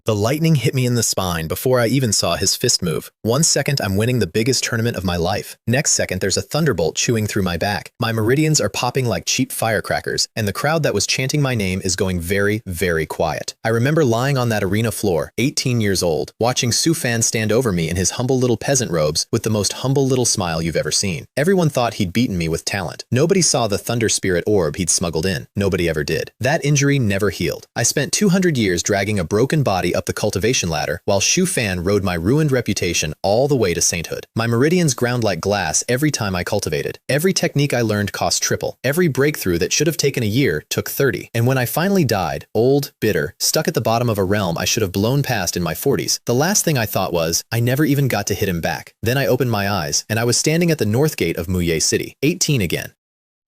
The lightning hit me in the spine before I even saw his fist move. 1 second, I'm winning the biggest tournament of my life. Next second, there's a thunderbolt chewing through my back. My meridians are popping like cheap firecrackers, and the crowd that was chanting my name is going very, very quiet. I remember lying on that arena floor, 18 years old, watching Su Fan stand over me in his humble little peasant robes with the most humble little smile you've ever seen. Everyone thought he'd beaten me with talent. Nobody saw the Thunder Spirit Orb he'd smuggled in. Nobody ever did. That injury never healed. I spent 200 years dragging a broken body up the cultivation ladder, while Shu Fan rode my ruined reputation all the way to sainthood. My meridians ground like glass every time I cultivated. Every technique I learned cost triple. Every breakthrough that should have taken a year took 30. And when I finally died, old, bitter, stuck at the bottom of a realm I should have blown past in my 40s, the last thing I thought was, I never even got to hit him back. Then I opened my eyes, and I was standing at the north gate of Muye City, 18 again.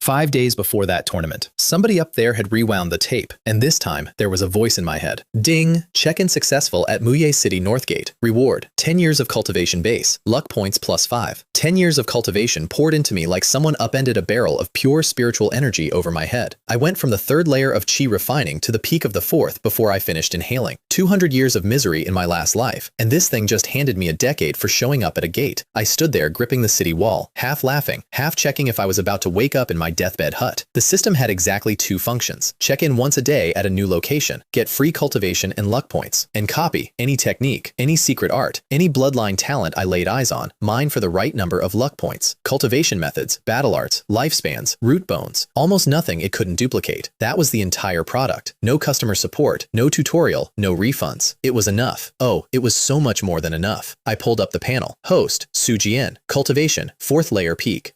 5 days before that tournament, somebody up there had rewound the tape, and this time, there was a voice in my head. Ding! Check-in successful at Muye City Northgate. Reward: 10 years of cultivation base. Luck points +5. 10 years of cultivation poured into me like someone upended a barrel of pure spiritual energy over my head. I went from the 3rd layer of chi refining to the peak of the 4th before I finished inhaling. 200 years of misery in my last life, and this thing just handed me a decade for showing up at a gate. I stood there gripping the city wall, half laughing, half checking if I was about to wake up in my deathbed hut. The system had exactly 2 functions. Check in once a day at a new location, get free cultivation and luck points, and copy any technique, any secret art, any bloodline talent I laid eyes on, mine for the right number of luck points. Cultivation methods, battle arts, lifespans, root bones, almost nothing it couldn't duplicate. That was the entire product. No customer support, no tutorial, no refunds. It was enough. Oh, it was so much more than enough. I pulled up the panel. Host, Su Jian. Cultivation, 4th layer peak.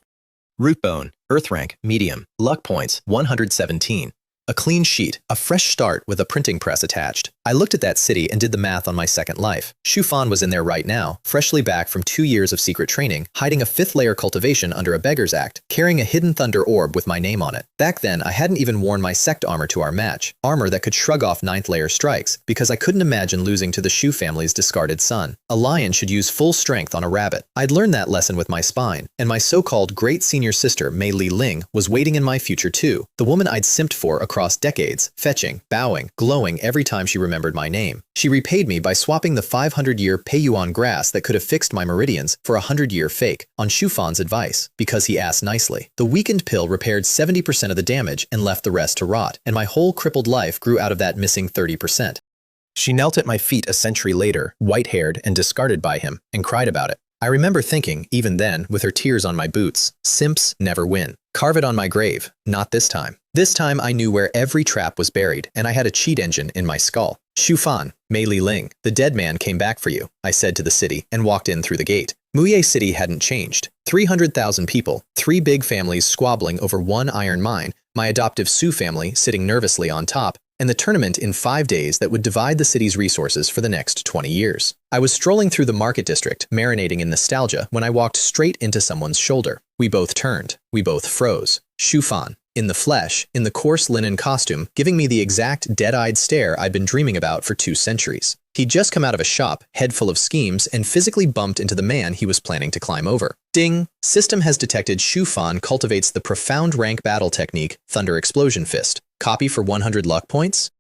Root bone, earth rank, medium. Luck points, 117. A clean sheet, a fresh start with a printing press attached. I looked at that city and did the math on my second life. Shu Fan was in there right now, freshly back from 2 years of secret training, hiding a 5th layer cultivation under a beggar's act, carrying a hidden thunder orb with my name on it. Back then, I hadn't even worn my sect armor to our match, armor that could shrug off 9th layer strikes, because I couldn't imagine losing to the Shu family's discarded son. A lion should use full strength on a rabbit. I'd learned that lesson with my spine, and my so-called great senior sister Mei Li Ling was waiting in my future too, the woman I'd simped for across decades, fetching, bowing, glowing every time she remembered my name. She repaid me by swapping the 500-year Peiyuan grass that could have fixed my meridians for a 100-year fake, on Shu Fan's advice, because he asked nicely. The weakened pill repaired 70% of the damage and left the rest to rot, and my whole crippled life grew out of that missing 30%. She knelt at my feet a century later, white-haired and discarded by him, and cried about it. I remember thinking, even then, with her tears on my boots, simps never win. Carve it on my grave. Not this time. This time I knew where every trap was buried, and I had a cheat engine in my skull. Shu Fan, Mei Li Ling, the dead man came back for you, I said to the city, and walked in through the gate. Muye City hadn't changed. 300,000 people, 3 big families squabbling over 1 iron mine, my adoptive Su family sitting nervously on top, and the tournament in 5 days that would divide the city's resources for the next 20 years. I was strolling through the market district, marinating in nostalgia, when I walked straight into someone's shoulder. We both turned. We both froze. Shu Fan, in the flesh, in the coarse linen costume, giving me the exact dead-eyed stare I'd been dreaming about for 2 centuries. He'd just come out of a shop, head full of schemes, and physically bumped into the man he was planning to climb over. Ding! System has detected Shu Fan cultivates the profound rank battle technique, Thunder Explosion Fist. Copy for 100 luck points?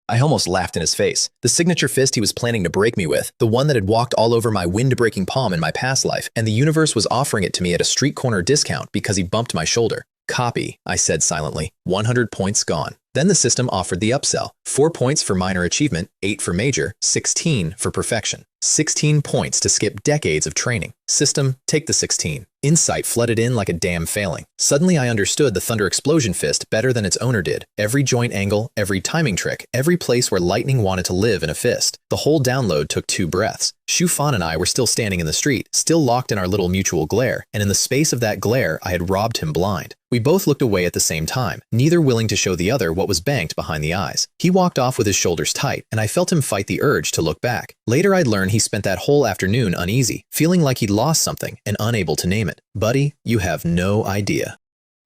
I almost laughed in his face. The signature fist he was planning to break me with, the one that had walked all over my wind-breaking palm in my past life, and the universe was offering it to me at a street corner discount because he bumped my shoulder. Copy, I said silently. 100 points gone. Then the system offered the upsell. 4 points for minor achievement, 8 for major, 16 for perfection. 16 points to skip decades of training. System, take the 16. Insight flooded in like a dam failing. Suddenly I understood the Thunder Explosion Fist better than its owner did. Every joint angle, every timing trick, every place where lightning wanted to live in a fist. The whole download took 2 breaths. Shu Fan and I were still standing in the street, still locked in our little mutual glare, and in the space of that glare, I had robbed him blind. We both looked away at the same time, neither willing to show the other what was banked behind the eyes. He walked off with his shoulders tight, and I felt him fight the urge to look back. Later I'd learn he spent that whole afternoon uneasy, feeling like he'd lost something and unable to name it. Buddy, you have no idea.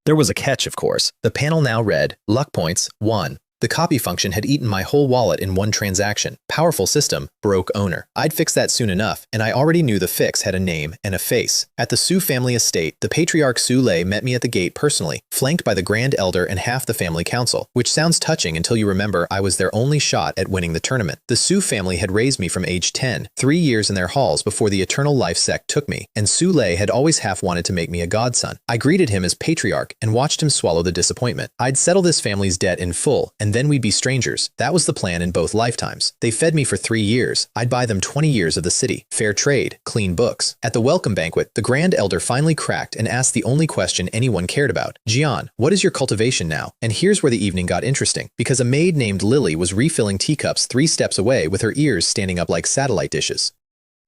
There was a catch, of course. The panel now read, luck points, 1. The copy function had eaten my whole wallet in one transaction. Powerful system, broke owner. I'd fix that soon enough, and I already knew the fix had a name and a face. At the Su family estate, the patriarch Su Lei met me at the gate personally, flanked by the Grand Elder and half the family council, which sounds touching until you remember I was their only shot at winning the tournament. The Su family had raised me from age 10, 3 years in their halls before the Eternal Life sect took me, and Su Lei had always half wanted to make me a godson. I greeted him as patriarch and watched him swallow the disappointment. I'd settle this family's debt in full, and then we'd be strangers. That was the plan in both lifetimes. They fed me for 3 years. I'd buy them 20 years of the city. Fair trade, clean books. At the welcome banquet, the Grand Elder finally cracked and asked the only question anyone cared about. Jian, what is your cultivation now? And here's where the evening got interesting, because a maid named Lily was refilling teacups 3 steps away with her ears standing up like satellite dishes.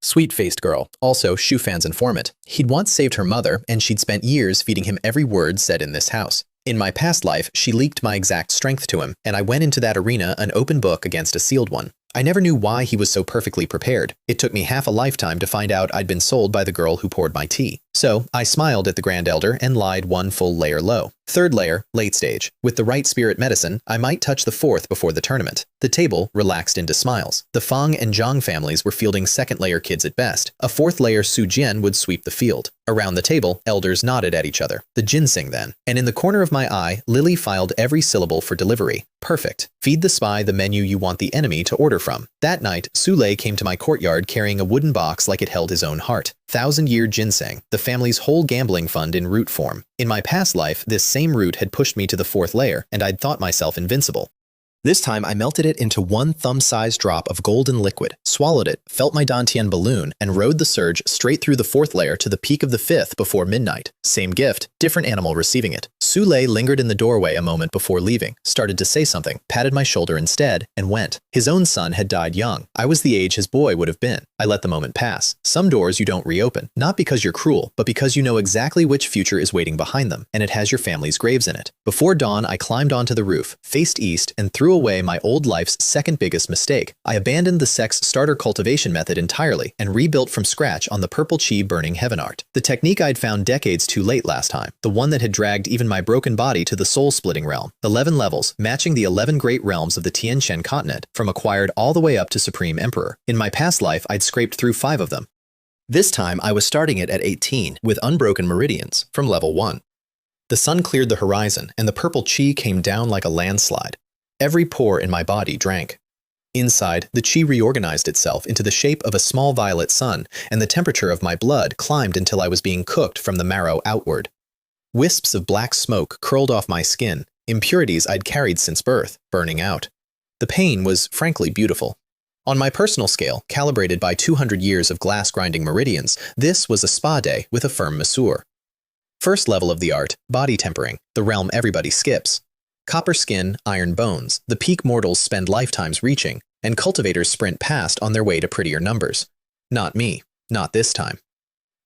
Sweet-faced girl, also Shufan's informant. He'd once saved her mother, and she'd spent years feeding him every word said in this house. In my past life, she leaked my exact strength to him, and I went into that arena an open book against a sealed one. I never knew why he was so perfectly prepared. It took me half a lifetime to find out I'd been sold by the girl who poured my tea. So I smiled at the Grand Elder and lied 1 full layer low. 3rd layer, late stage. With the right spirit medicine, I might touch the 4th before the tournament. The table relaxed into smiles. The Fang and Zhang families were fielding 2nd layer kids at best. A 4th layer Su Jian would sweep the field. Around the table, elders nodded at each other. The ginseng then. And in the corner of my eye, Lily filed every syllable for delivery. Perfect. Feed the spy the menu you want the enemy to order from. That night, Su Lei came to my courtyard carrying a wooden box like it held his own heart. 1,000-year ginseng, the family's whole gambling fund in root form. In my past life, this same root had pushed me to the 4th layer, and I'd thought myself invincible. This time, I melted it into 1 thumb-sized drop of golden liquid, swallowed it, felt my Dantian balloon, and rode the surge straight through the 4th layer to the peak of the 5th before midnight. Same gift, different animal receiving it. Su Lei lingered in the doorway a moment before leaving, started to say something, patted my shoulder instead, and went. His own son had died young. I was the age his boy would have been. I let the moment pass. Some doors you don't reopen, not because you're cruel, but because you know exactly which future is waiting behind them, and it has your family's graves in it. Before dawn, I climbed onto the roof, faced east, and threw away my old life's 2nd biggest mistake. I abandoned the sex starter cultivation method entirely and rebuilt from scratch on the purple chi burning heaven art. The technique I'd found decades too late last time, the one that had dragged even my broken body to the soul-splitting realm. 11 levels, matching the 11 great realms of the Tianchen continent, from acquired all the way up to Supreme Emperor. In my past life, I'd scraped through 5 of them. This time, I was starting it at 18, with unbroken meridians, from level 1. The sun cleared the horizon, and the purple chi came down like a landslide. Every pore in my body drank. Inside, the chi reorganized itself into the shape of a small violet sun, and the temperature of my blood climbed until I was being cooked from the marrow outward. Wisps of black smoke curled off my skin, impurities I'd carried since birth, burning out. The pain was frankly beautiful. On my personal scale, calibrated by 200 years of glass-grinding meridians, this was a spa day with a firm masseur. First level of the art, body tempering, the realm everybody skips. Copper skin, iron bones, the peak mortals spend lifetimes reaching, and cultivators sprint past on their way to prettier numbers. Not me. Not this time.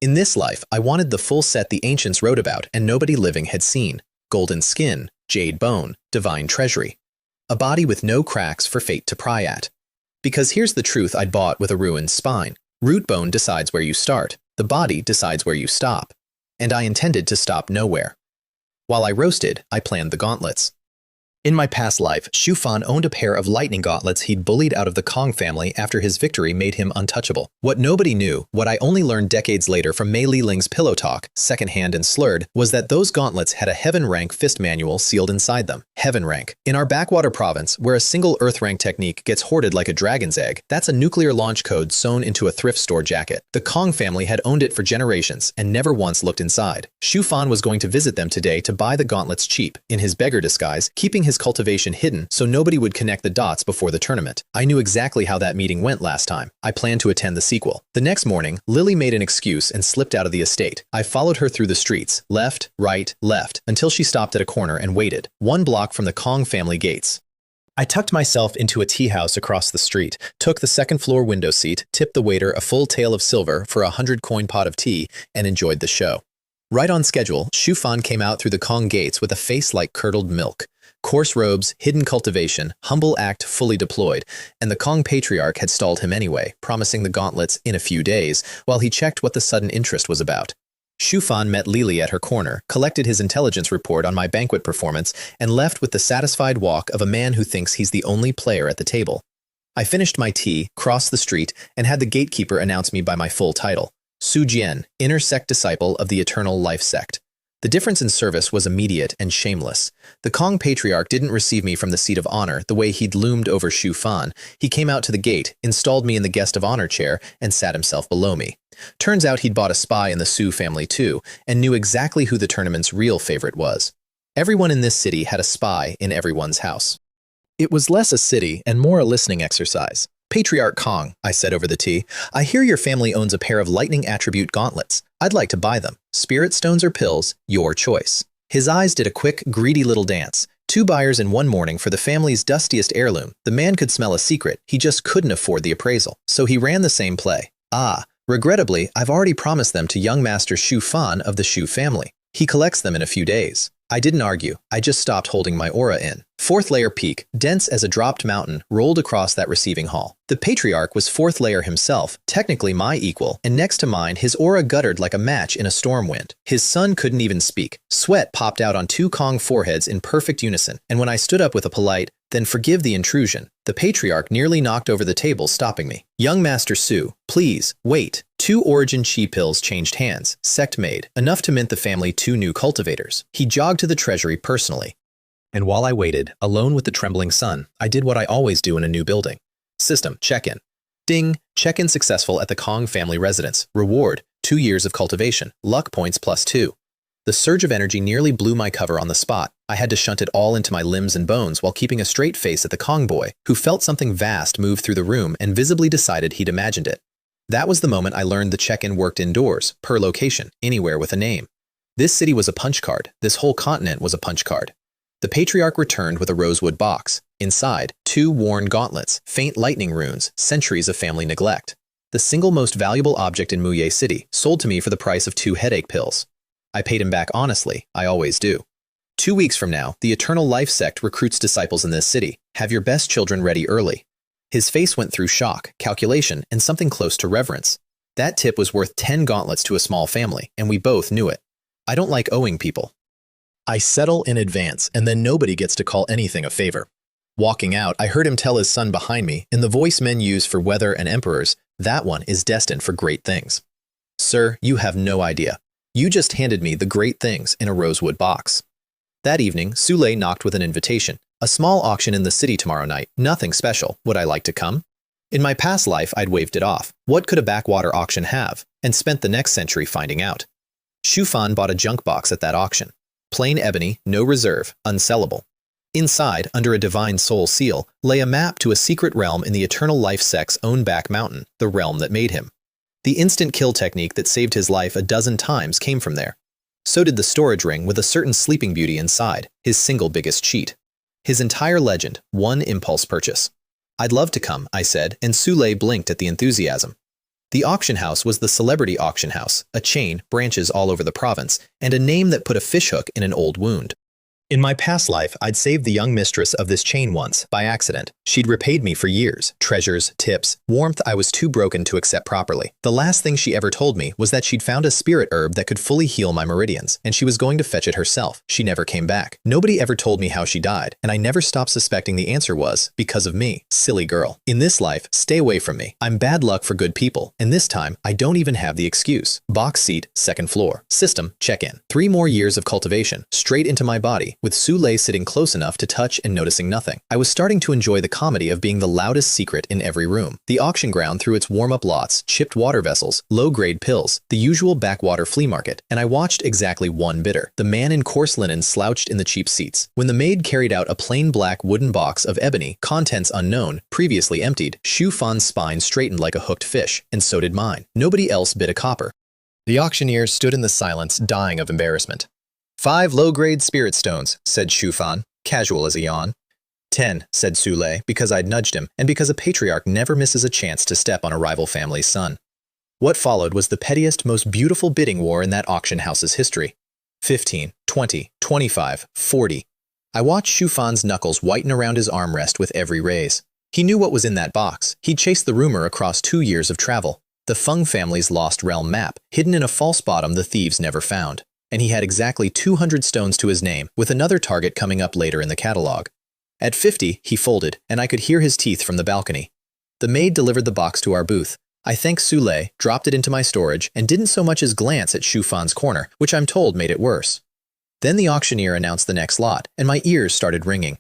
In this life, I wanted the full set the ancients wrote about and nobody living had seen. Golden skin, jade bone, divine treasury. A body with no cracks for fate to pry at. Because here's the truth I'd bought with a ruined spine. Root bone decides where you start. The body decides where you stop. And I intended to stop nowhere. While I roasted, I planned the gauntlets. In my past life, Shufan owned a pair of lightning gauntlets he'd bullied out of the Kong family after his victory made him untouchable. What nobody knew, what I only learned decades later from Mei Liling's pillow talk, secondhand and slurred, was that those gauntlets had a heaven rank fist manual sealed inside them. Heaven rank. In our backwater province, where a single earth rank technique gets hoarded like a dragon's egg, that's a nuclear launch code sewn into a thrift store jacket. The Kong family had owned it for generations and never once looked inside. Shufan was going to visit them today to buy the gauntlets cheap, in his beggar disguise, keeping his cultivation hidden so nobody would connect the dots before the tournament. I knew exactly how that meeting went last time. I planned to attend the sequel. The next morning, Lily made an excuse and slipped out of the estate. I followed her through the streets, left, right, left, until she stopped at a corner and waited, 1 block from the Kong family gates. I tucked myself into a tea house across the street, took the 2nd floor window seat, tipped the waiter a full tael of silver for a 100-coin pot of tea, and enjoyed the show. Right on schedule, Shufan came out through the Kong gates with a face like curdled milk. Coarse robes, hidden cultivation, humble act fully deployed, and the Kong patriarch had stalled him anyway, promising the gauntlets in a few days, while he checked what the sudden interest was about. Shufan met Lily at her corner, collected his intelligence report on my banquet performance, and left with the satisfied walk of a man who thinks he's the only player at the table. I finished my tea, crossed the street, and had the gatekeeper announce me by my full title, Su Jian, Inner Sect Disciple of the Eternal Life Sect. The difference in service was immediate and shameless. The Kong Patriarch didn't receive me from the seat of honor the way he'd loomed over Shu Fan. He came out to the gate, installed me in the guest of honor chair, and sat himself below me. Turns out he'd bought a spy in the Su family too, and knew exactly who the tournament's real favorite was. Everyone in this city had a spy in everyone's house. It was less a city and more a listening exercise. Patriarch Kong, I said over the tea, I hear your family owns a pair of lightning attribute gauntlets. I'd like to buy them. Spirit stones or pills, your choice. His eyes did a quick, greedy little dance. 2 buyers in one morning for the family's dustiest heirloom. The man could smell a secret. He just couldn't afford the appraisal. So he ran the same play. Regrettably, I've already promised them to young Master Shu Fan of the Shu family. He collects them in a few days. I didn't argue. I just stopped holding my aura in. 4th layer peak, dense as a dropped mountain, rolled across that receiving hall. The Patriarch was 4th layer himself, technically my equal, and next to mine, his aura guttered like a match in a storm wind. His son couldn't even speak. Sweat popped out on 2 Kong foreheads in perfect unison, and when I stood up with a polite, then forgive the intrusion, the Patriarch nearly knocked over the table, stopping me. Young Master Su, please, wait. 2 origin chi pills changed hands, sect made, enough to mint the family 2 new cultivators. He jogged to the treasury personally. And while I waited, alone with the trembling son, I did what I always do in a new building. System, check-in. Ding, check-in successful at the Kong family residence. Reward, 2 years of cultivation, luck points +2. The surge of energy nearly blew my cover on the spot. I had to shunt it all into my limbs and bones while keeping a straight face at the Kong boy, who felt something vast move through the room and visibly decided he'd imagined it. That was the moment I learned the check-in worked indoors, per location, anywhere with a name. This city was a punch card. This whole continent was a punch card. The Patriarch returned with a rosewood box. Inside, 2 worn gauntlets, faint lightning runes, centuries of family neglect. The single most valuable object in Muye City, sold to me for the price of 2 headache pills. I paid him back honestly, I always do. 2 weeks from now, the Eternal Life Sect recruits disciples in this city. Have your best children ready early. His face went through shock, calculation, and something close to reverence. That tip was worth 10 gauntlets to a small family, and we both knew it. I don't like owing people. I settle in advance, and then nobody gets to call anything a favor. Walking out, I heard him tell his son behind me, in the voice men use for weather and emperors, that one is destined for great things. Sir, you have no idea. You just handed me the great things in a rosewood box. That evening, Sule knocked with an invitation. A small auction in the city tomorrow night. Nothing special. Would I like to come? In my past life, I'd waved it off. What could a backwater auction have? And spent the next century finding out. Shufan bought a junk box at that auction. Plain ebony, no reserve, unsellable. Inside, under a divine soul seal, lay a map to a secret realm in the Eternal Life Sect's own back mountain, the realm that made him. The instant kill technique that saved his life a dozen times came from there. So did the storage ring with a certain sleeping beauty inside, his single biggest cheat. His entire legend, one impulse purchase. I'd love to come, I said, and Sule blinked at the enthusiasm. The auction house was the Celebrity Auction House, a chain, branches all over the province, and a name that put a fishhook in an old wound. In my past life, I'd saved the young mistress of this chain once, by accident. She'd repaid me for years, treasures, tips, warmth I was too broken to accept properly. The last thing she ever told me was that she'd found a spirit herb that could fully heal my meridians, and she was going to fetch it herself. She never came back. Nobody ever told me how she died, and I never stopped suspecting the answer was, because of me. Silly girl. In this life, stay away from me. I'm bad luck for good people, and this time, I don't even have the excuse. Box seat, 2nd floor. System, check-in. 3 more years of cultivation, straight into my body, with Sule sitting close enough to touch and noticing nothing. I was starting to enjoy the comedy of being the loudest secret in every room. The auction ground threw its warm-up lots, chipped water vessels, low-grade pills, the usual backwater flea market, and I watched exactly one bidder. The man in coarse linen slouched in the cheap seats. When the maid carried out a plain black wooden box of ebony, contents unknown, previously emptied, Shu Fan's spine straightened like a hooked fish, and so did mine. Nobody else bid a copper. The auctioneer stood in the silence, dying of embarrassment. 5 low-grade spirit stones, said Shu Fan, casual as a yawn. 10, said Sule, because I'd nudged him, and because a patriarch never misses a chance to step on a rival family's son. What followed was the pettiest, most beautiful bidding war in that auction house's history. 15, 20, 25, 40. I watched Shu Fan's knuckles whiten around his armrest with every raise. He knew what was in that box. He'd chased the rumor across 2 years of travel. the Feng family's lost realm map, hidden in a false bottom the thieves never found. And he had exactly 200 stones to his name, with another target coming up later in the catalog. At 50, he folded, and I could hear his teeth from the balcony. The maid delivered the box to our booth. I thanked Sule, dropped it into my storage, and didn't so much as glance at Shufan's corner, which I'm told made it worse. Then the auctioneer announced the next lot, and my ears started ringing.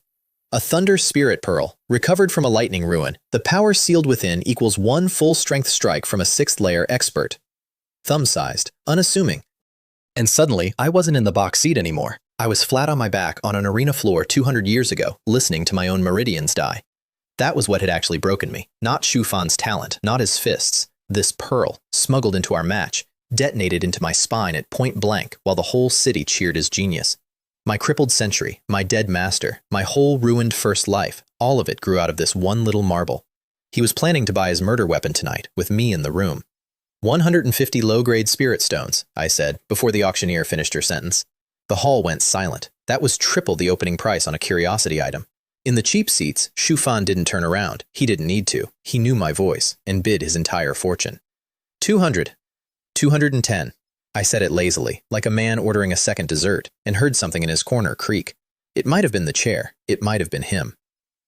A Thunder Spirit Pearl, recovered from a lightning ruin. The power sealed within equals 1 full-strength strike from a 6th-layer expert. Thumb-sized, unassuming. And suddenly, I wasn't in the box seat anymore. I was flat on my back on an arena floor 200 years ago, listening to my own Meridians die. That was what had actually broken me. Not Shufan's talent, not his fists. This pearl, smuggled into our match, detonated into my spine at point blank while the whole city cheered his genius. My crippled century, my dead master, my whole ruined first life, all of it grew out of this one little marble. He was planning to buy his murder weapon tonight, with me in the room. 150 low-grade spirit stones, I said, before the auctioneer finished her sentence. The hall went silent. That was triple the opening price on a curiosity item. In the cheap seats, Shufan didn't turn around. He didn't need to. He knew my voice, and bid his entire fortune. 200. 210. I said it lazily, like a man ordering a second dessert, and heard something in his corner creak. It might have been the chair. It might have been him.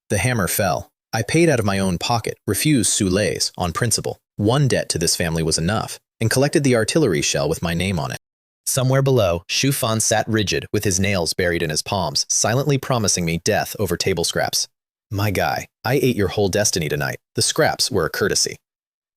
The hammer fell. I paid out of my own pocket, refused Sule's, on principle. One debt to this family was enough, and collected the artillery shell with my name on it. Somewhere below, Shufan sat rigid, with his nails buried in his palms, silently promising me death over table scraps. My guy, I ate your whole destiny tonight. The scraps were a courtesy.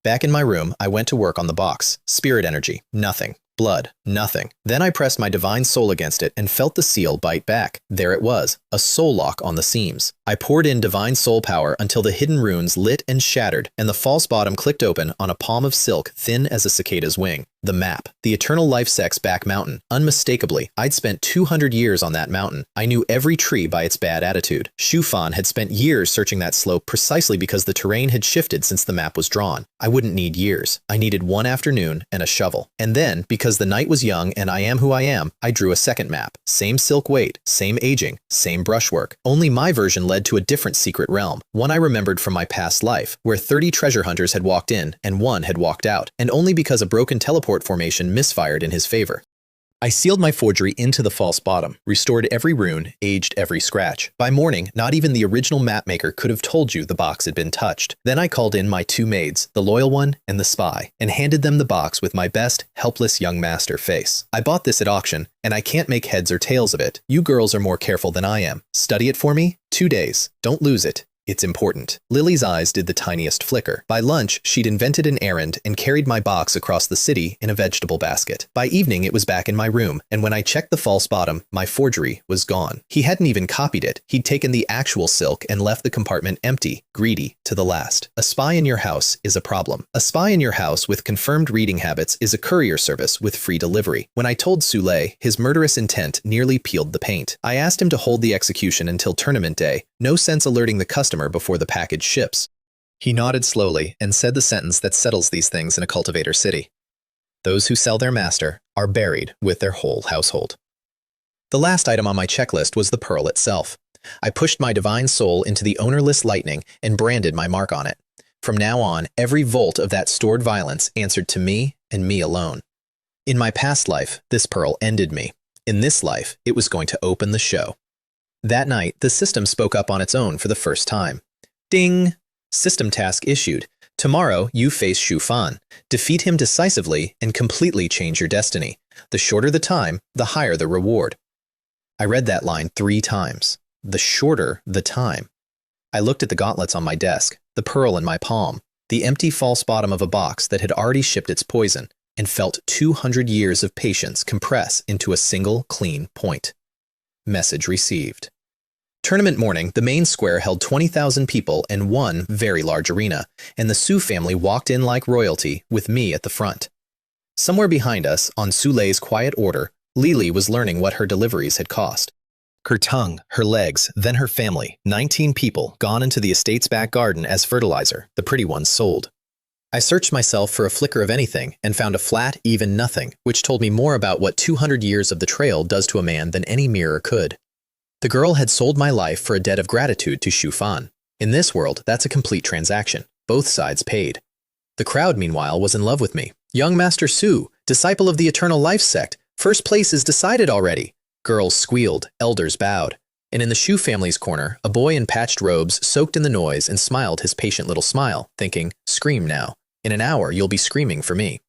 Back in my room, I went to work on the box. Spirit energy, nothing. Blood, nothing. Then I pressed my divine soul against it and felt the seal bite back. There it was, a soul lock on the seams. I poured in divine soul power until the hidden runes lit and shattered, and the false bottom clicked open on a palm of silk thin as a cicada's wing. The map. The eternal life sex back mountain. Unmistakably, I'd spent 200 years on that mountain. I knew every tree by its bad attitude. Shufan had spent years searching that slope precisely because the terrain had shifted since the map was drawn. I wouldn't need years. I needed one afternoon and a shovel. And then, because the night was young and I am who I am, I drew a second map. Same silk weight, same aging, same brushwork. Only my version led to a different secret realm. One I remembered from my past life, where 30 treasure hunters had walked in and one had walked out, and only because a broken teleport formation misfired in his favor. I sealed my forgery into the false bottom, restored every rune, aged every scratch. By morning, not even the original mapmaker could have told you the box had been touched. Then I called in my 2 maids, the loyal one and the spy, and handed them the box with my best, helpless young master face. I bought this at auction, and I can't make heads or tails of it. You girls are more careful than I am. Study it for me? 2 days. Don't lose it. It's important. Lily's eyes did the tiniest flicker. By lunch, she'd invented an errand and carried my box across the city in a vegetable basket. By evening, it was back in my room, and when I checked the false bottom, my forgery was gone. He hadn't even copied it. He'd taken the actual silk and left the compartment empty, greedy, to the last. A spy in your house is a problem. A spy in your house with confirmed reading habits is a courier service with free delivery. When I told Sule, his murderous intent nearly peeled the paint. I asked him to hold the execution until tournament day. No sense alerting the customer before the package ships. He nodded slowly and said the sentence that settles these things in a cultivator city. Those who sell their master are buried with their whole household. The last item on my checklist was the pearl itself. I pushed my divine soul into the ownerless lightning and branded my mark on it. From now on, every volt of that stored violence answered to me and me alone. In my past life, this pearl ended me. In this life, it was going to open the show. That night, the system spoke up on its own for the first time. Ding! System task issued. Tomorrow, you face Shufan. Defeat him decisively and completely change your destiny. The shorter the time, the higher the reward. I read that line 3 times. The shorter the time. I looked at the gauntlets on my desk, the pearl in my palm, the empty false bottom of a box that had already shipped its poison, and felt 200 years of patience compress into a single clean point. Message received. Tournament morning, the main square held 20,000 people and one very large arena, and the Su family walked in like royalty, with me at the front. Somewhere behind us, on Sule's quiet order, Lili was learning what her deliveries had cost. Her tongue, her legs, then her family, 19 people, gone into the estate's back garden as fertilizer, the pretty ones sold. I searched myself for a flicker of anything and found a flat, even nothing, which told me more about what 200 years of the trail does to a man than any mirror could. The girl had sold my life for a debt of gratitude to Shufan. In this world, that's a complete transaction. Both sides paid. The crowd, meanwhile, was in love with me. Young Master Su, disciple of the Eternal Life sect, first place is decided already. Girls squealed, elders bowed. And in the Shu family's corner, a boy in patched robes soaked in the noise and smiled his patient little smile, thinking, scream now. In an hour, you'll be screaming for me.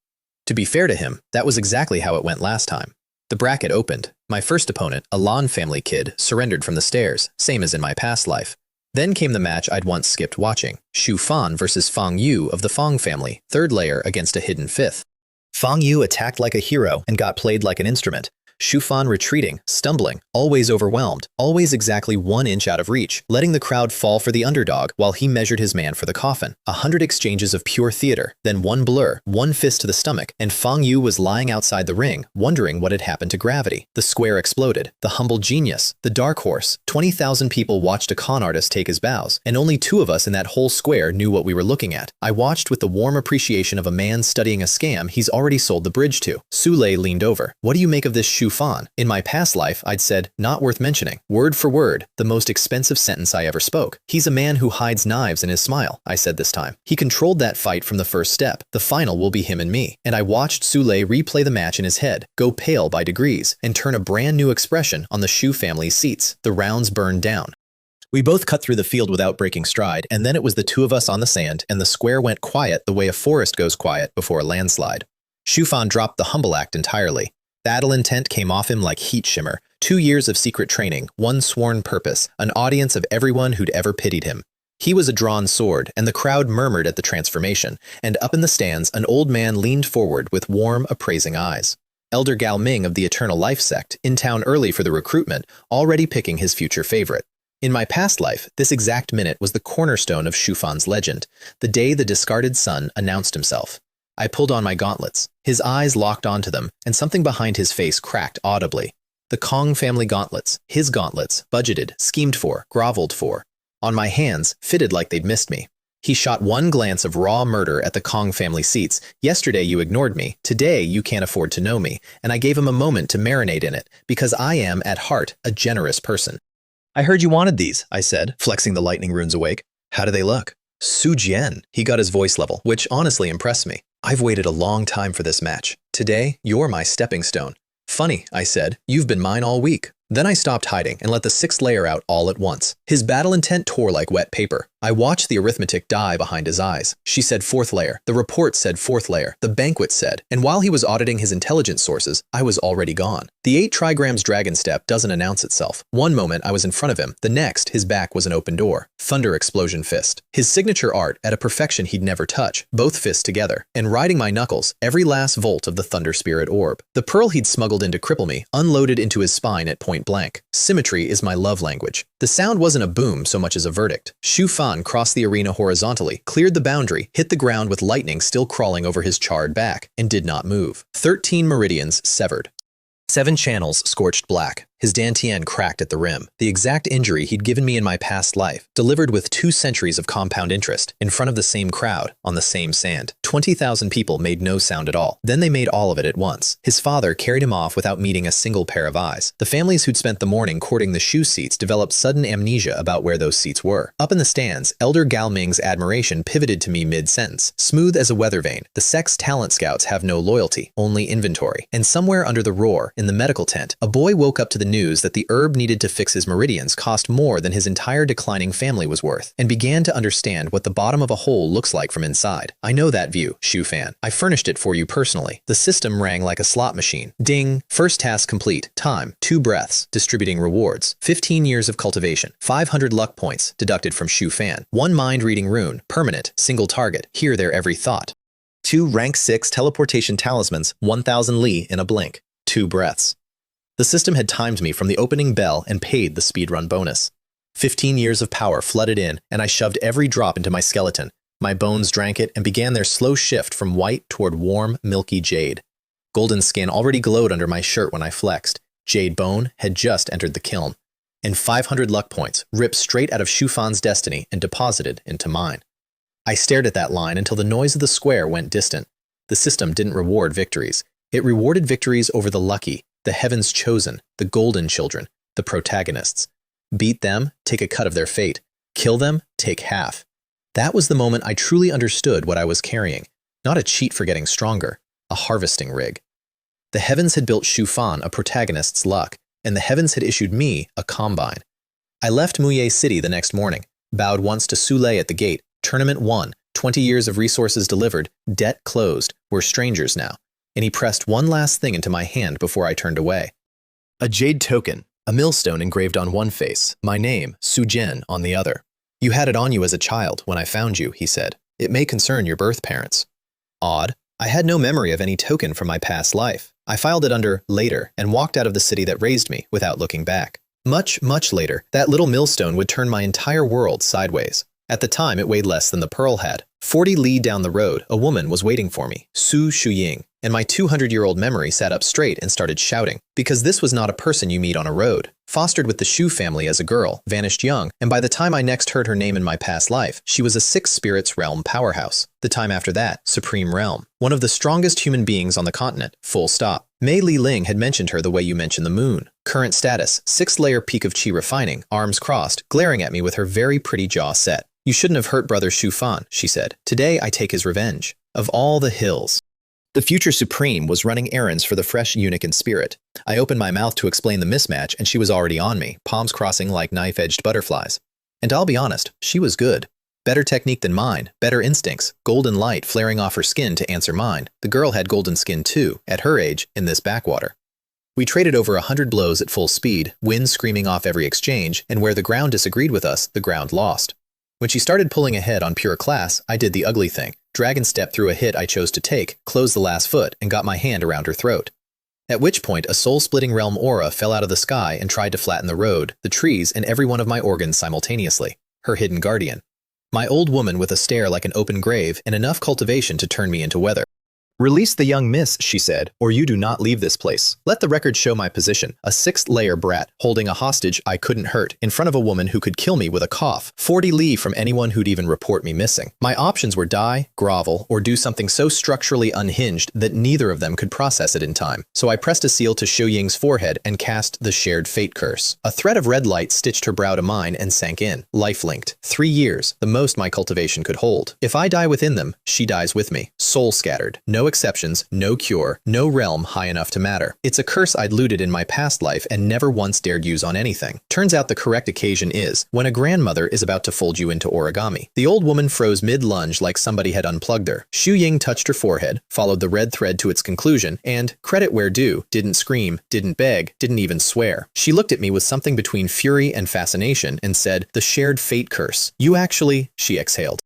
To be fair to him, that was exactly how it went last time. The bracket opened. My first opponent, a Lan family kid, surrendered from the stairs, same as in my past life. Then came the match I'd once skipped watching, Shu Fan versus Fang Yu of the Fang family, third layer against a hidden fifth. Fang Yu attacked like a hero and got played like an instrument. Shu Fan retreating, stumbling, always overwhelmed, always exactly 1 inch out of reach, letting the crowd fall for the underdog while he measured his man for the coffin. 100 exchanges of pure theater, then 1 blur, 1 fist to the stomach, and Fang Yu was lying outside the ring, wondering what had happened to gravity. The square exploded. The humble genius, the dark horse. 20,000 people watched a con artist take his bows, and only 2 of us in that whole square knew what we were looking at. I watched with the warm appreciation of a man studying a scam he's already sold the bridge to. Sule leaned over. What do you make of this Shu Fan? In my past life, I'd said, not worth mentioning. Word for word, the most expensive sentence I ever spoke. He's a man who hides knives in his smile, I said this time. He controlled that fight from the first step. The final will be him and me. And I watched Sule replay the match in his head, go pale by degrees, and turn a brand new expression on the Shu family's seats. The rounds burned down. We both cut through the field without breaking stride, and then it was the 2 of us on the sand, and the square went quiet the way a forest goes quiet before a landslide. Shu Fan dropped the humble act entirely. Battle intent came off him like heat shimmer. 2 years of secret training, 1 sworn purpose, an audience of everyone who'd ever pitied him. He was a drawn sword, and the crowd murmured at the transformation, and up in the stands, an old man leaned forward with warm, appraising eyes. Elder Gao Ming of the Eternal Life sect, in town early for the recruitment, already picking his future favorite. In my past life, this exact minute was the cornerstone of Shu Fan's legend, the day the discarded son announced himself. I pulled on my gauntlets. His eyes locked onto them, and something behind his face cracked audibly. The Kong family gauntlets, his gauntlets, budgeted, schemed for, groveled for. On my hands, fitted like they'd missed me. He shot 1 glance of raw murder at the Kong family seats. Yesterday you ignored me, today you can't afford to know me, and I gave him a moment to marinate in it, because I am, at heart, a generous person. I heard you wanted these, I said, flexing the lightning runes awake. How do they look? Su Jian. He got his voice level, which honestly impressed me. I've waited a long time for this match. Today, you're my stepping stone. Funny, I said. You've been mine all week. Then I stopped hiding and let the 6th layer out all at once. His battle intent tore like wet paper. I watched the arithmetic die behind his eyes. She said 4th layer. The report said 4th layer. The banquet said. And while he was auditing his intelligence sources, I was already gone. The 8 trigrams dragon step doesn't announce itself. One moment I was in front of him. The next, his back was an open door. Thunder explosion fist. His signature art at a perfection he'd never touch. Both fists together. And riding my knuckles, every last volt of the Thunder Spirit Orb. The pearl he'd smuggled in to cripple me, unloaded into his spine at point blank. Symmetry is my love language. The sound wasn't a boom so much as a verdict. Shu Fan crossed the arena horizontally, cleared the boundary, hit the ground with lightning still crawling over his charred back, and did not move. 13 meridians severed. 7 channels scorched black. His dantian cracked at the rim. The exact injury he'd given me in my past life, delivered with 2 centuries of compound interest, in front of the same crowd, on the same sand. 20,000 people made no sound at all. Then they made all of it at once. His father carried him off without meeting a single pair of eyes. The families who'd spent the morning courting the Shu seats developed sudden amnesia about where those seats were. Up in the stands, Elder Gao Ming's admiration pivoted to me mid-sentence. Smooth as a weather vane, the sex talent scouts have no loyalty, only inventory. And somewhere under the roar, in the medical tent, a boy woke up to the news that the herb needed to fix his meridians cost more than his entire declining family was worth, and began to understand what the bottom of a hole looks like from inside. I know that view, Shu Fan. I furnished it for you personally. The system rang like a slot machine. Ding. First task complete. Time. 2 breaths. Distributing rewards. 15 years of cultivation. 500 luck points, deducted from Shu Fan. 1 mind-reading rune. Permanent. Single target. Hear their every thought. 2 rank 6 teleportation talismans. 1,000 li in a blink. 2 breaths. The system had timed me from the opening bell and paid the speedrun bonus. 15 years of power flooded in, and I shoved every drop into my skeleton. My bones drank it and began their slow shift from white toward warm, milky jade. Golden skin already glowed under my shirt when I flexed. Jade bone had just entered the kiln. And 500 luck points ripped straight out of Shu Fan's destiny and deposited into mine. I stared at that line until the noise of the square went distant. The system didn't reward victories. It rewarded victories over the lucky, the heavens chosen, the golden children, the protagonists. Beat them, take a cut of their fate. Kill them, take half. That was the moment I truly understood what I was carrying, Not a cheat for getting stronger, a harvesting rig. The heavens had built Shu Fan a protagonist's luck, and the heavens had issued me a combine. I left Muye City the next morning, bowed once to Sule at the gate, tournament won, 20 years of resources delivered, debt closed, we're strangers now, and he pressed one last thing into my hand before I turned away. A jade token, a millstone engraved on one face, my name, Su Jian, on the other. You had it on you as a child when I found you, he said. It may concern your birth parents. Odd. I had no memory of any token from my past life. I filed it under later and walked out of the city that raised me without looking back. Much, much later, that little millstone would turn my entire world sideways. At the time, it weighed less than the pearl had. 40 li down the road, a woman was waiting for me, Su Shuying, and my 200-year-old memory sat up straight and started shouting, because this was not a person you meet on a road. Fostered with the Shu family as a girl, vanished young, and by the time I next heard her name in my past life, she was a Six Spirits Realm powerhouse. The time after that, Supreme Realm. One of the strongest human beings on the continent, full stop. Mei Li Ling had mentioned her the way you mentioned the moon. Current status, 6-layer peak of chi refining, arms crossed, glaring at me with her very pretty jaw set. You shouldn't have hurt brother Shu Fan, she said. Today I take his revenge. Of all the hills. The future Supreme was running errands for the fresh eunuch in spirit. I opened my mouth to explain the mismatch and she was already on me, palms crossing like knife-edged butterflies. And I'll be honest, she was good. Better technique than mine, better instincts, golden light flaring off her skin to answer mine. The girl had golden skin too, at her age, in this backwater. We traded over 100 blows at full speed, wind screaming off every exchange, and where the ground disagreed with us, the ground lost. When she started pulling ahead on pure class, I did the ugly thing. Dragon step through a hit I chose to take, closed the last foot, and got my hand around her throat. At which point, a soul-splitting realm aura fell out of the sky and tried to flatten the road, the trees, and every one of my organs simultaneously. Her hidden guardian. My old woman with a stare like an open grave and enough cultivation to turn me into weather. Release the young miss, she said, or you do not leave this place. Let the record show my position. A 6th-layer brat, holding a hostage I couldn't hurt, in front of a woman who could kill me with a cough, 40 li from anyone who'd even report me missing. My options were die, grovel, or do something so structurally unhinged that neither of them could process it in time. So I pressed a seal to Shu Ying's forehead and cast the shared fate curse. A thread of red light stitched her brow to mine and sank in, life-linked. 3 years, the most my cultivation could hold. If I die within them, she dies with me. Soul scattered. No exceptions, no cure, no realm high enough to matter. It's a curse I'd looted in my past life and never once dared use on anything. Turns out the correct occasion is when a grandmother is about to fold you into origami. The old woman froze mid-lunge like somebody had unplugged her. Shu Ying touched her forehead, followed the red thread to its conclusion, and, credit where due, didn't scream, didn't beg, didn't even swear. She looked at me with something between fury and fascination and said, "The shared fate curse. You actually," she exhaled.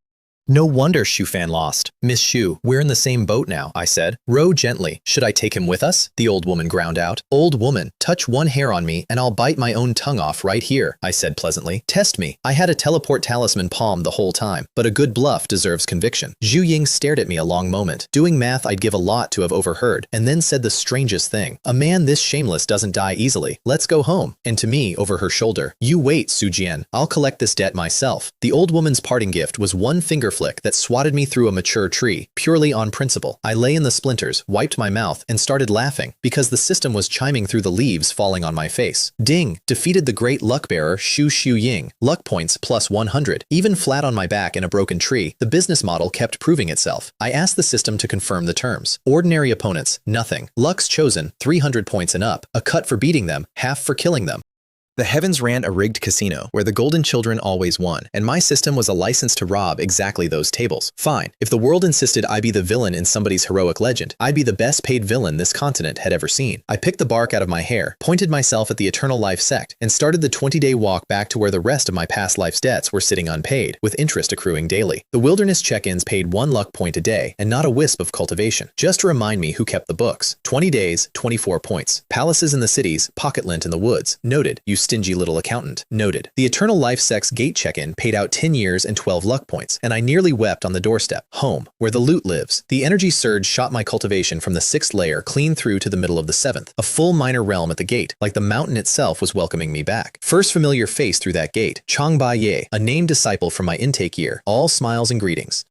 No wonder Shu Fan lost. Miss Shu, we're in the same boat now, I said. Row gently. Should I take him with us? The old woman ground out. Old woman, touch one hair on me and I'll bite my own tongue off right here, I said pleasantly. Test me. I had a teleport talisman palmed the whole time, but a good bluff deserves conviction. Zhu Ying stared at me a long moment, doing math I'd give a lot to have overheard, and then said the strangest thing. A man this shameless doesn't die easily. Let's go home. And to me, over her shoulder, you wait, Su Jian. I'll collect this debt myself. The old woman's parting gift was one finger flick that swatted me through a mature tree, purely on principle. I lay in the splinters, wiped my mouth, and started laughing, because the system was chiming through the leaves falling on my face. Ding! Defeated the great luck bearer Shu Ying. Luck points plus 100. Even flat on my back in a broken tree, the business model kept proving itself. I asked the system to confirm the terms. Ordinary opponents, nothing. Lucks chosen, 300 points and up. A cut for beating them, half for killing them. The heavens ran a rigged casino, where the golden children always won, and my system was a license to rob exactly those tables. Fine, if the world insisted I be the villain in somebody's heroic legend, I'd be the best paid villain this continent had ever seen. I picked the bark out of my hair, pointed myself at the Eternal Life sect, and started the 20-day walk back to where the rest of my past life's debts were sitting unpaid, with interest accruing daily. The wilderness check-ins paid 1 luck point a day, and not a wisp of cultivation. Just to remind me who kept the books. 20 days, 24 points. Palaces in the cities, pocket lint in the woods. Noted, you stingy little accountant. Noted. The Eternal Life Sect's gate check-in paid out 10 years and 12 luck points, and I nearly wept on the doorstep. Home, where the loot lives. The energy surge shot my cultivation from the 6th layer clean through to the middle of the 7th. A full minor realm at the gate, like the mountain itself was welcoming me back. First familiar face through that gate, Chang Ba Ye, a named disciple from my intake year, all smiles and greetings.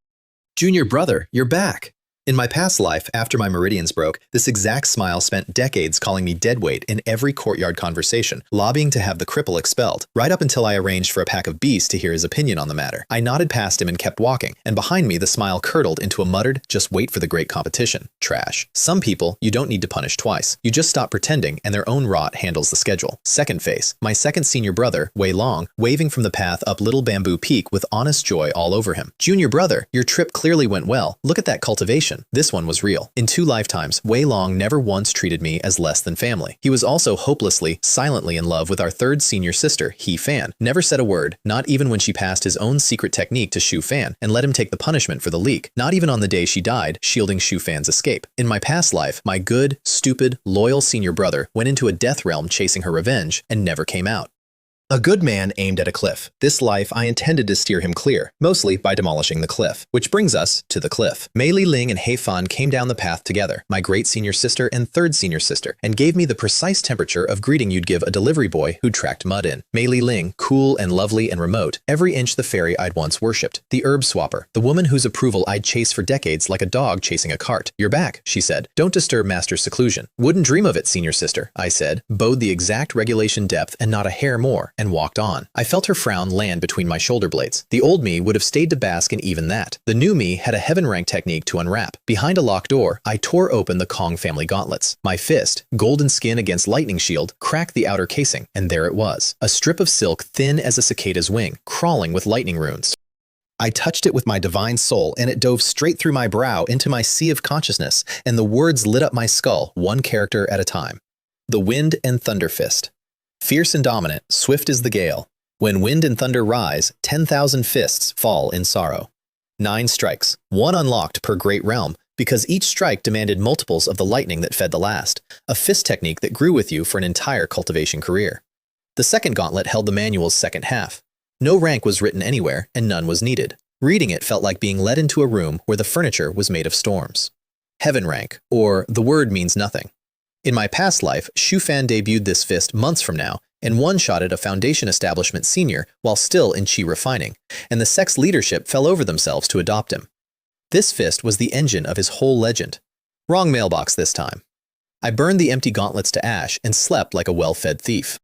Junior brother, you're back. In my past life, after my meridians broke, this exact smile spent decades calling me deadweight in every courtyard conversation, lobbying to have the cripple expelled, right up until I arranged for a pack of beasts to hear his opinion on the matter. I nodded past him and kept walking, and behind me the smile curdled into a muttered, "Just wait for the great competition." Trash. Some people, you don't need to punish twice. You just stop pretending, and their own rot handles the schedule. Second face. My second senior brother, Wei Long, waving from the path up Little Bamboo Peak with honest joy all over him. "Junior brother, your trip clearly went well. Look at that cultivation." This one was real. In 2 lifetimes, Wei Long never once treated me as less than family. He was also hopelessly, silently in love with our third senior sister, He Fan. Never said a word, not even when she passed his own secret technique to Shu Fan and let him take the punishment for the leak. Not even on the day she died, shielding Shu Fan's escape. In my past life, my good, stupid, loyal senior brother went into a death realm chasing her revenge and never came out. A good man aimed at a cliff. This life, I intended to steer him clear, mostly by demolishing the cliff. Which brings us to the cliff. Mei Li Ling and He Fan came down the path together, my great senior sister and third senior sister, and gave me the precise temperature of greeting you'd give a delivery boy who tracked mud in. Mei Li Ling, cool and lovely and remote, every inch the fairy I'd once worshipped. The herb swapper, the woman whose approval I'd chased for decades like a dog chasing a cart. "You're back," she said. "Don't disturb Master's seclusion." "Wouldn't dream of it, senior sister," I said, bowed the exact regulation depth and not a hair more, and walked on. I felt her frown land between my shoulder blades. The old me would have stayed to bask in even that. The new me had a heaven-rank technique to unwrap. Behind a locked door, I tore open the Kong family gauntlets. My fist, golden skin against lightning shield, cracked the outer casing, and there it was. A strip of silk thin as a cicada's wing, crawling with lightning runes. I touched it with my divine soul, and it dove straight through my brow into my sea of consciousness, and the words lit up my skull, one character at a time. The Wind and Thunder Fist. Fierce and dominant, swift as the gale. When wind and thunder rise, 10,000 fists fall in sorrow. 9 strikes, 1 unlocked per great realm, because each strike demanded multiples of the lightning that fed the last, a fist technique that grew with you for an entire cultivation career. The second gauntlet held the manual's second half. No rank was written anywhere, and none was needed. Reading it felt like being led into a room where the furniture was made of storms. Heaven rank, or the word means nothing. In my past life, Shu Fan debuted this fist months from now, and one-shotted a foundation establishment senior while still in chi refining, and the sex leadership fell over themselves to adopt him. This fist was the engine of his whole legend. Wrong mailbox this time. I burned the empty gauntlets to ash and slept like a well-fed thief.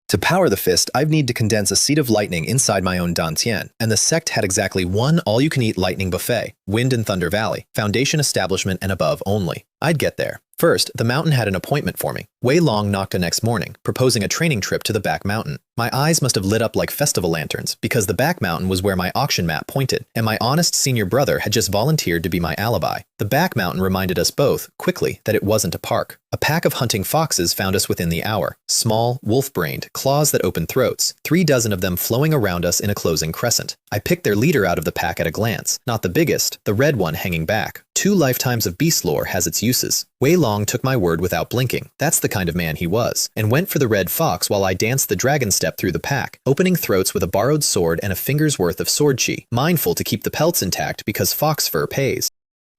To power the fist, I'd need to condense a seed of lightning inside my own dantian, and the sect had exactly one all-you-can-eat lightning buffet, Wind and Thunder Valley, foundation establishment and above only. I'd get there. First, the mountain had an appointment for me. Wei Long knocked the next morning, proposing a training trip to the back mountain. My eyes must have lit up like festival lanterns, because the back mountain was where my auction map pointed, and my honest senior brother had just volunteered to be my alibi. The back mountain reminded us both, quickly, that it wasn't a park. A pack of hunting foxes found us within the hour. Small, wolf-brained, claws that opened throats, 3 dozen of them flowing around us in a closing crescent. I picked their leader out of the pack at a glance, not the biggest, the red one hanging back. 2 lifetimes of beast lore has its uses. Wei Long took my word without blinking. That's the kind of man he was, and went for the red fox while I danced the dragon step through the pack, opening throats with a borrowed sword and a finger's worth of sword chi, mindful to keep the pelts intact because fox fur pays.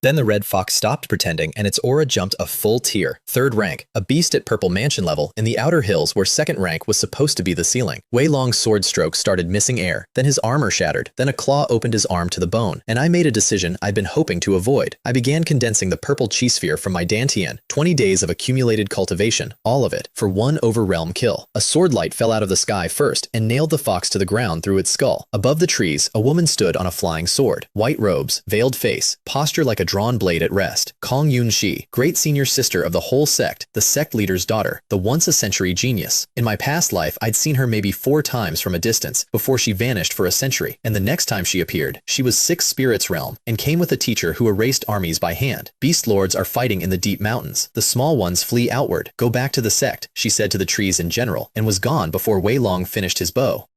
Then the red fox stopped pretending, and its aura jumped a full tier, 3rd rank, a beast at purple mansion level in the outer hills where 2nd rank was supposed to be the ceiling. Wei Long's sword stroke started missing air, then his armor shattered, then a claw opened his arm to the bone, and I made a decision I'd been hoping to avoid. I began condensing the purple chi sphere from my dantian, 20 days of accumulated cultivation, all of it, for 1 overrealm kill. A sword light fell out of the sky first and nailed the fox to the ground through its skull. Above the trees, a woman stood on a flying sword, white robes, veiled face, posture like a drawn blade at rest. Kong Yun Shi, great senior sister of the whole sect, the sect leader's daughter, the once-a-century genius. In my past life, I'd seen her maybe 4 times from a distance before she vanished for a century, and the next time she appeared, she was 6 spirits realm and came with a teacher who erased armies by hand. Beast lords are fighting in the deep mountains. The small ones flee outward. Go back to the sect, she said to the trees in general, and was gone before Wei Long finished his bow.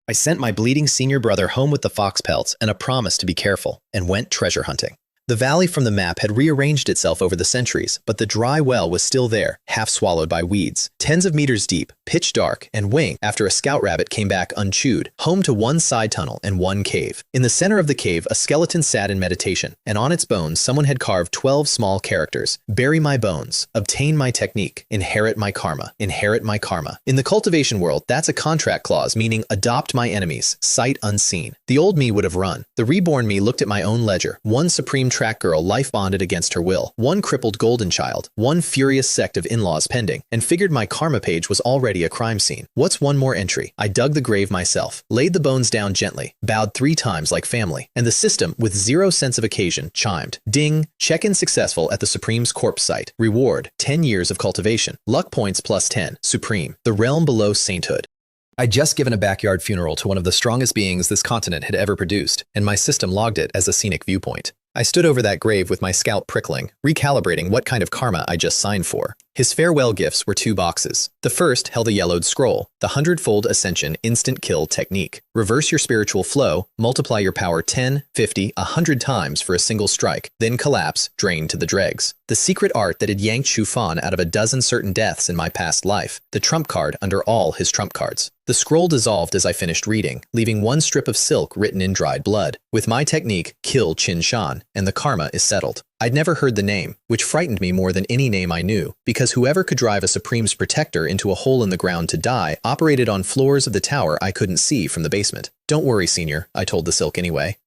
I sent my bleeding senior brother home with the fox pelts and a promise to be careful, and went treasure hunting. The valley from the map had rearranged itself over the centuries, but the dry well was still there, half swallowed by weeds. Tens of meters deep, pitch dark, and winged after a scout rabbit came back unchewed, home to 1 side tunnel and 1 cave. In the center of the cave, a skeleton sat in meditation, and on its bones someone had carved 12 small characters. Bury my bones, obtain my technique, inherit my karma, inherit my karma. In the cultivation world, that's a contract clause meaning adopt my enemies, sight unseen. The old me would have run. The reborn me looked at my own ledger, 1 supreme track girl life-bonded against her will, one crippled golden child, one furious sect of in-laws pending, and figured my karma page was already a crime scene. What's one more entry? I dug the grave myself, laid the bones down gently, bowed 3 times like family, and the system, with zero sense of occasion, chimed. Ding! Check-in successful at the Supreme's corpse site. Reward, 10 years of cultivation. Luck points plus 10. Supreme. The realm below sainthood. I'd just given a backyard funeral to one of the strongest beings this continent had ever produced, and my system logged it as a scenic viewpoint. I stood over that grave with my scalp prickling, recalibrating what kind of karma I just signed for. His farewell gifts were 2 boxes. The first held a yellowed scroll, the 100-fold Ascension Instant Kill Technique. Reverse your spiritual flow, multiply your power 10, 50, 100 times for a single strike, then collapse, drain to the dregs. The secret art that had yanked Shu Fan out of a dozen certain deaths in my past life. The trump card under all his trump cards. The scroll dissolved as I finished reading, leaving one strip of silk written in dried blood. With my technique, kill Qin Shan, and the karma is settled. I'd never heard the name, which frightened me more than any name I knew, because whoever could drive a Supreme's protector into a hole in the ground to die operated on floors of the tower I couldn't see from the basement. Don't worry, senior, I told the silk anyway.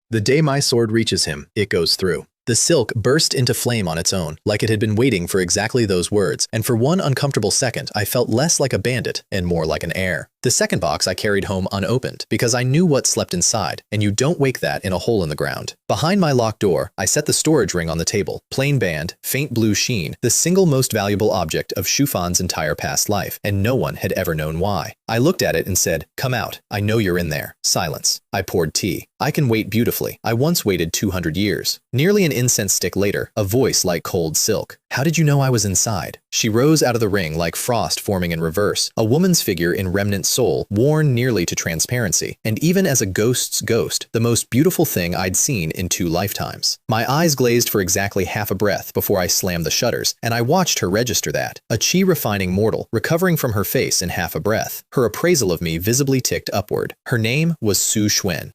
The day my sword reaches him, it goes through. The silk burst into flame on its own, like it had been waiting for exactly those words, and for one uncomfortable second I felt less like a bandit and more like an heir. The second box I carried home unopened, because I knew what slept inside, and you don't wake that in a hole in the ground. Behind my locked door, I set the storage ring on the table, plain band, faint blue sheen, the single most valuable object of Shu Fan's entire past life, and no one had ever known why. I looked at it and said, "Come out, I know you're in there." Silence. I poured tea. I can wait beautifully. I once waited 200 years. Nearly an incense stick later, a voice like cold silk. "How did you know I was inside?" She rose out of the ring like frost forming in reverse, a woman's figure in remnant soul, worn nearly to transparency, and even as a ghost's ghost, the most beautiful thing I'd seen in 2 lifetimes. My eyes glazed for exactly half a breath before I slammed the shutters, and I watched her register that, a chi-refining mortal, recovering from her face in half a breath. Her appraisal of me visibly ticked upward. Her name was Su Xuan.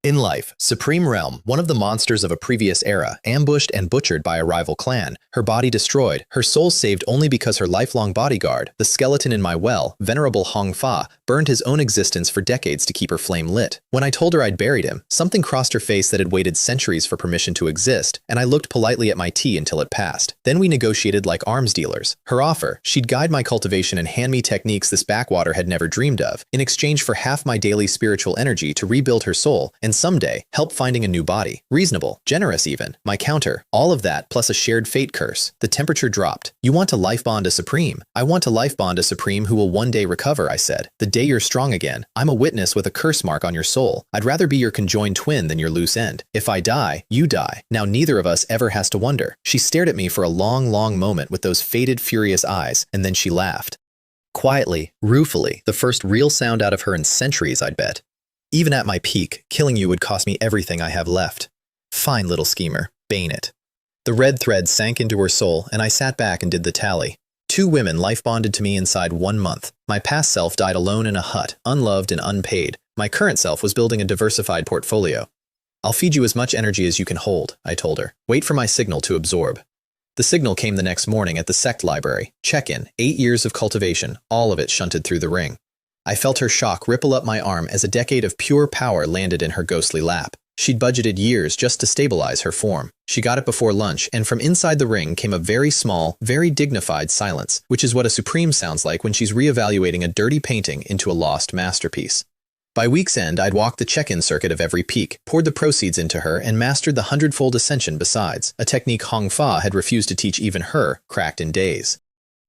In life, Supreme Realm, one of the monsters of a previous era, ambushed and butchered by a rival clan, her body destroyed, her soul saved only because her lifelong bodyguard, the skeleton in my well, Venerable Hong Fa, burned his own existence for decades to keep her flame lit. When I told her I'd buried him, something crossed her face that had waited centuries for permission to exist, and I looked politely at my tea until it passed. Then we negotiated like arms dealers. Her offer, she'd guide my cultivation and hand me techniques this backwater had never dreamed of, in exchange for half my daily spiritual energy to rebuild her soul, and someday, help finding a new body. Reasonable, generous even. My counter, all of that plus a shared fate curse. The temperature dropped. "You want to life bond a Supreme?" "I want to life bond a Supreme who will one day recover," I said. "The day you're strong again. I'm a witness with a curse mark on your soul. I'd rather be your conjoined twin than your loose end. If I die, you die. Now neither of us ever has to wonder." She stared at me for a long, long moment with those faded, furious eyes, and then she laughed. Quietly, ruefully, the first real sound out of her in centuries, I'd bet. "Even at my peak, killing you would cost me everything I have left." Fine little schemer. Bane it. The red thread sank into her soul, and I sat back and did the tally. 2 women life-bonded to me inside 1 month. My past self died alone in a hut, unloved and unpaid. My current self was building a diversified portfolio. "I'll feed you as much energy as you can hold," I told her. "Wait for my signal to absorb." The signal came the next morning at the sect library. Check-in, 8 years of cultivation, all of it shunted through the ring. I felt her shock ripple up my arm as a decade of pure power landed in her ghostly lap. She'd budgeted years just to stabilize her form. She got it before lunch, and from inside the ring came a very small, very dignified silence, which is what a Supreme sounds like when she's reevaluating a dirty painting into a lost masterpiece. By week's end, I'd walked the check-in circuit of every peak, poured the proceeds into her, and mastered the 100-fold Ascension besides, a technique Hong Fa had refused to teach even her, cracked in days.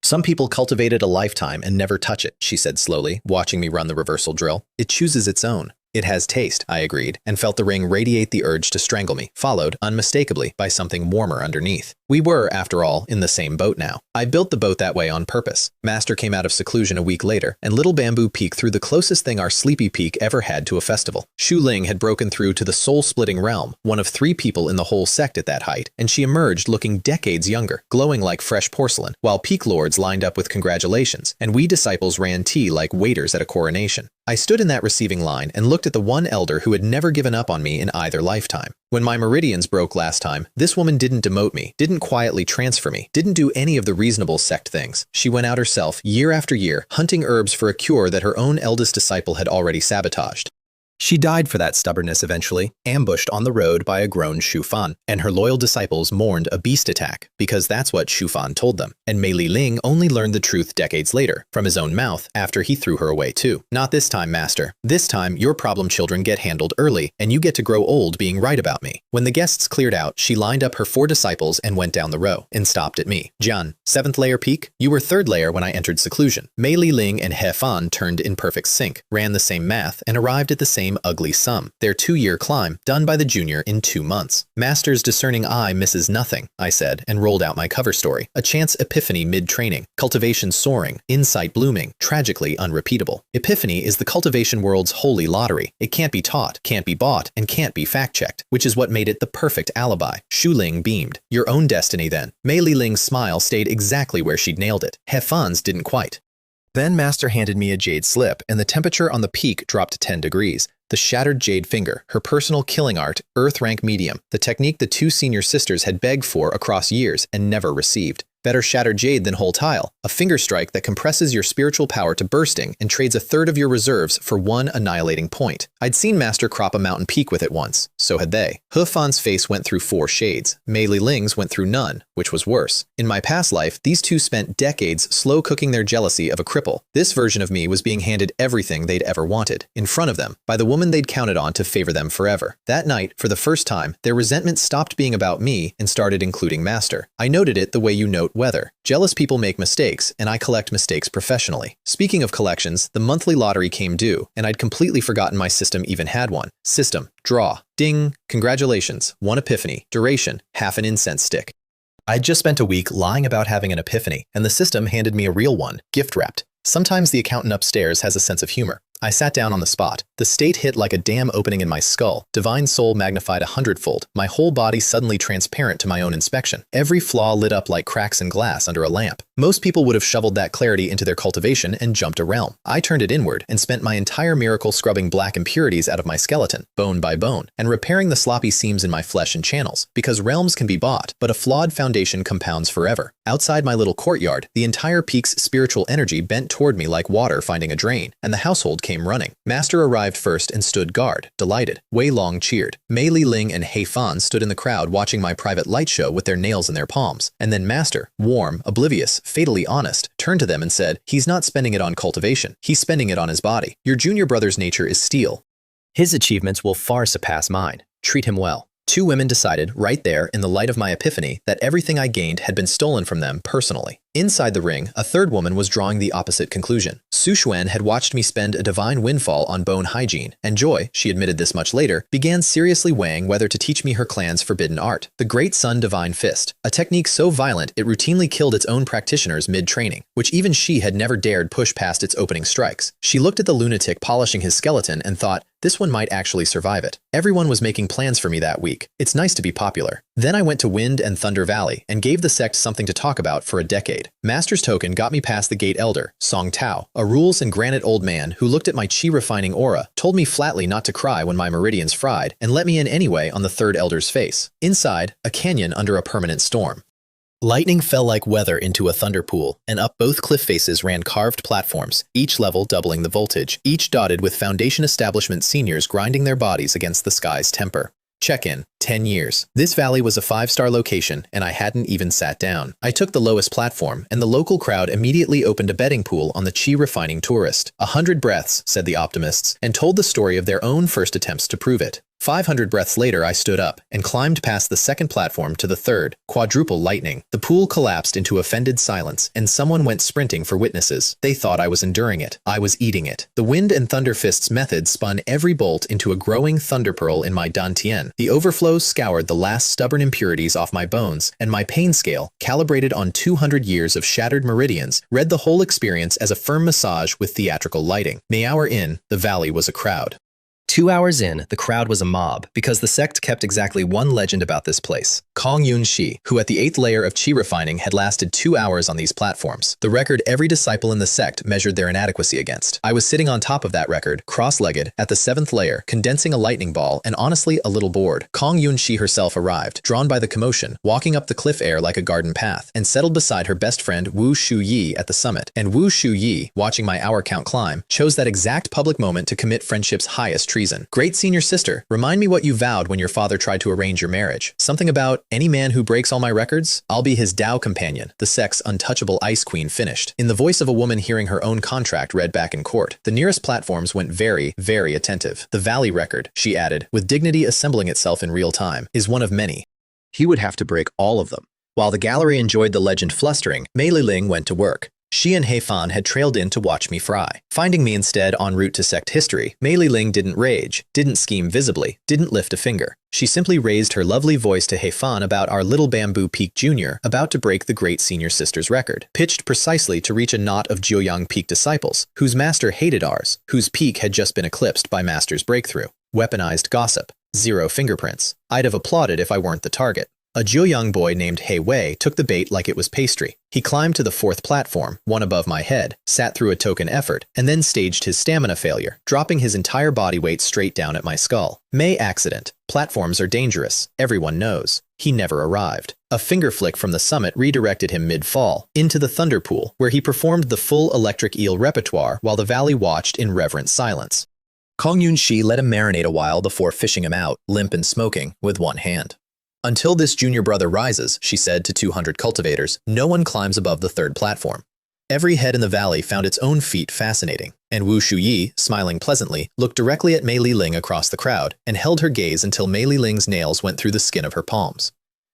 "Some people cultivate it a lifetime and never touch it," she said slowly, watching me run the reversal drill. "It chooses its own." "It has taste," I agreed, and felt the ring radiate the urge to strangle me, followed, unmistakably, by something warmer underneath. We were, after all, in the same boat now. I built the boat that way on purpose. Master came out of seclusion a week later, and Little Bamboo Peak threw the closest thing our sleepy peak ever had to a festival. Shu Ling had broken through to the soul-splitting realm, one of 3 people in the whole sect at that height, and she emerged looking decades younger, glowing like fresh porcelain, while peak lords lined up with congratulations, and we disciples ran tea like waiters at a coronation. I stood in that receiving line and looked at the one elder who had never given up on me in either lifetime. When my meridians broke last time, this woman didn't demote me, didn't quietly transfer me, didn't do any of the reasonable sect things. She went out herself, year after year, hunting herbs for a cure that her own eldest disciple had already sabotaged. She died for that stubbornness eventually, ambushed on the road by a grown Shu Fan, and her loyal disciples mourned a beast attack, because that's what Shu Fan told them. And Mei Ling only learned the truth decades later, from his own mouth, after he threw her away too. Not this time, master. This time, your problem children get handled early, and you get to grow old being right about me. When the guests cleared out, she lined up her 4 disciples and went down the row, and stopped at me. Jian, 7th layer peak? You were 3rd layer when I entered seclusion. Mei Ling and He Fan turned in perfect sync, ran the same math, and arrived at the same ugly sum. Their 2-year climb, done by the junior in 2 months. Master's discerning eye misses nothing, I said, and rolled out my cover story. A chance epiphany mid-training. Cultivation soaring. Insight blooming. Tragically unrepeatable. Epiphany is the cultivation world's holy lottery. It can't be taught, can't be bought, and can't be fact-checked, which is what made it the perfect alibi. Shu Ling beamed. Your own destiny then. Mei Ling's smile stayed exactly where she'd nailed it. He Fan's didn't quite. Then Master handed me a jade slip, and the temperature on the peak dropped to 10 degrees. The shattered jade finger, her personal killing art, Earth rank medium, the technique the 2 senior sisters had begged for across years and never received. Better shattered jade than whole tile, a finger strike that compresses your spiritual power to bursting and trades 1/3 of your reserves for 1 annihilating point. I'd seen Master crop a mountain peak with it once, so had they. He Fan's face went through 4 shades. Mei Ling's went through none, which was worse. In my past life, these 2 spent decades slow cooking their jealousy of a cripple. This version of me was being handed everything they'd ever wanted, in front of them, by the woman they'd counted on to favor them forever. That night, for the first time, their resentment stopped being about me and started including Master. I noted it the way you note weather. Jealous people make mistakes, and I collect mistakes professionally. Speaking of collections, the monthly lottery came due, and I'd completely forgotten my system even had one. System. Draw. Ding. Congratulations. 1 epiphany. Duration. Half an incense stick. I'd just spent a week lying about having an epiphany, and the system handed me a real one, gift-wrapped. Sometimes the accountant upstairs has a sense of humor. I sat down on the spot. The state hit like a dam opening in my skull, divine soul magnified 100-fold, my whole body suddenly transparent to my own inspection. Every flaw lit up like cracks in glass under a lamp. Most people would have shoveled that clarity into their cultivation and jumped a realm. I turned it inward and spent my entire miracle scrubbing black impurities out of my skeleton, bone by bone, and repairing the sloppy seams in my flesh and channels, because realms can be bought, but a flawed foundation compounds forever. Outside my little courtyard, the entire peak's spiritual energy bent toward me like water finding a drain, and the household came running. Master arrived first and stood guard, delighted. Wei Long cheered. Mei Ling and He Fan stood in the crowd watching my private light show with their nails in their palms. And then Master, warm, oblivious, fatally honest, turned to them and said, he's not spending it on cultivation. He's spending it on his body. Your junior brother's nature is steel. His achievements will far surpass mine. Treat him well. 2 women decided, right there, in the light of my epiphany, that everything I gained had been stolen from them personally. Inside the ring, a 3rd woman was drawing the opposite conclusion. Su Xuan had watched me spend a divine windfall on bone hygiene, and Joy, she admitted this much later, began seriously weighing whether to teach me her clan's forbidden art, the Great Sun Divine Fist, a technique so violent it routinely killed its own practitioners mid-training, which even she had never dared push past its opening strikes. She looked at the lunatic polishing his skeleton and thought, this one might actually survive it. Everyone was making plans for me that week. It's nice to be popular. Then I went to Wind and Thunder Valley and gave the sect something to talk about for a decade. Master's token got me past the gate elder, Song Tao, a rules and granite old man who looked at my chi-refining aura, told me flatly not to cry when my meridians fried, and let me in anyway on the 3rd elder's face. Inside, a canyon under a permanent storm. Lightning fell like weather into a thunder pool, and up both cliff faces ran carved platforms, each level doubling the voltage, each dotted with Foundation Establishment seniors grinding their bodies against the sky's temper. Check-in, 10 years. This valley was a 5-star location, and I hadn't even sat down. I took the lowest platform, and the local crowd immediately opened a betting pool on the chi-refining tourist. 100 breaths, said the optimists, and told the story of their own first attempts to prove it. 500 breaths later, I stood up and climbed past the 2nd platform to the 3rd, quadruple lightning. The pool collapsed into offended silence, and someone went sprinting for witnesses. They thought I was enduring it. I was eating it. The Wind and Thunder Fist's method spun every bolt into a growing thunder pearl in my dantian. The overflow scoured the last stubborn impurities off my bones, and my pain scale, calibrated on 200 years of shattered meridians, read the whole experience as a firm massage with theatrical lighting. An hour in, the valley was a crowd. 2 hours in, the crowd was a mob, because the sect kept exactly one legend about this place. Kong Yun Shi, who at the 8th layer of chi refining had lasted 2 hours on these platforms, the record every disciple in the sect measured their inadequacy against. I was sitting on top of that record, cross-legged, at the 7th layer, condensing a lightning ball, and honestly a little bored. Kong Yun Shi herself arrived, drawn by the commotion, walking up the cliff air like a garden path, and settled beside her best friend Wu Shu Yi at the summit. And Wu Shu Yi, watching my hour count climb, chose that exact public moment to commit friendship's highest treason. Great senior sister, remind me what you vowed when your father tried to arrange your marriage. Something about, any man who breaks all my records, I'll be his Tao companion, the sex untouchable ice queen finished. In the voice of a woman hearing her own contract read back in court, the nearest platforms went very, very attentive. The Valley record, she added, with dignity assembling itself in real time, is one of many. He would have to break all of them. While the gallery enjoyed the legend flustering, Mei Liling went to work. She and He Fan had trailed in to watch me fry. Finding me instead en route to sect history, Mei Liling didn't rage, didn't scheme visibly, didn't lift a finger. She simply raised her lovely voice to He Fan about our little Bamboo Peak Jr. about to break the great senior sister's record, pitched precisely to reach a knot of Jiuyang Peak disciples, whose master hated ours, whose peak had just been eclipsed by master's breakthrough. Weaponized gossip. Zero fingerprints. I'd have applauded if I weren't the target. A Jiuyang boy named He Wei took the bait like it was pastry. He climbed to the 4th platform, one above my head, sat through a token effort, and then staged his stamina failure, dropping his entire body weight straight down at my skull. May accident. Platforms are dangerous. Everyone knows. He never arrived. A finger flick from the summit redirected him mid-fall, into the thunder pool, where he performed the full electric eel repertoire while the valley watched in reverent silence. Kong Yun-shi let him marinate a while before fishing him out, limp and smoking, with one hand. Until this junior brother rises, she said to 200 cultivators, no one climbs above the 3rd platform. Every head in the valley found its own feat fascinating, and Wu Shuyi, smiling pleasantly, looked directly at Mei Liling across the crowd and held her gaze until Mei Liling's nails went through the skin of her palms.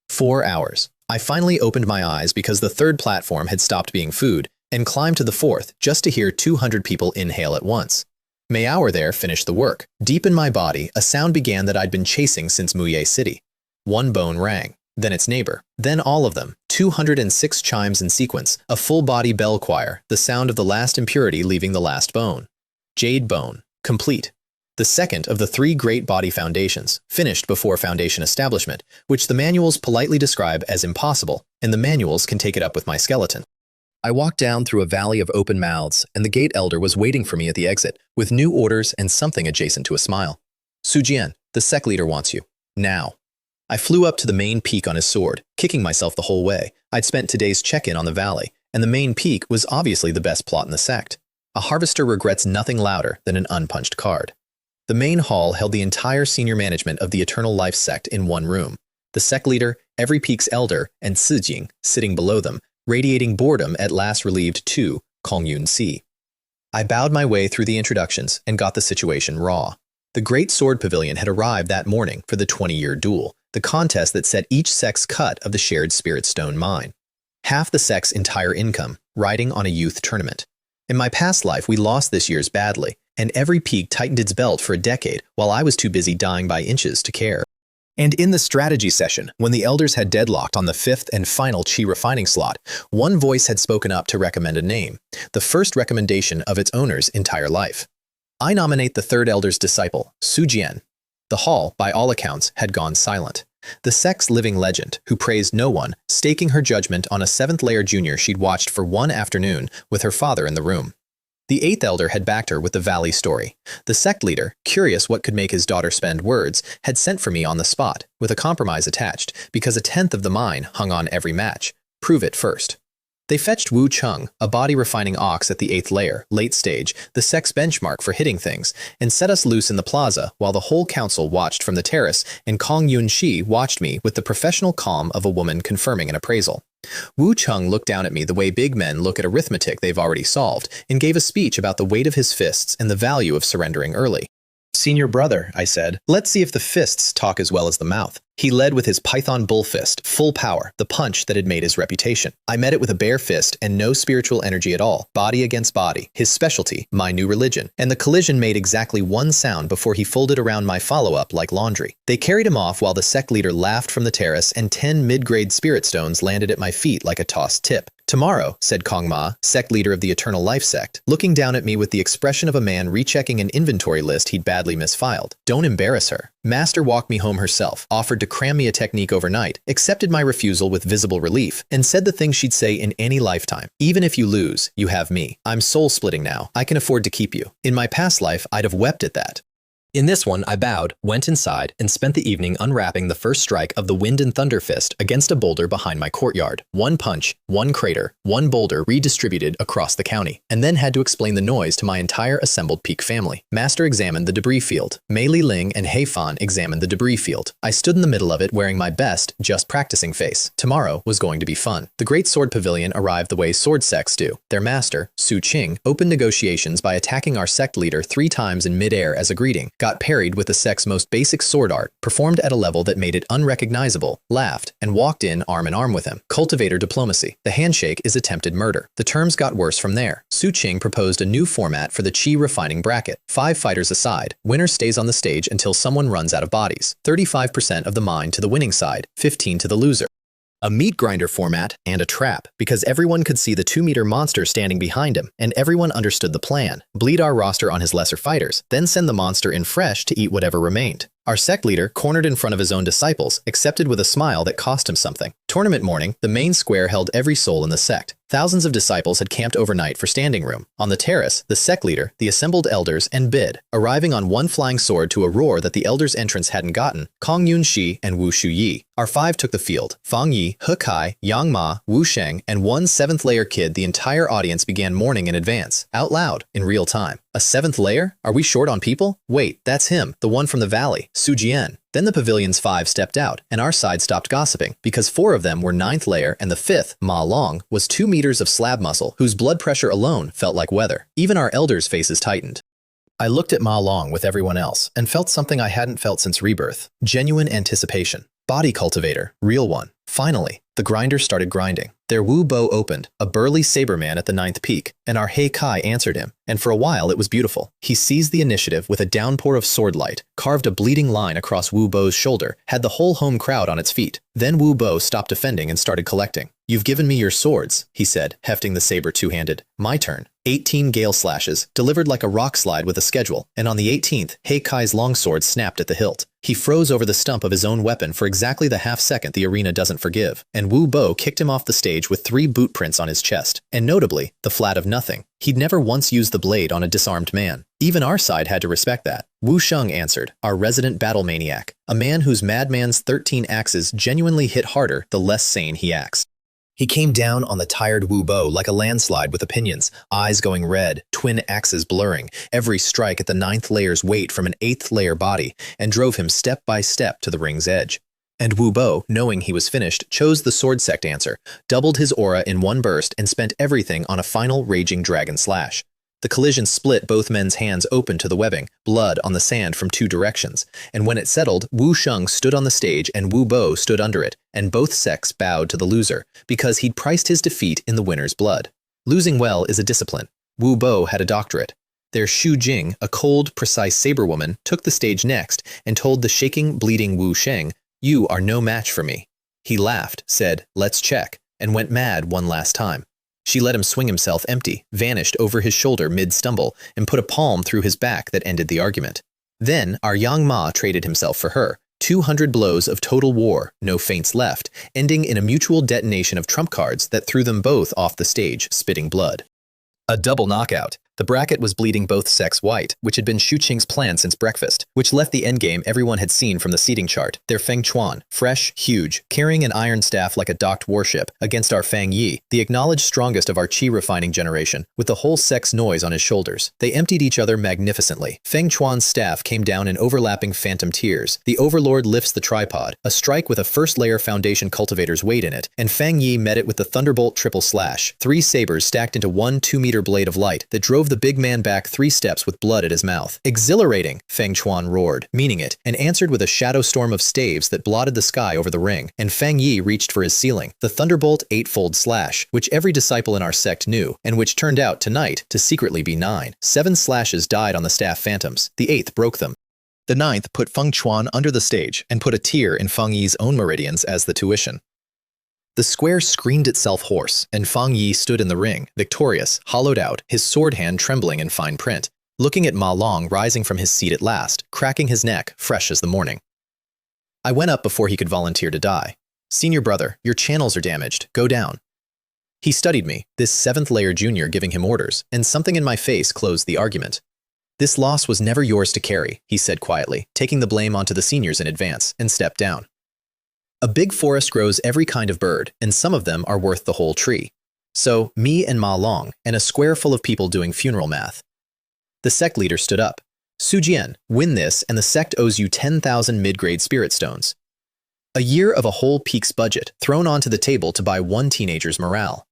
4 hours. I finally opened my eyes because the 3rd platform had stopped being food and climbed to the 4th just to hear 200 people inhale at once. May hour there finished the work. Deep in my body, a sound began that I'd been chasing since Muye City. One bone rang, then its neighbor, then all of them, 206 chimes in sequence, a full-body bell choir, the sound of the last impurity leaving the last bone. Jade bone, complete. The second of the 3 great body foundations, finished before foundation establishment, which the manuals politely describe as impossible, and the manuals can take it up with my skeleton. I walked down through a valley of open mouths, and the gate elder was waiting for me at the exit, with new orders and something adjacent to a smile. Su Jian, the sect leader wants you. Now. I flew up to the main peak on his sword, kicking myself the whole way. I'd spent today's check-in on the valley, and the main peak was obviously the best plot in the sect. A harvester regrets nothing louder than an unpunched card. The main hall held the entire senior management of the Eternal Life sect in one room. The sect leader, every peak's elder, and Sijing, sitting below them, radiating boredom at last relieved to Kong Yun-si. I bowed my way through the introductions and got the situation raw. The Great Sword Pavilion had arrived that morning for the 20-year duel, the contest that set each sect's cut of the shared spirit stone mine. Half the sect's entire income, riding on a youth tournament. In my past life, we lost this year's badly, and every peak tightened its belt for a decade while I was too busy dying by inches to care. And in the strategy session, when the elders had deadlocked on the 5th and final chi refining slot, one voice had spoken up to recommend a name, the first recommendation of its owner's entire life. I nominate the 3rd elder's disciple, Su Jian. The hall, by all accounts, had gone silent. The sect's living legend, who praised no one, staking her judgment on a 7th-layer junior she'd watched for one afternoon with her father in the room. The 8th elder had backed her with the valley story. The sect leader, curious what could make his daughter spend words, had sent for me on the spot, with a compromise attached, because a 10th of the mine hung on every match. Prove it first. They fetched Wu Chung, a body-refining ox at the 8th layer, late stage, the sect's benchmark for hitting things, and set us loose in the plaza while the whole council watched from the terrace and Kong Yun-shi watched me with the professional calm of a woman confirming an appraisal. Wu Chung looked down at me the way big men look at arithmetic they've already solved and gave a speech about the weight of his fists and the value of surrendering early. Senior brother, I said, let's see if the fists talk as well as the mouth. He led with his python bull fist, full power, the punch that had made his reputation. I met it with a bare fist and no spiritual energy at all, body against body, his specialty, my new religion. And the collision made exactly one sound before he folded around my follow-up like laundry. They carried him off while the sect leader laughed from the terrace and 10 mid-grade spirit stones landed at my feet like a tossed tip. Tomorrow, said Kong Ma, sect leader of the Eternal Life sect, looking down at me with the expression of a man rechecking an inventory list he'd badly misfiled. Don't embarrass her. Master walked me home herself, offered to cram me a technique overnight, accepted my refusal with visible relief, and said the things she'd say in any lifetime. Even if you lose, you have me. I'm soul-splitting now. I can afford to keep you. In my past life, I'd have wept at that. In this one, I bowed, went inside, and spent the evening unwrapping the first strike of the Wind and Thunder Fist against a boulder behind my courtyard. One punch, one crater, one boulder redistributed across the county, and then had to explain the noise to my entire assembled Peak family. Master examined the debris field. Mei Li Ling and Hei Fan examined the debris field. I stood in the middle of it wearing my best, just practicing face. Tomorrow was going to be fun. The Great Sword Pavilion arrived the way sword sects do. Their master, Su Qing, opened negotiations by attacking our sect leader 3 times in midair as a greeting, got parried with the sect's most basic sword art, performed at a level that made it unrecognizable, laughed, and walked in arm in arm with him. Cultivator diplomacy. The handshake is attempted murder. The terms got worse from there. Su Qing proposed a new format for the Qi refining bracket. 5 fighters aside, winner stays on the stage until someone runs out of bodies. 35% of the mind to the winning side, 15 to the loser. A meat grinder format, and a trap, because everyone could see the 2-meter monster standing behind him, and everyone understood the plan. Bleed our roster on his lesser fighters, then send the monster in fresh to eat whatever remained. Our sect leader, cornered in front of his own disciples, accepted with a smile that cost him something. Tournament morning, the main square held every soul in the sect. Thousands of disciples had camped overnight for standing room. On the terrace, the sect leader, the assembled elders, and Bid, arriving on one flying sword to a roar that the elders' entrance hadn't gotten, Kong Yun Shi and Wu Shu Yi. Our 5 took the field. Fang Yi, He Kai, Yang Ma, Wu Sheng, and one 7th layer kid. The entire audience began mourning in advance, out loud, in real time. A 7th layer? Are we short on people? Wait, that's him, the one from the valley, Su Jian. Then the pavilion's 5 stepped out, and our side stopped gossiping, because 4 of them were 9th layer, and the 5th, Ma Long, was 2 meters of slab muscle, whose blood pressure alone felt like weather. Even our elders' faces tightened. I looked at Ma Long with everyone else, and felt something I hadn't felt since rebirth. Genuine anticipation. Body cultivator, real one. Finally, the grinder started grinding. Their Wu Bo opened, a burly saber man at the 9th peak, and our Hei Kai answered him, and for a while it was beautiful. He seized the initiative with a downpour of sword light, carved a bleeding line across Wu Bo's shoulder, had the whole home crowd on its feet. Then Wu Bo stopped defending and started collecting. "You've given me your swords," he said, hefting the saber two-handed. "My turn." 18 gale slashes, delivered like a rock slide with a schedule, and on the 18th, Hei Kai's longsword snapped at the hilt. He froze over the stump of his own weapon for exactly the half-second the arena doesn't forgive, and Wu Bo kicked him off the stage with 3 boot prints on his chest, and notably, the flat of nothing. He'd never once used the blade on a disarmed man. Even our side had to respect that. Wu Sheng answered, our resident battle maniac, a man whose madman's 13 axes genuinely hit harder the less sane he acts. He came down on the tired Wu Bo like a landslide with opinions, eyes going red, twin axes blurring, every strike at the 9th layer's weight from an 8th layer body, and drove him step by step to the ring's edge. And Wu Bo, knowing he was finished, chose the sword sect answer, doubled his aura in one burst, and spent everything on a final raging dragon slash. The collision split both men's hands open to the webbing, blood on the sand from 2 directions, and when it settled, Wu Sheng stood on the stage and Wu Bo stood under it, and both sects bowed to the loser, because he'd priced his defeat in the winner's blood. Losing well is a discipline. Wu Bo had a doctorate. Their Shu Jing, a cold, precise saber woman, took the stage next and told the shaking, bleeding Wu Sheng, "You are no match for me." He laughed, said, "Let's check," and went mad one last time. She let him swing himself empty, vanished over his shoulder mid-stumble, and put a palm through his back that ended the argument. Then our Yang Ma traded himself for her. 200 blows of total war, no feints left, ending in a mutual detonation of trump cards that threw them both off the stage, spitting blood. A double knockout. The bracket was bleeding both sects white, which had been Shu Qing's plan since breakfast, which left the endgame everyone had seen from the seating chart. Their Feng Chuan, fresh, huge, carrying an iron staff like a docked warship, against our Fang Yi, the acknowledged strongest of our Qi refining generation, with the whole sect's noise on his shoulders. They emptied each other magnificently. Feng Chuan's staff came down in overlapping phantom tears. The Overlord lifts the tripod, a strike with a first-layer foundation cultivator's weight in it, and Fang Yi met it with the thunderbolt triple slash, 3 sabers stacked into one 2-meter blade of light that drove the big man back 3 steps with blood at his mouth. "Exhilarating," Feng Chuan roared, meaning it, and answered with a shadow storm of staves that blotted the sky over the ring, and Fang Yi reached for his ceiling, the thunderbolt 8-fold slash, which every disciple in our sect knew, and which turned out, tonight, to secretly be 9. 7 slashes died on the staff phantoms. The 8th broke them. The 9th put Feng Chuan under the stage and put a tier in Feng Yi's own meridians as the tuition. The square screamed itself hoarse, and Fang Yi stood in the ring, victorious, hollowed out, his sword hand trembling in fine print, looking at Ma Long rising from his seat at last, cracking his neck, fresh as the morning. I went up before he could volunteer to die. "Senior brother, your channels are damaged. Go down." He studied me, this 7th layer junior giving him orders, and something in my face closed the argument. This loss was never yours to carry, he said quietly, taking the blame onto the seniors in advance, and stepped down. A big forest grows every kind of bird, and some of them are worth the whole tree. So, me and Ma Long, and a square full of people doing funeral math. The sect leader stood up. Su Jian, win this and the sect owes you 10,000 mid-grade spirit stones. A year of a whole peak's budget thrown onto the table to buy one teenager's morale.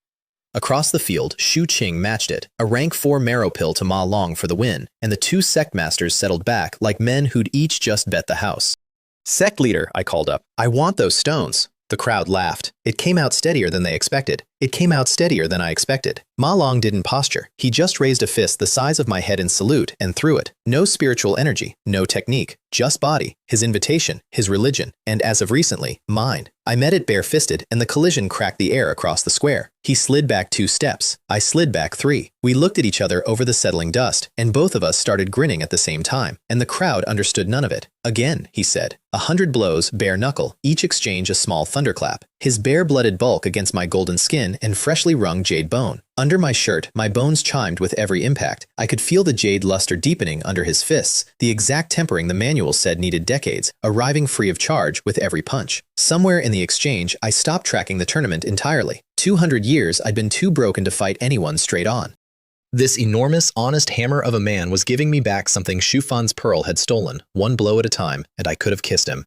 Across the field, Shu Qing matched it, a rank 4 marrow pill to Ma Long for the win, and the two sect masters settled back like men who'd each just bet the house. Sect leader, I called up. I want those stones. The crowd laughed. It came out steadier than they expected. It came out steadier than I expected. Ma Long didn't posture. He just raised a fist the size of my head in salute and threw it. No spiritual energy, no technique, just body, his invitation, his religion, and as of recently, mine. I met it bare-fisted, and the collision cracked the air across the square. He slid back 2 steps. I slid back 3. We looked at each other over the settling dust, and both of us started grinning at the same time, and the crowd understood none of it. Again, he said. 100 blows, bare knuckle, each exchange a small thunderclap. His bare-blooded bulk against my golden skin and freshly wrung jade bone. Under my shirt, my bones chimed with every impact. I could feel the jade luster deepening under his fists, the exact tempering the manual said needed decades, arriving free of charge with every punch. Somewhere in the exchange, I stopped tracking the tournament entirely. 200 years I'd been too broken to fight anyone straight on. This enormous, honest hammer of a man was giving me back something Shufan's pearl had stolen, one blow at a time, and I could have kissed him.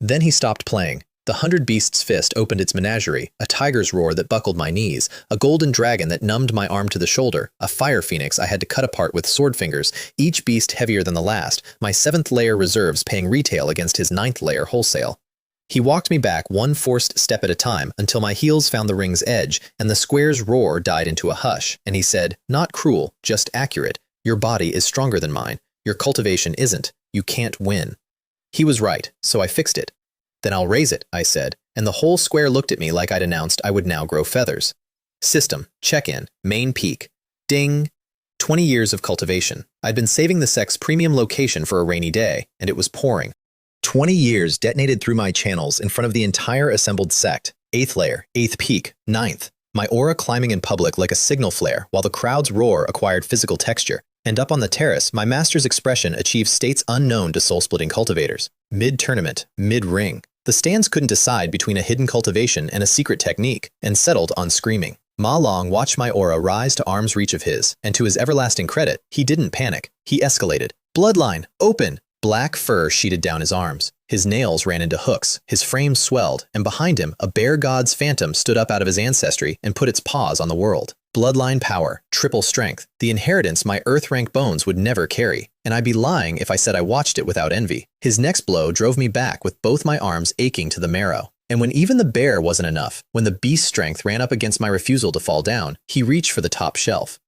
Then he stopped playing. The 100 Beasts' fist opened its menagerie, a tiger's roar that buckled my knees, a golden dragon that numbed my arm to the shoulder, a fire phoenix I had to cut apart with sword fingers, each beast heavier than the last, my 7th layer reserves paying retail against his 9th layer wholesale. He walked me back one forced step at a time until my heels found the ring's edge and the square's roar died into a hush, and he said, not cruel, just accurate, your body is stronger than mine, your cultivation isn't, you can't win. He was right, so I fixed it. Then I'll raise it, I said, and the whole square looked at me like I'd announced I would now grow feathers. System, check-in, main peak. Ding. 20 years of cultivation. I'd been saving the sect's premium location for a rainy day, and it was pouring. 20 years detonated through my channels in front of the entire assembled sect. 8th layer, 8th peak, 9th. My aura climbing in public like a signal flare while the crowd's roar acquired physical texture. And up on the terrace, my master's expression achieved states unknown to soul-splitting cultivators. Mid-tournament, mid-ring. The stands couldn't decide between a hidden cultivation and a secret technique, and settled on screaming. Ma Long watched my aura rise to arm's reach of his, and to his everlasting credit, he didn't panic. He escalated. Bloodline, open! Black fur sheeted down his arms. His nails ran into hooks, his frame swelled, and behind him, a bear god's phantom stood up out of his ancestry and put its paws on the world. Bloodline power, triple strength, the inheritance my earth-rank bones would never carry, and I'd be lying if I said I watched it without envy. His next blow drove me back with both my arms aching to the marrow. And when even the bear wasn't enough, when the beast's strength ran up against my refusal to fall down, he reached for the top shelf.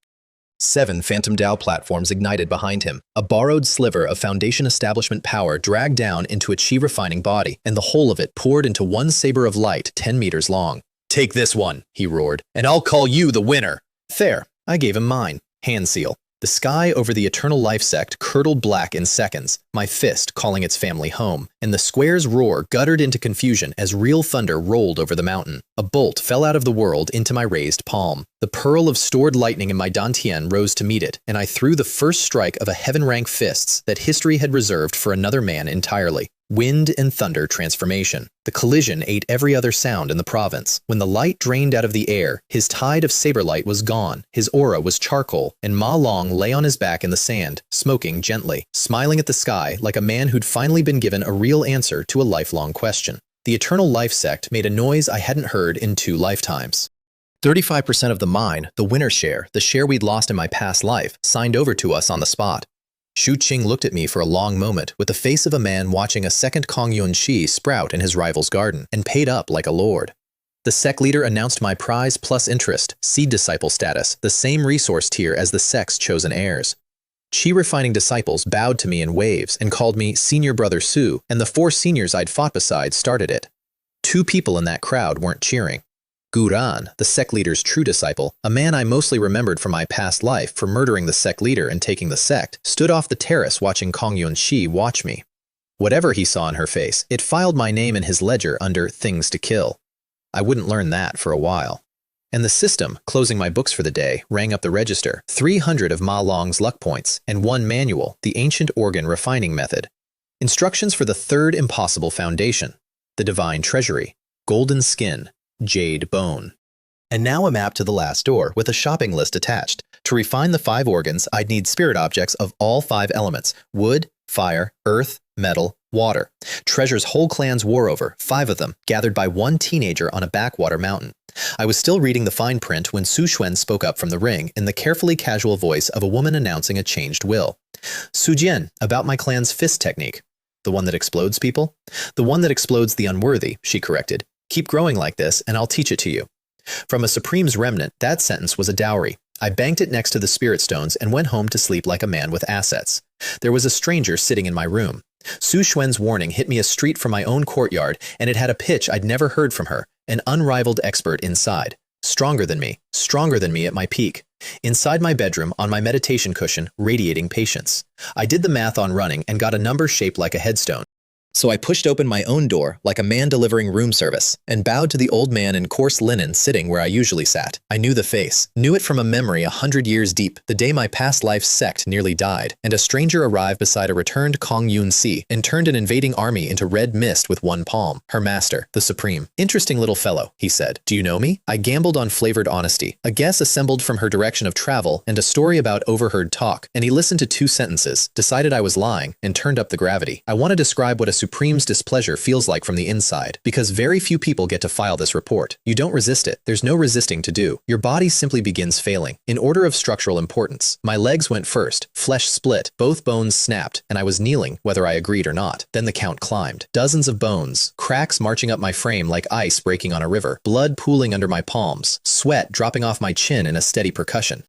7 Phantom Dao platforms ignited behind him. A borrowed sliver of Foundation establishment power dragged down into a chi-refining body, and the whole of it poured into one saber of light 10 meters long. Take this one, he roared, and I'll call you the winner. There, I gave him mine. Hand seal. The sky over the Eternal Life sect curdled black in seconds, my fist calling its family home, and the square's roar guttered into confusion as real thunder rolled over the mountain. A bolt fell out of the world into my raised palm. The pearl of stored lightning in my dantian rose to meet it, and I threw the first strike of a heaven-rank fists that history had reserved for another man entirely. Wind and thunder transformation. The collision ate every other sound in the province. When the light drained out of the air, his tide of saber light was gone, his aura was charcoal, and Ma Long lay on his back in the sand, smoking gently, smiling at the sky like a man who'd finally been given a real answer to a lifelong question. The Eternal Life sect made a noise I hadn't heard in 2 lifetimes. 35% of the mine, the winner share, the share we'd lost in my past life, signed over to us on the spot. Shu Qing looked at me for a long moment with the face of a man watching a second Kong Yun Shi sprout in his rival's garden, and paid up like a lord. The sect leader announced my prize plus interest, seed disciple status, the same resource tier as the sect's chosen heirs. Chi-refining disciples bowed to me in waves and called me Senior Brother Su, and the 4 seniors I'd fought beside started it. 2 people in that crowd weren't cheering. Guran, the sect leader's true disciple, a man I mostly remembered from my past life for murdering the sect leader and taking the sect, stood off the terrace watching Kong Yun Shi watch me. Whatever he saw in her face, it filed my name in his ledger under Things to Kill. I wouldn't learn that for a while. And the system, closing my books for the day, rang up the register. 300 of Ma Long's luck points, and one manual, the ancient organ refining method. Instructions for the third impossible foundation, the divine treasury, golden skin, jade bone. And now a map to the last door with a shopping list attached. To refine the 5 organs, I'd need spirit objects of all 5 elements: wood, fire, earth, metal, water. Treasures whole clans war over, 5 of them, gathered by one teenager on a backwater mountain. I was still reading the fine print when Su Xuan spoke up from the ring in the carefully casual voice of a woman announcing a changed will. Su Jian, about my clan's fist technique. The one that explodes people? The one that explodes the unworthy, she corrected. Keep growing like this, and I'll teach it to you. From a Supreme's remnant, that sentence was a dowry. I banked it next to the spirit stones and went home to sleep like a man with assets. There was a stranger sitting in my room. Su Xuan's warning hit me a street from my own courtyard, and it had a pitch I'd never heard from her, an unrivaled expert inside. Stronger than me at my peak. Inside my bedroom, on my meditation cushion, radiating patience. I did the math on running and got a number shaped like a headstone. So I pushed open my own door like a man delivering room service and bowed to the old man in coarse linen sitting where I usually sat. I knew the face, knew it from a memory 100 years deep, the day my past life sect nearly died, and a stranger arrived beside a returned Kong Yun Si and turned an invading army into red mist with one palm. Her master, the Supreme. Interesting little fellow, he said. Do you know me? I gambled on flavored honesty, a guess assembled from her direction of travel and a story about overheard talk, and he listened to 2 sentences, decided I was lying, and turned up the gravity. I want to describe what a Supreme's displeasure feels like from the inside, because very few people get to file this report. You don't resist it. There's no resisting to do. Your body simply begins failing. In order of structural importance, my legs went first, flesh split, both bones snapped, and I was kneeling, whether I agreed or not. Then the count climbed. Dozens of bones, cracks marching up my frame like ice breaking on a river, blood pooling under my palms, sweat dropping off my chin in a steady percussion.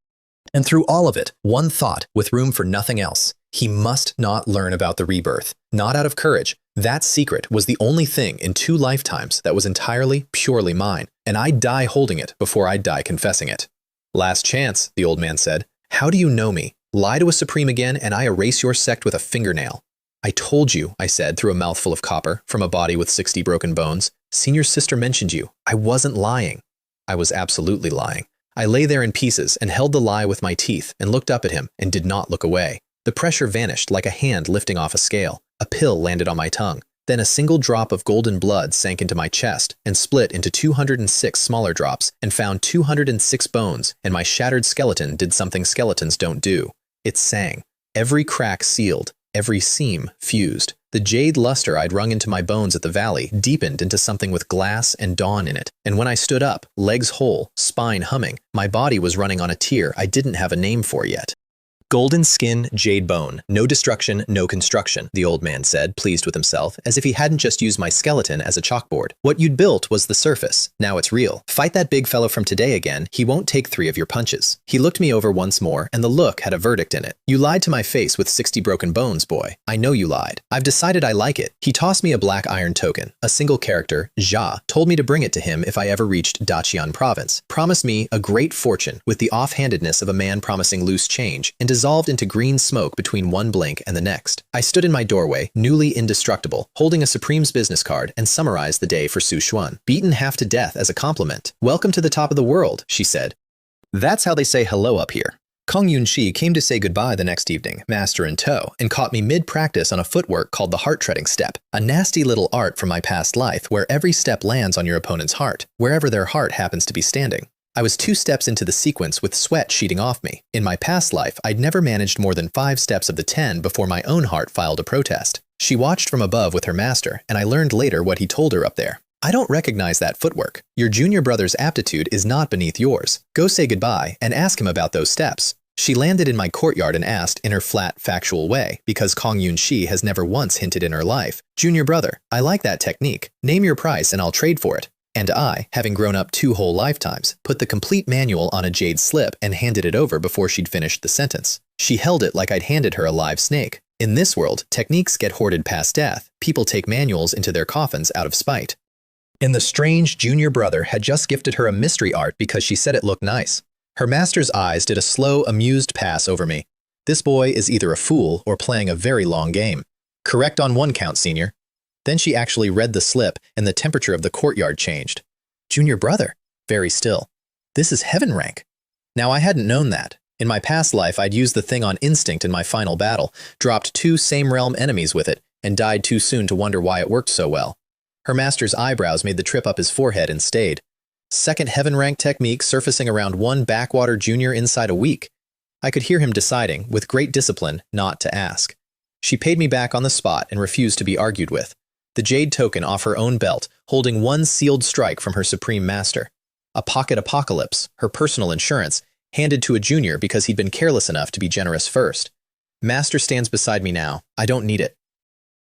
And through all of it, one thought, with room for nothing else. He must not learn about the rebirth. Not out of courage. That secret was the only thing in 2 lifetimes that was entirely, purely mine, and I'd die holding it before I'd die confessing it. Last chance, the old man said. How do you know me? Lie to a Supreme again, and I erase your sect with a fingernail. I told you, I said through a mouthful of copper, from a body with 60 broken bones. Senior sister mentioned you. I wasn't lying. I was absolutely lying. I lay there in pieces and held the lie with my teeth and looked up at him and did not look away. The pressure vanished like a hand lifting off a scale. A pill landed on my tongue. Then a single drop of golden blood sank into my chest and split into 206 smaller drops and found 206 bones, and my shattered skeleton did something skeletons don't do. It sang. Every crack sealed, every seam fused. The jade luster I'd wrung into my bones at the valley deepened into something with glass and dawn in it. And when I stood up, legs whole, spine humming, my body was running on a tear I didn't have a name for yet. Golden skin, jade bone. No destruction, no construction, the old man said, pleased with himself, as if he hadn't just used my skeleton as a chalkboard. What you'd built was the surface. Now it's real. Fight that big fellow from today again, he won't take 3 of your punches. He looked me over once more, and the look had a verdict in it. You lied to my face with 60 broken bones, boy. I know you lied. I've decided I like it. He tossed me a black iron token. A single character, Jia, told me to bring it to him if I ever reached Daqian province. Promised me a great fortune with the offhandedness of a man promising loose change, and dissolved into green smoke between one blink and the next. I stood in my doorway, newly indestructible, holding a Supreme's business card, and summarized the day for Su Xuan. Beaten half to death as a compliment. Welcome to the top of the world, she said. That's how they say hello up here. Kong Yun Si came to say goodbye the next evening, master in tow, and caught me mid-practice on a footwork called the heart-treading step, a nasty little art from my past life where every step lands on your opponent's heart, wherever their heart happens to be standing. I was 2 steps into the sequence with sweat sheeting off me. In my past life, I'd never managed more than 5 steps of the 10 before my own heart filed a protest. She watched from above with her master, and I learned later what he told her up there. I don't recognize that footwork. Your junior brother's aptitude is not beneath yours. Go say goodbye and ask him about those steps. She landed in my courtyard and asked in her flat, factual way, because Kong Yun Si has never once hinted in her life, Junior brother, I like that technique. Name your price and I'll trade for it. And I, having grown up 2 whole lifetimes, put the complete manual on a jade slip and handed it over before she'd finished the sentence. She held it like I'd handed her a live snake. In this world, techniques get hoarded past death. People take manuals into their coffins out of spite. And the strange junior brother had just gifted her a mystery art because she said it looked nice. Her master's eyes did a slow, amused pass over me. This boy is either a fool or playing a very long game. Correct on one count, senior. Then she actually read the slip, and the temperature of the courtyard changed. Junior brother, very still. This is heaven rank. Now, I hadn't known that. In my past life, I'd used the thing on instinct in my final battle, dropped 2 same-realm enemies with it, and died too soon to wonder why it worked so well. Her master's eyebrows made the trip up his forehead and stayed. Second heaven rank technique surfacing around 1 backwater junior inside a week. I could hear him deciding, with great discipline, not to ask. She paid me back on the spot and refused to be argued with. The jade token off her own belt, holding 1 sealed strike from her supreme master. A pocket apocalypse, her personal insurance, handed to a junior because he'd been careless enough to be generous first. Master stands beside me now. I don't need it.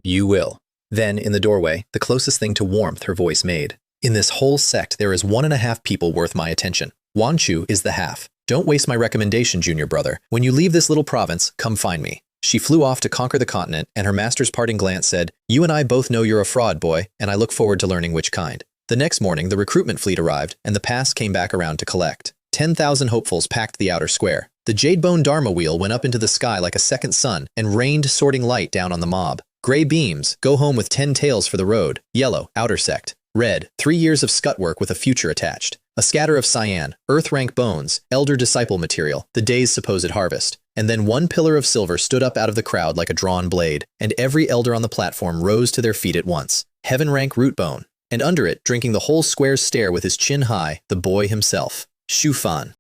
You will. Then, in the doorway, the closest thing to warmth her voice made. In this whole sect, there is 1.5 people worth my attention. Wanchu is the half. Don't waste my recommendation, junior brother. When you leave this little province, come find me. She flew off to conquer the continent, and her master's parting glance said, You and I both know you're a fraud, boy, and I look forward to learning which kind. The next morning, the recruitment fleet arrived, and the pass came back around to collect. 10,000 hopefuls packed the outer square. The Jadebone Dharma wheel went up into the sky like a second sun and rained sorting light down on the mob. Gray beams, go home with 10 tails for the road. Yellow, outer sect. Red, 3 years of scut work with a future attached. A scatter of cyan, earth rank bones, elder disciple material, the day's supposed harvest. And then 1 pillar of silver stood up out of the crowd like a drawn blade, and every elder on the platform rose to their feet at once. Heaven rank root bone. And under it, drinking the whole square's stare with his chin high, the boy himself. Shufan.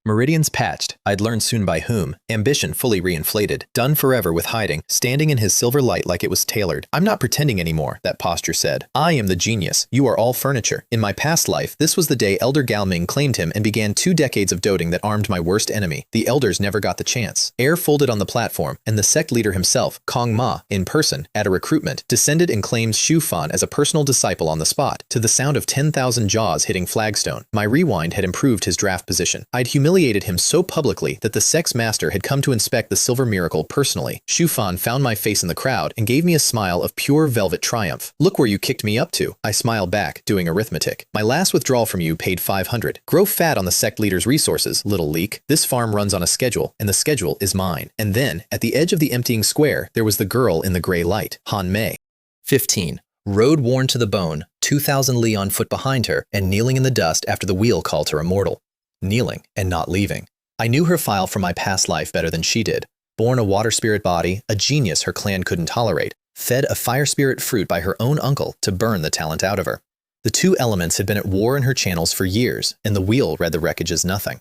Meridians patched, I'd learn soon by whom, ambition fully reinflated, done forever with hiding, standing in his silver light like it was tailored. I'm not pretending anymore, that posture said. I am the genius, you are all furniture. In my past life, this was the day Elder Galming claimed him and began 2 decades of doting that armed my worst enemy. The elders never got the chance. Air folded on the platform, and the sect leader himself, Kong Ma, in person, at a recruitment, descended and claimed Shufan as a personal disciple on the spot, to the sound of 10,000 jaws hitting flagstone. My rewind had improved his draft position. I'd humiliated him so publicly that the sex master had come to inspect the silver miracle personally. Shufan found my face in the crowd and gave me a smile of pure velvet triumph. Look where you kicked me up to. I smiled back, doing arithmetic. My last withdrawal from you paid 500. Grow fat on the sect leader's resources, little leak. This farm runs on a schedule, and the schedule is mine. And then, at the edge of the emptying square, there was the girl in the gray light, Han Mei. 15. Road worn to the bone, 2,000 li on foot behind her, and kneeling in the dust after the wheel called her immortal. Kneeling and not leaving. I knew her file from my past life better than she did. Born a water spirit body, a genius her clan couldn't tolerate, fed a fire spirit fruit by her own uncle to burn the talent out of her. The 2 elements had been at war in her channels for years, and the wheel read the wreckage as nothing.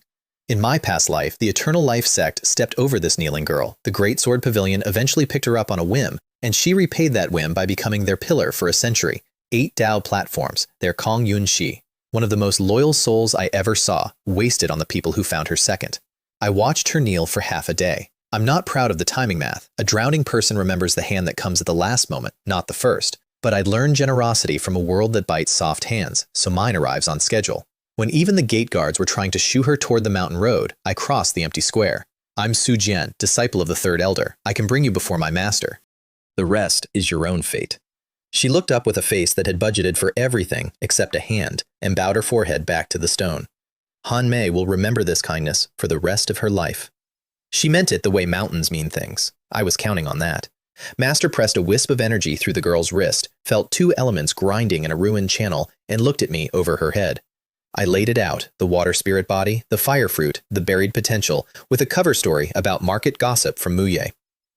In my past life, the Eternal Life sect stepped over this kneeling girl. The Great Sword Pavilion eventually picked her up on a whim, and she repaid that whim by becoming their pillar for a century. 8 Dao platforms, their Kong Yun Shi. One of the most loyal souls I ever saw, wasted on the people who found her second. I watched her kneel for half a day. I'm not proud of the timing math. A drowning person remembers the hand that comes at the last moment, not the first. But I'd learned generosity from a world that bites soft hands, so mine arrives on schedule. When even the gate guards were trying to shoo her toward the mountain road, I crossed the empty square. I'm Su Jian, disciple of the third elder. I can bring you before my master. The rest is your own fate. She looked up with a face that had budgeted for everything except a hand, and bowed her forehead back to the stone. Han Mei will remember this kindness for the rest of her life. She meant it the way mountains mean things. I was counting on that. Master pressed a wisp of energy through the girl's wrist, felt 2 elements grinding in a ruined channel, and looked at me over her head. I laid it out, the water spirit body, the fire fruit, the buried potential, with a cover story about market gossip from Muye.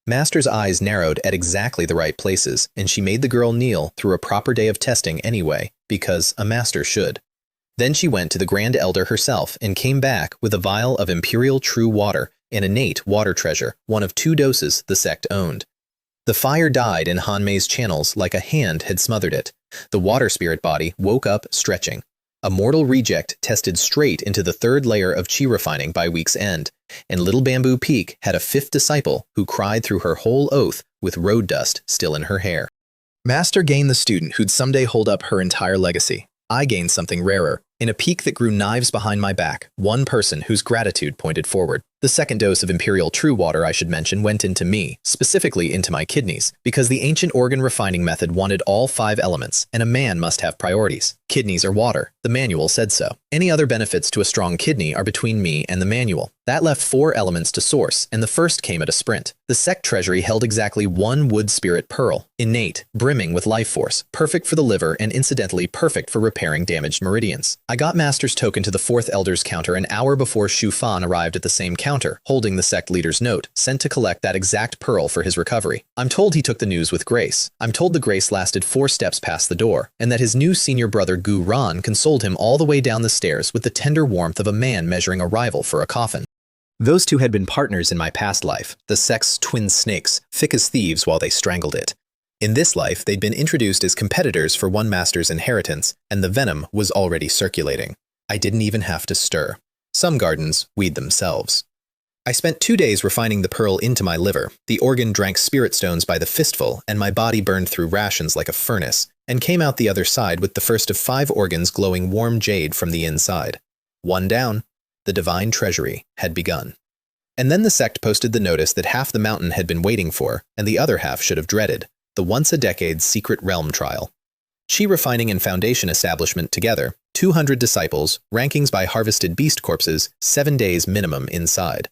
Master's eyes narrowed at exactly the right places, and she made the girl kneel through a proper day of testing anyway, because a master should. Then she went to the Grand Elder herself and came back with a vial of Imperial True Water, an innate water treasure, one of 2 doses the sect owned. The fire died in Han Mei's channels like a hand had smothered it. The water spirit body woke up stretching. A mortal reject tested straight into the 3rd layer of chi refining by week's end, and Little Bamboo Peak had a 5th disciple who cried through her whole oath with road dust still in her hair. Master gained the student who'd someday hold up her entire legacy. I gained something rarer, in a peak that grew knives behind my back, one person whose gratitude pointed forward. The second dose of Imperial True Water, I should mention, went into me, specifically into my kidneys, because the ancient organ refining method wanted all 5 elements, and a man must have priorities. Kidneys are water. The manual said so. Any other benefits to a strong kidney are between me and the manual. That left 4 elements to source, and the first came at a sprint. The sect treasury held exactly 1 wood spirit pearl, innate, brimming with life force, perfect for the liver and incidentally perfect for repairing damaged meridians. I got Master's token to the 4th Elder's counter an hour before Shu Fan arrived at the same counter, holding the sect leader's note, sent to collect that exact pearl for his recovery. I'm told he took the news with grace. I'm told the grace lasted 4 steps past the door, and that his new senior brother Gu Ran consoled him all the way down the stairs with the tender warmth of a man measuring a rival for a coffin. Those two had been partners in my past life, the sect's twin snakes, thick as thieves while they strangled it. In this life, they'd been introduced as competitors for one master's inheritance, and the venom was already circulating. I didn't even have to stir. Some gardens weed themselves. I spent 2 days refining the pearl into my liver. The organ drank spirit stones by the fistful, and my body burned through rations like a furnace, and came out the other side with the first of 5 organs glowing warm jade from the inside. 1 down. The divine treasury had begun. And then the sect posted the notice that half the mountain had been waiting for, and the other half should have dreaded, the once-a-decade secret realm trial. Chi refining and foundation establishment together, 200 disciples, rankings by harvested beast corpses, 7 days minimum inside.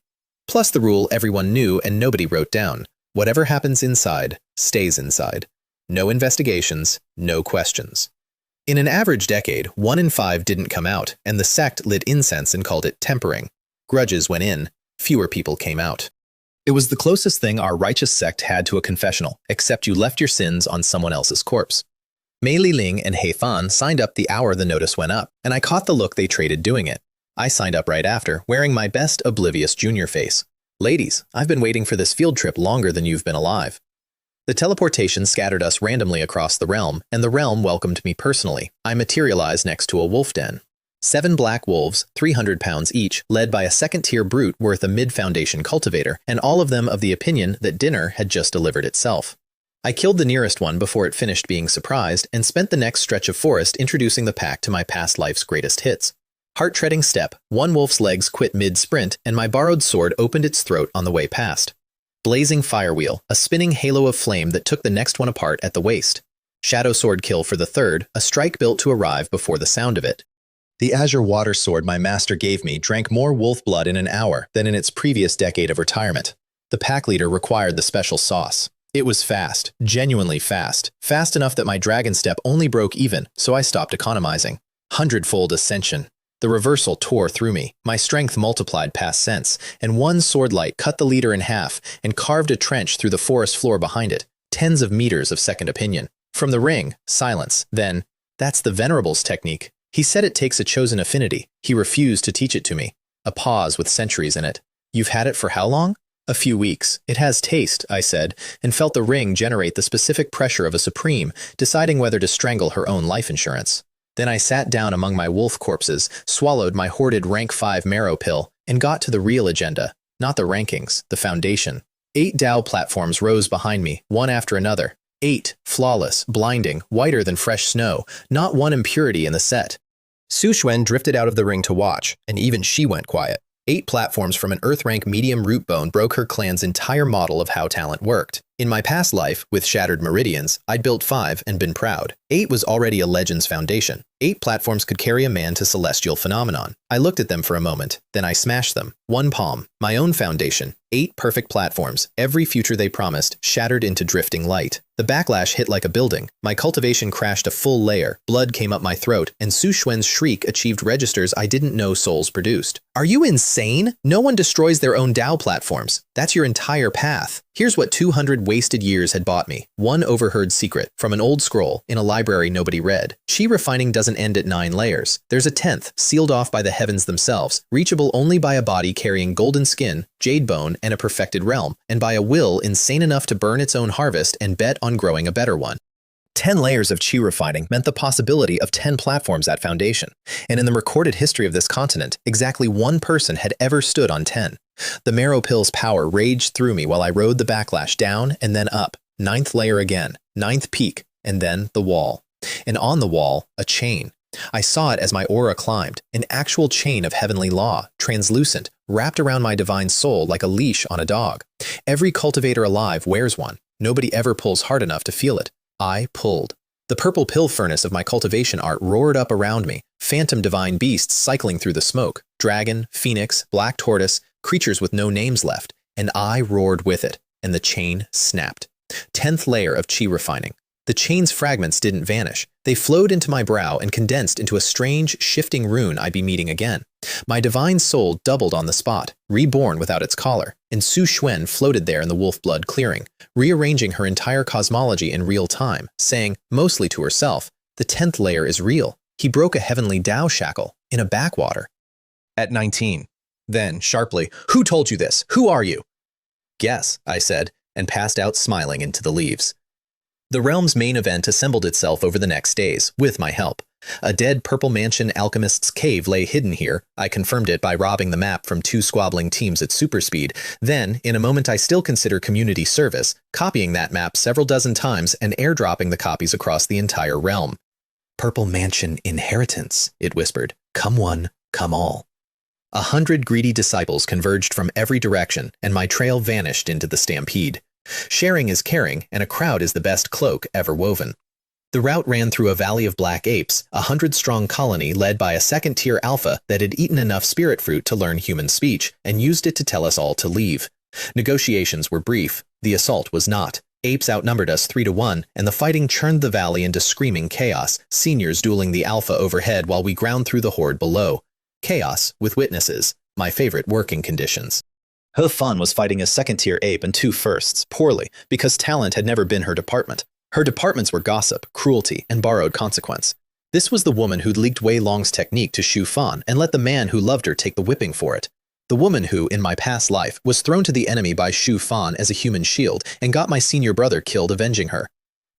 Plus the rule everyone knew and nobody wrote down. Whatever happens inside, stays inside. No investigations, no questions. In an average decade, 1 in 5 didn't come out, and the sect lit incense and called it tempering. Grudges went in, fewer people came out. It was the closest thing our righteous sect had to a confessional, except you left your sins on someone else's corpse. Mei Liling and He Fan signed up the hour the notice went up, and I caught the look they traded doing it. I signed up right after, wearing my best oblivious junior face. Ladies, I've been waiting for this field trip longer than you've been alive. The teleportation scattered us randomly across the realm, and the realm welcomed me personally. I materialized next to a wolf den. 7 black wolves, 300 pounds each, led by a second-tier brute worth a mid-foundation cultivator, and all of them of the opinion that dinner had just delivered itself. I killed the nearest one before it finished being surprised, and spent the next stretch of forest introducing the pack to my past life's greatest hits. Heart-treading step, one wolf's legs quit mid-sprint, and my borrowed sword opened its throat on the way past. Blazing firewheel, a spinning halo of flame that took the next one apart at the waist. Shadow sword kill for the third, a strike built to arrive before the sound of it. The azure water sword my master gave me drank more wolf blood in an hour than in its previous decade of retirement. The pack leader required the special sauce. It was fast, genuinely fast, fast enough that my dragon step only broke even, so I stopped economizing. 100-fold ascension. The reversal tore through me. My strength multiplied past sense, and one sword light cut the leader in half and carved a trench through the forest floor behind it, tens of meters of second opinion. From the ring, silence. Then, that's the Venerable's technique. He said it takes a chosen affinity. He refused to teach it to me. A pause with centuries in it. You've had it for how long? A few weeks. It has taste, I said, and felt the ring generate the specific pressure of a supreme, deciding whether to strangle her own life insurance. Then I sat down among my wolf corpses, swallowed my hoarded rank 5 marrow pill, and got to the real agenda. Not the rankings, the foundation. 8 Dao platforms rose behind me, one after another. 8, flawless, blinding, whiter than fresh snow, not one impurity in the set. Su Xuan drifted out of the ring to watch, and even she went quiet. 8 platforms from an Earth-rank medium root bone broke her clan's entire model of how talent worked. In my past life, with shattered meridians, I'd built 5 and been proud. 8 was already a legend's foundation. 8 platforms could carry a man to celestial phenomenon. I looked at them for a moment, then I smashed them. 1 palm. My own foundation. 8 perfect platforms. Every future they promised, shattered into drifting light. The backlash hit like a building. My cultivation crashed a full layer. Blood came up my throat, and Su Xuan's shriek achieved registers I didn't know souls produced. Are you insane? No one destroys their own Dao platforms. That's your entire path. Here's what 200 wasted years had bought me. 1 overheard secret from an old scroll in a library nobody read. Chi refining doesn't end at 9 layers. There's a 10th, sealed off by the heavens themselves, reachable only by a body carrying golden skin, jade bone, and a perfected realm, and by a will insane enough to burn its own harvest and bet on growing a better one. 10 layers of chi refining meant the possibility of 10 platforms at foundation, and in the recorded history of this continent, exactly 1 person had ever stood on 10. The marrow pill's power raged through me while I rode the backlash down and then up, 9th layer again, 9th peak, and then the wall. And on the wall, a chain. I saw it as my aura climbed, an actual chain of heavenly law, translucent, wrapped around my divine soul like a leash on a dog. Every cultivator alive wears one. Nobody ever pulls hard enough to feel it. I pulled. The purple pill furnace of my cultivation art roared up around me, phantom divine beasts cycling through the smoke, dragon, phoenix, black tortoise, creatures with no names left, and I roared with it, and the chain snapped. 10th layer of chi refining. The chain's fragments didn't vanish. They flowed into my brow and condensed into a strange, shifting rune I'd be meeting again. My divine soul doubled on the spot, reborn without its collar, and Su Xuan floated there in the wolf blood clearing, rearranging her entire cosmology in real time, saying, mostly to herself, the 10th layer is real. He broke a heavenly Tao shackle in a backwater. At 19. Then, sharply, who told you this? Who are you? Guess, I said, and passed out smiling into the leaves. The realm's main event assembled itself over the next days, with my help. A dead purple mansion alchemist's cave lay hidden here. I confirmed it by robbing the map from 2 squabbling teams at super speed. Then, in a moment I still consider community service, copying that map several dozen times and airdropping the copies across the entire realm. Purple mansion inheritance, it whispered. Come one, come all. 100 greedy disciples converged from every direction, and my trail vanished into the stampede. Sharing is caring, and a crowd is the best cloak ever woven. The route ran through a valley of black apes, a 100-strong colony led by a second-tier alpha that had eaten enough spirit fruit to learn human speech and used it to tell us all to leave. Negotiations were brief. The assault was not. Apes outnumbered us 3-1, and the fighting churned the valley into screaming chaos, seniors dueling the alpha overhead while we ground through the horde below. Chaos with witnesses, my favorite working conditions. He Fan was fighting a second-tier ape and 2 firsts, poorly, because talent had never been her department. Her departments were gossip, cruelty, and borrowed consequence. This was the woman who'd leaked Wei Long's technique to Xu Fan and let the man who loved her take the whipping for it. The woman who, in my past life, was thrown to the enemy by Xu Fan as a human shield and got my senior brother killed avenging her.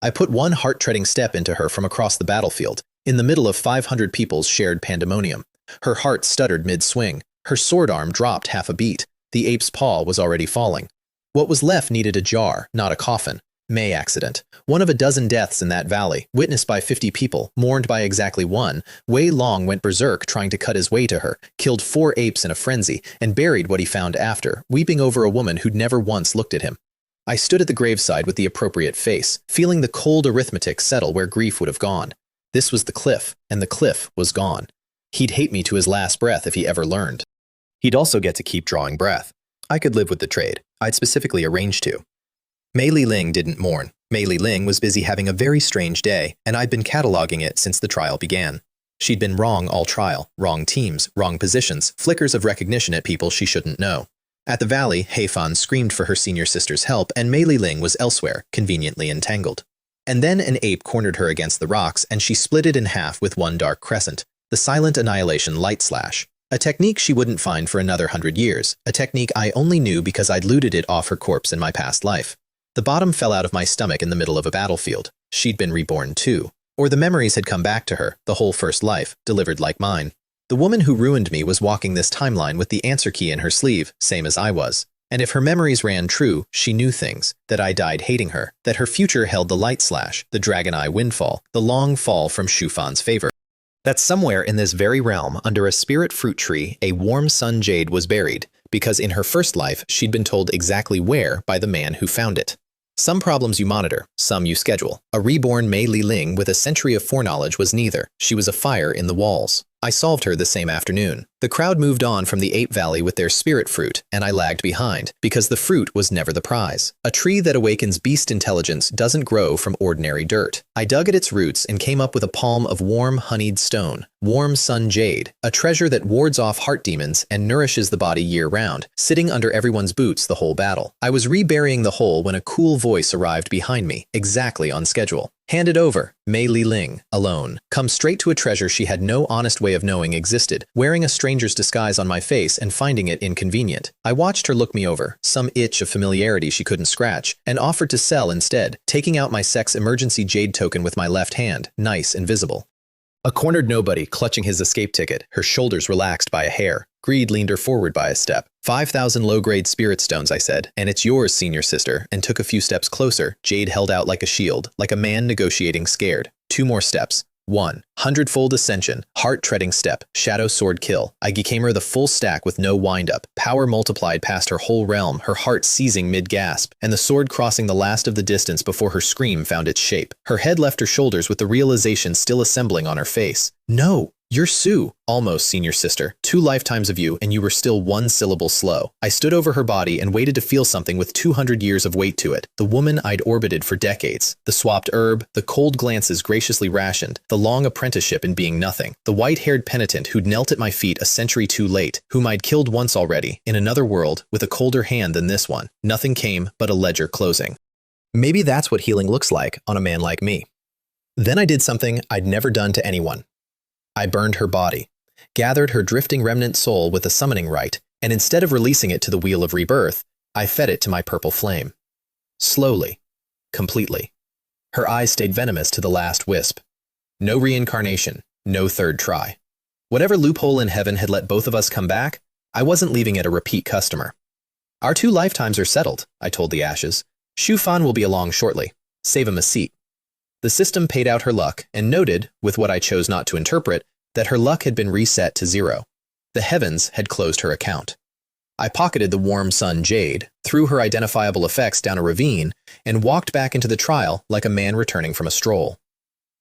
I put one heart-treading step into her from across the battlefield, in the middle of 500 people's shared pandemonium. Her heart stuttered mid-swing. Her sword arm dropped half a beat. The ape's paw was already falling. What was left needed a jar, not a coffin. May accident. One of a dozen deaths in that valley, witnessed by 50 people, mourned by exactly 1. Wei Long went berserk trying to cut his way to her, killed 4 apes in a frenzy, and buried what he found after, weeping over a woman who'd never once looked at him. I stood at the graveside with the appropriate face, feeling the cold arithmetic settle where grief would have gone. This was the cliff, and the cliff was gone. He'd hate me to his last breath if he ever learned. He'd also get to keep drawing breath. I could live with the trade. I'd specifically arranged to. Mei Li Ling didn't mourn. Mei Li Ling was busy having a very strange day, and I'd been cataloging it since the trial began. She'd been wrong all trial, wrong teams, wrong positions, flickers of recognition at people she shouldn't know. At the valley, He Fan screamed for her senior sister's help, and Mei Li Ling was elsewhere, conveniently entangled. And then an ape cornered her against the rocks, and she split it in half with one dark crescent, the silent annihilation light slash. A technique she wouldn't find for another 100 years, a technique I only knew because I'd looted it off her corpse in my past life. The bottom fell out of my stomach in the middle of a battlefield. She'd been reborn too. Or the memories had come back to her, the whole first life, delivered like mine. The woman who ruined me was walking this timeline with the answer key in her sleeve, same as I was. And if her memories ran true, she knew things, that I died hating her, that her future held the light slash, the dragon eye windfall, the long fall from Xu Fan's favor. That somewhere in this very realm, under a spirit fruit tree, a warm sun jade was buried, because in her first life, she'd been told exactly where by the man who found it. Some problems you monitor, some you schedule. A reborn Mei Li Ling with a century of foreknowledge was neither. She was a fire in the walls. I solved her the same afternoon. The crowd moved on from the Ape Valley with their spirit fruit, and I lagged behind, because the fruit was never the prize. A tree that awakens beast intelligence doesn't grow from ordinary dirt. I dug at its roots and came up with a palm of warm, honeyed stone, warm sun jade, a treasure that wards off heart demons and nourishes the body year-round, sitting under everyone's boots the whole battle. I was reburying the hole when a cool voice arrived behind me, exactly on schedule. Hand it over, Mei Li Ling, alone. Come straight to a treasure she had no honest way of knowing existed, wearing a stranger's disguise on my face and finding it inconvenient. I watched her look me over, some itch of familiarity she couldn't scratch, and offered to sell instead, taking out my sex emergency jade token with my left hand, nice and visible. A cornered nobody clutching his escape ticket, her shoulders relaxed by a hair. Greed leaned her forward by a step. 5,000 low-grade spirit stones, I said, and it's yours, senior sister, and took a few steps closer, jade held out like a shield, like a man negotiating scared. 2 more steps. 1. Hundredfold Ascension, Heart-Treading Step, Shadow Sword Kill. I became her the full stack with no wind-up, power multiplied past her whole realm, her heart seizing mid-gasp, and the sword crossing the last of the distance before her scream found its shape. Her head left her shoulders with the realization still assembling on her face. No! You're Sue, almost senior sister. 2 lifetimes of you, and you were still 1 syllable slow. I stood over her body and waited to feel something with 200 years of weight to it. The woman I'd orbited for decades. The swapped herb, the cold glances graciously rationed, the long apprenticeship in being nothing. The white-haired penitent who'd knelt at my feet a century too late, whom I'd killed once already, in another world, with a colder hand than this one. Nothing came but a ledger closing. Maybe that's what healing looks like on a man like me. Then I did something I'd never done to anyone. I burned her body, gathered her drifting remnant soul with a summoning rite, and instead of releasing it to the wheel of rebirth, I fed it to my purple flame. Slowly, completely. Her eyes stayed venomous to the last wisp. No reincarnation, no third try. Whatever loophole in heaven had let both of us come back, I wasn't leaving it a repeat customer. Our 2 lifetimes are settled, I told the ashes. Shu Fan will be along shortly. Save him a seat. The system paid out her luck and noted, with what I chose not to interpret, that her luck had been reset to 0. The heavens had closed her account. I pocketed the warm sun jade, threw her identifiable effects down a ravine, and walked back into the trial like a man returning from a stroll.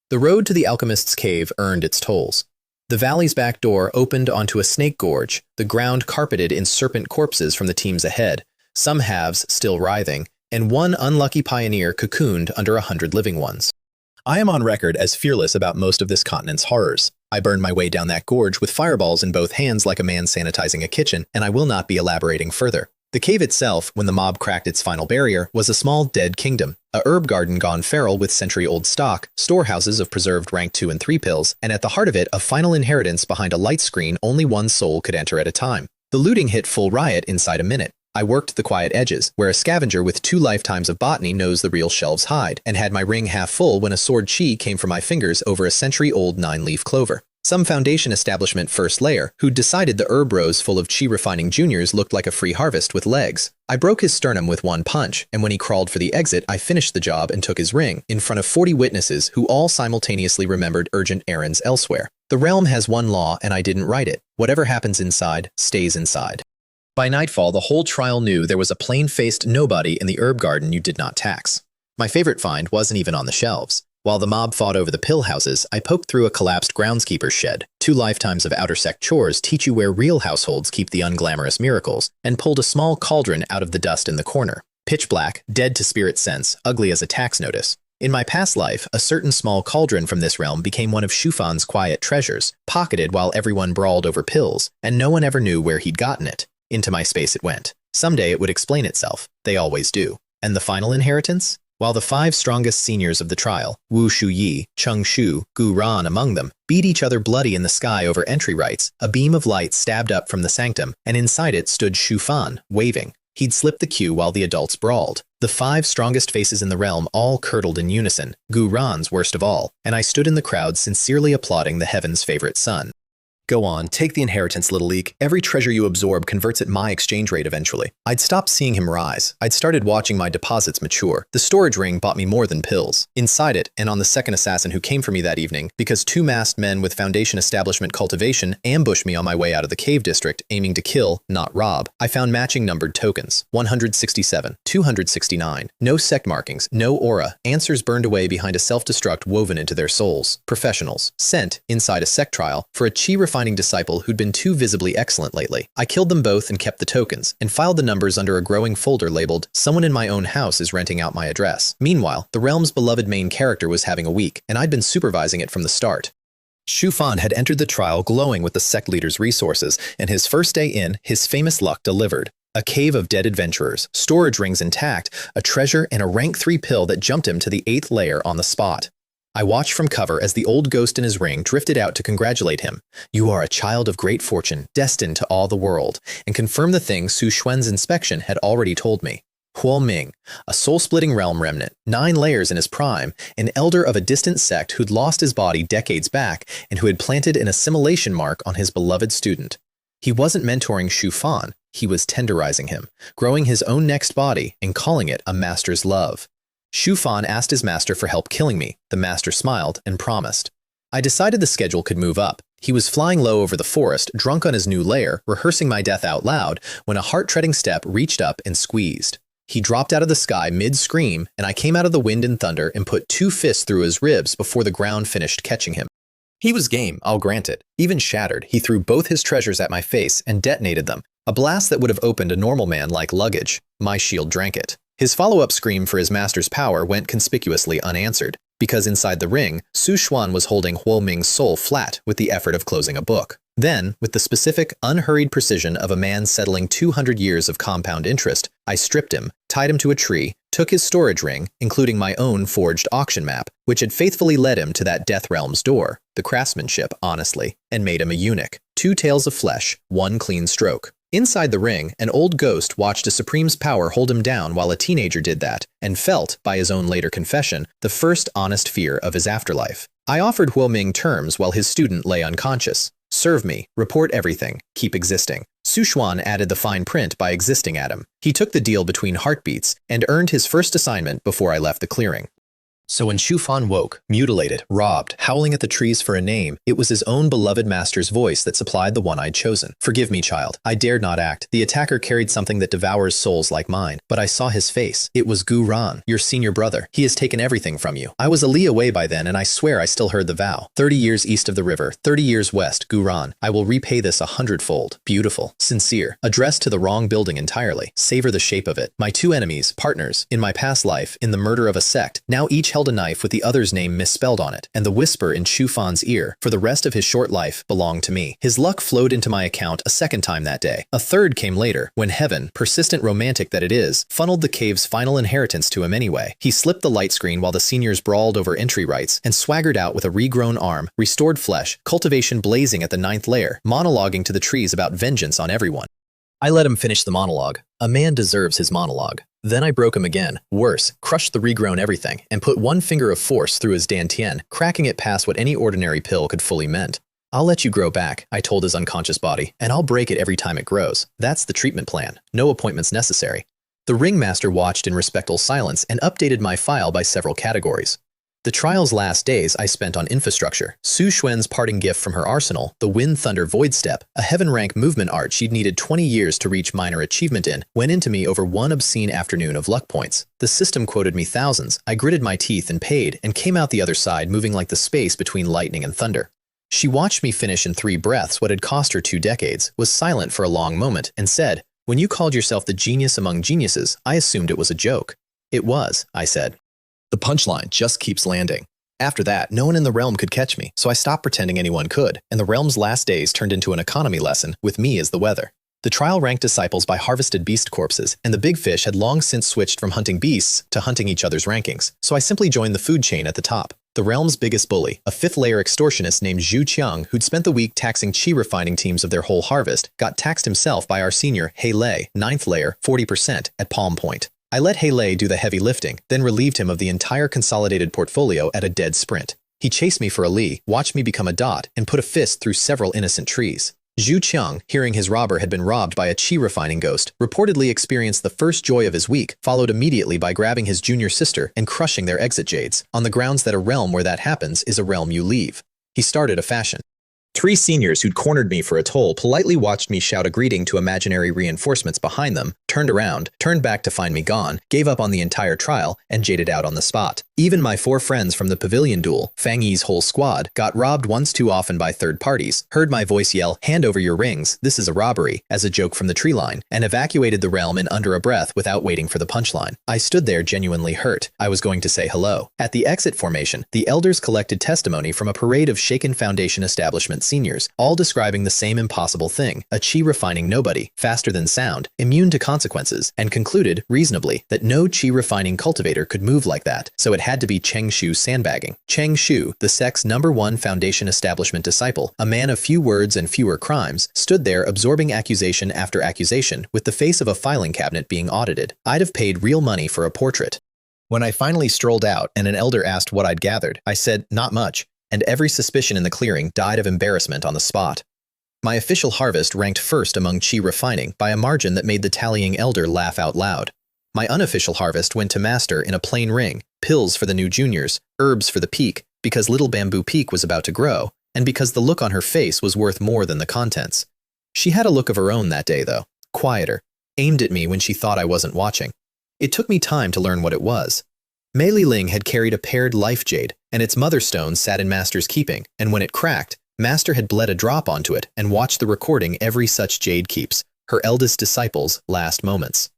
The road to the alchemist's cave earned its tolls. The valley's back door opened onto a snake gorge, the ground carpeted in serpent corpses from the teams ahead, some halves still writhing, and 1 unlucky pioneer cocooned under 100 living ones. I am on record as fearless about most of this continent's horrors. I burned my way down that gorge with fireballs in both hands like a man sanitizing a kitchen, and I will not be elaborating further. The cave itself, when the mob cracked its final barrier, was a small, dead kingdom, a herb garden gone feral with century-old stock, storehouses of preserved rank 2 and 3 pills, and at the heart of it, a final inheritance behind a light screen only 1 soul could enter at a time. The looting hit full riot inside a minute. I worked the quiet edges, where a scavenger with 2 lifetimes of botany knows the real shelves hide, and had my ring half full when a sword chi came from my fingers over a century-old 9-leaf clover. Some Foundation establishment first layer, who'd decided the herb rows full of chi-refining juniors looked like a free harvest with legs. I broke his sternum with 1 punch, and when he crawled for the exit, I finished the job and took his ring, in front of 40 witnesses who all simultaneously remembered urgent errands elsewhere. The realm has 1 law, and I didn't write it. Whatever happens inside, stays inside. By nightfall, the whole trial knew there was a plain-faced nobody in the herb garden you did not tax. My favorite find wasn't even on the shelves. While the mob fought over the pill houses, I poked through a collapsed groundskeeper's shed. 2 lifetimes of outer sect chores teach you where real households keep the unglamorous miracles, and pulled a small cauldron out of the dust in the corner. Pitch black, dead to spirit sense, ugly as a tax notice. In my past life, a certain small cauldron from this realm became one of Shu Fan's quiet treasures, pocketed while everyone brawled over pills, and no one ever knew where he'd gotten it. Into my space it went. Someday it would explain itself. They always do. And the final inheritance? While the 5 strongest seniors of the trial, Wu Shuyi, Cheng Shu, Gu Ran among them, beat each other bloody in the sky over entry rites, a beam of light stabbed up from the sanctum, and inside it stood Shu Fan, waving. He'd slipped the cue while the adults brawled. The 5 strongest faces in the realm all curdled in unison, Gu Ran's worst of all, and I stood in the crowd sincerely applauding the heaven's favorite son. Go on, take the inheritance, little leak. Every treasure you absorb converts at my exchange rate eventually. I'd stopped seeing him rise. I'd started watching my deposits mature. The storage ring bought me more than pills. Inside it, and on the second assassin who came for me that evening, because 2 masked men with Foundation establishment cultivation ambushed me on my way out of the cave district, aiming to kill, not rob, I found matching numbered tokens. 167, 269. No sect markings, no aura. Answers burned away behind a self-destruct woven into their souls. Professionals. Sent, inside a sect trial, for a chi-refining disciple who'd been too visibly excellent lately. I killed them both and kept the tokens, and filed the numbers under a growing folder labeled, "Someone in my own house is renting out my address." Meanwhile, the realm's beloved main character was having a week, and I'd been supervising it from the start. Shu Fan had entered the trial glowing with the sect leader's resources, and his first day in, his famous luck delivered. A cave of dead adventurers, storage rings intact, a treasure, and a rank 3 pill that jumped him to the 8th layer on the spot. I watched from cover as the old ghost in his ring drifted out to congratulate him. "You are a child of great fortune, destined to all the world," and confirm the thing Su Xuan's inspection had already told me. Huo Ming, a soul-splitting realm remnant, 9 layers in his prime, an elder of a distant sect who'd lost his body decades back and who had planted an assimilation mark on his beloved student. He wasn't mentoring Shu Fan, he was tenderizing him, growing his own next body and calling it a master's love. Shu Fan asked his master for help killing me. The master smiled and promised. I decided the schedule could move up. He was flying low over the forest, drunk on his new lair, rehearsing my death out loud, when a heart-treading step reached up and squeezed. He dropped out of the sky mid-scream, and I came out of the wind and thunder and put 2 fists through his ribs before the ground finished catching him. He was game, I'll grant it. Even shattered, he threw both his treasures at my face and detonated them. A blast that would have opened a normal man like luggage. My shield drank it. His follow-up scream for his master's power went conspicuously unanswered, because inside the ring, Su Xuan was holding Huo Ming's soul flat with the effort of closing a book. Then, with the specific, unhurried precision of a man settling 200 years of compound interest, I stripped him, tied him to a tree, took his storage ring, including my own forged auction map, which had faithfully led him to that death realm's door, the craftsmanship, honestly, and made him a eunuch. 2 tails of flesh, 1 clean stroke. Inside the ring, an old ghost watched a Supreme's power hold him down while a teenager did that, and felt, by his own later confession, the first honest fear of his afterlife. I offered Huo Ming terms while his student lay unconscious. Serve me, report everything, keep existing. Su Xuan added the fine print by existing at him. He took the deal between heartbeats and earned his first assignment before I left the clearing. So when Xu Fan woke, mutilated, robbed, howling at the trees for a name, it was his own beloved master's voice that supplied the one I'd chosen. Forgive me, child. I dared not act. The attacker carried something that devours souls like mine. But I saw his face. It was Gu Ran, your senior brother. He has taken everything from you. I was a li away by then, and I swear I still heard the vow. 30 years east of the river, 30 years west, Gu Ran. I will repay this 100-fold. Beautiful. Sincere. Addressed to the wrong building entirely. Savor the shape of it. My 2 enemies, partners, in my past life, in the murder of a sect, now each held a knife with the other's name misspelled on it, and the whisper in Xu Fan's ear, for the rest of his short life, belonged to me. His luck flowed into my account a second time that day. A third came later, when heaven, persistent romantic that it is, funneled the cave's final inheritance to him anyway. He slipped the light screen while the seniors brawled over entry rights, and swaggered out with a regrown arm, restored flesh, cultivation blazing at the 9th layer, monologuing to the trees about vengeance on everyone. I let him finish the monologue. A man deserves his monologue. Then I broke him again. Worse, crushed the regrown everything, and put 1 finger of force through his dantian, cracking it past what any ordinary pill could fully mend. I'll let you grow back, I told his unconscious body, and I'll break it every time it grows. That's the treatment plan. No appointments necessary. The ringmaster watched in respectful silence and updated my file by several categories. The trial's last days I spent on infrastructure. Su Xuan's parting gift from her arsenal, the Wind Thunder Void Step, a heaven-rank movement art she'd needed 20 years to reach minor achievement in, went into me over 1 obscene afternoon of luck points. The system quoted me thousands. I gritted my teeth and paid, and came out the other side moving like the space between lightning and thunder. She watched me finish in 3 breaths what had cost her 2 decades, was silent for a long moment, and said, "When you called yourself the genius among geniuses, I assumed it was a joke." "It was," I said. The punchline just keeps landing. After that, no one in the realm could catch me, so I stopped pretending anyone could, and the realm's last days turned into an economy lesson, with me as the weather. The trial ranked disciples by harvested beast corpses, and the big fish had long since switched from hunting beasts to hunting each other's rankings, so I simply joined the food chain at the top. The realm's biggest bully, a 5th-layer extortionist named Zhu Qiang, who'd spent the week taxing chi refining teams of their whole harvest, got taxed himself by our senior, He Lei, 9th layer, 40%, at Palm Point. I let He Lei do the heavy lifting, then relieved him of the entire consolidated portfolio at a dead sprint. He chased me for a li, watched me become a dot, and put a fist through several innocent trees. Zhu Qiang, hearing his robber had been robbed by a chi refining ghost, reportedly experienced the first joy of his week, followed immediately by grabbing his junior sister and crushing their exit jades, on the grounds that a realm where that happens is a realm you leave. He started a fashion. 3 seniors who'd cornered me for a toll politely watched me shout a greeting to imaginary reinforcements behind them, turned around, turned back to find me gone, gave up on the entire trial, and jaded out on the spot. Even my 4 friends from the pavilion duel, Fang Yi's whole squad, got robbed once too often by third parties, heard my voice yell, "Hand over your rings, this is a robbery," as a joke from the tree line, and evacuated the realm in under a breath without waiting for the punchline. I stood there genuinely hurt. I was going to say hello. At the exit formation, the elders collected testimony from a parade of shaken Foundation establishment seniors, all describing the same impossible thing, a chi refining nobody, faster than sound, immune to consequences, and concluded, reasonably, that no chi refining cultivator could move like that, so it had to be Cheng Shu sandbagging. Cheng Shu, the sect's #1 Foundation establishment disciple, a man of few words and fewer crimes, stood there absorbing accusation after accusation, with the face of a filing cabinet being audited. I'd have paid real money for a portrait. When I finally strolled out and an elder asked what I'd gathered, I said, "Not much," and every suspicion in the clearing died of embarrassment on the spot. My official harvest ranked first among chi refining by a margin that made the tallying elder laugh out loud. My unofficial harvest went to master in a plain ring, pills for the new juniors, herbs for the peak, because Little Bamboo Peak was about to grow, and because the look on her face was worth more than the contents. She had a look of her own that day, though, quieter, aimed at me when she thought I wasn't watching. It took me time to learn what it was. Mei Li Ling had carried a paired life jade, and its mother stone sat in Master's keeping, and when it cracked, Master had bled a drop onto it and watched the recording every such jade keeps, her eldest disciple's last moments.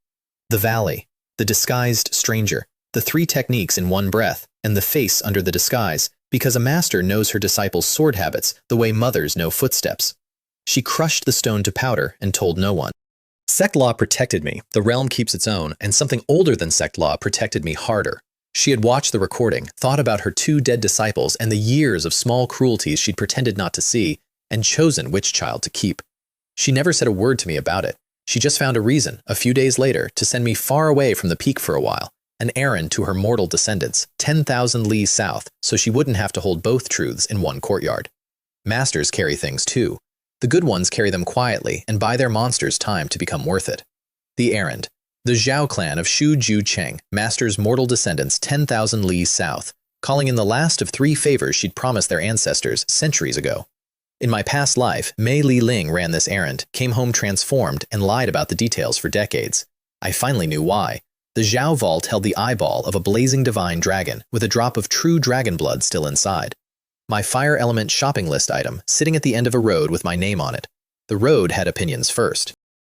The valley, the disguised stranger, the 3 techniques in one breath, and the face under the disguise, because a master knows her disciples' sword habits the way mothers know footsteps. She crushed the stone to powder and told no one. Sect law protected me, the realm keeps its own, and something older than sect law protected me harder. She had watched the recording, thought about her 2 dead disciples and the years of small cruelties she'd pretended not to see, and chosen which child to keep. She never said a word to me about it. She just found a reason, a few days later, to send me far away from the peak for a while, an errand to her mortal descendants, 10,000 leagues south, so she wouldn't have to hold both truths in one courtyard. Masters carry things too. The good ones carry them quietly and buy their monsters time to become worth it. The errand. The Zhao clan of Shu Ju Cheng, Master's mortal descendants 10,000 leagues south, calling in the last of 3 favors she'd promised their ancestors centuries ago. In my past life, Mei Li Ling ran this errand, came home transformed, and lied about the details for decades. I finally knew why. The Zhao vault held the eyeball of a blazing divine dragon, with a drop of true dragon blood still inside. My fire element shopping list item, sitting at the end of a road with my name on it. The road had opinions first.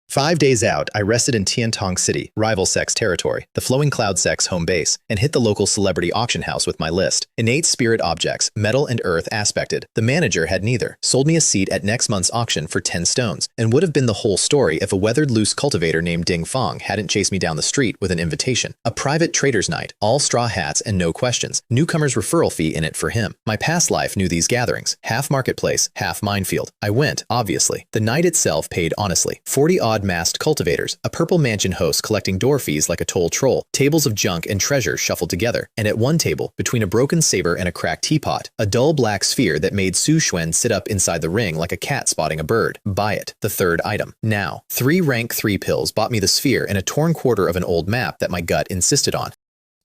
5 days out, I rested in Tiantong City, rival sex territory, the Flowing Cloud sex home base, and hit the local celebrity auction house with my list. Innate spirit objects, metal and earth aspected. The manager had neither, sold me a seat at next month's auction for 10 stones, and would have been the whole story if a weathered loose cultivator named Ding Fong hadn't chased me down the street with an invitation. A private trader's night, all straw hats and no questions. Newcomer's referral fee in it for him. My past life knew these gatherings. Half marketplace, half minefield. I went, obviously. The night itself paid honestly. 40-odd masked cultivators, a purple mansion host collecting door fees like a toll troll, tables of junk and treasure shuffled together, and at one table, between a broken saber and a cracked teapot, a dull black sphere that made Su Xuan sit up inside the ring like a cat spotting a bird. Buy it. The third item. Now. 3 rank 3 pills bought me the sphere and a torn quarter of an old map that my gut insisted on.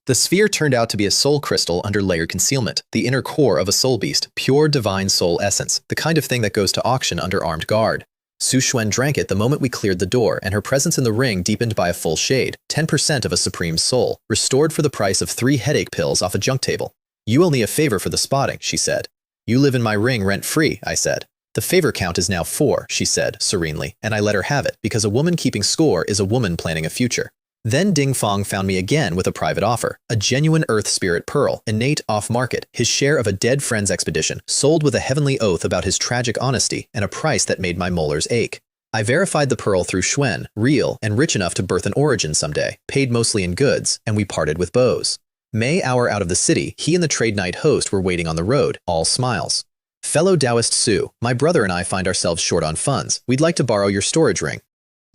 The sphere turned out to be a soul crystal under layered concealment, the inner core of a soul beast, pure divine soul essence, the kind of thing that goes to auction under armed guard. Su Xuan drank it the moment we cleared the door, and her presence in the ring deepened by a full shade, 10% of a supreme soul, restored for the price of 3 headache pills off a junk table. You owe me a favor for the spotting, she said. You live in my ring rent-free, I said. The favor count is now 4, she said, serenely, and I let her have it, because a woman keeping score is a woman planning a future. Then Ding Fong found me again with a private offer, a genuine earth spirit pearl, innate off-market, his share of a dead friend's expedition, sold with a heavenly oath about his tragic honesty and a price that made my molars ache. I verified the pearl through Xuan, real and rich enough to birth an origin someday, paid mostly in goods, and we parted with bows. May hour out of the city, he and the trade night host were waiting on the road, all smiles. Fellow Taoist Su, my brother and I find ourselves short on funds. We'd like to borrow your storage ring.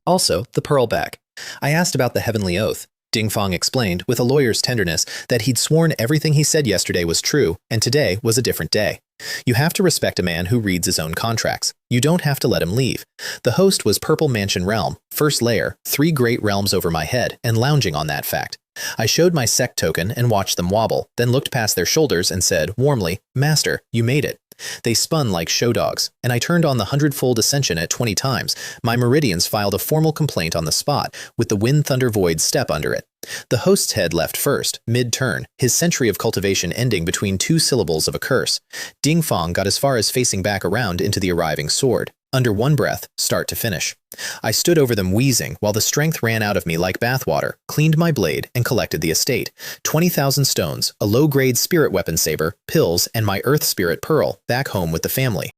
Also, the pearl back. I asked about the heavenly oath. Ding Fong explained, with a lawyer's tenderness, that he'd sworn everything he said yesterday was true, and today was a different day. You have to respect a man who reads his own contracts. You don't have to let him leave. The host was Purple Mansion Realm, first layer, 3 great realms over my head, and lounging on that fact. I showed my sect token and watched them wobble, then looked past their shoulders and said, warmly, Master, you made it. They spun like show dogs, and I turned on the 100-fold ascension at 20 times. My Meridians filed a formal complaint on the spot, with the Wind Thunder Void step under it. The host's head left first, mid-turn, his century of cultivation ending between 2 syllables of a curse. Ding Fong got as far as facing back around into the arriving sword. Under one breath, start to finish. I stood over them wheezing while the strength ran out of me like bathwater, cleaned my blade, and collected the estate. 20,000 stones, a low-grade spirit weapon saber, pills, and my earth spirit pearl, back home with the family.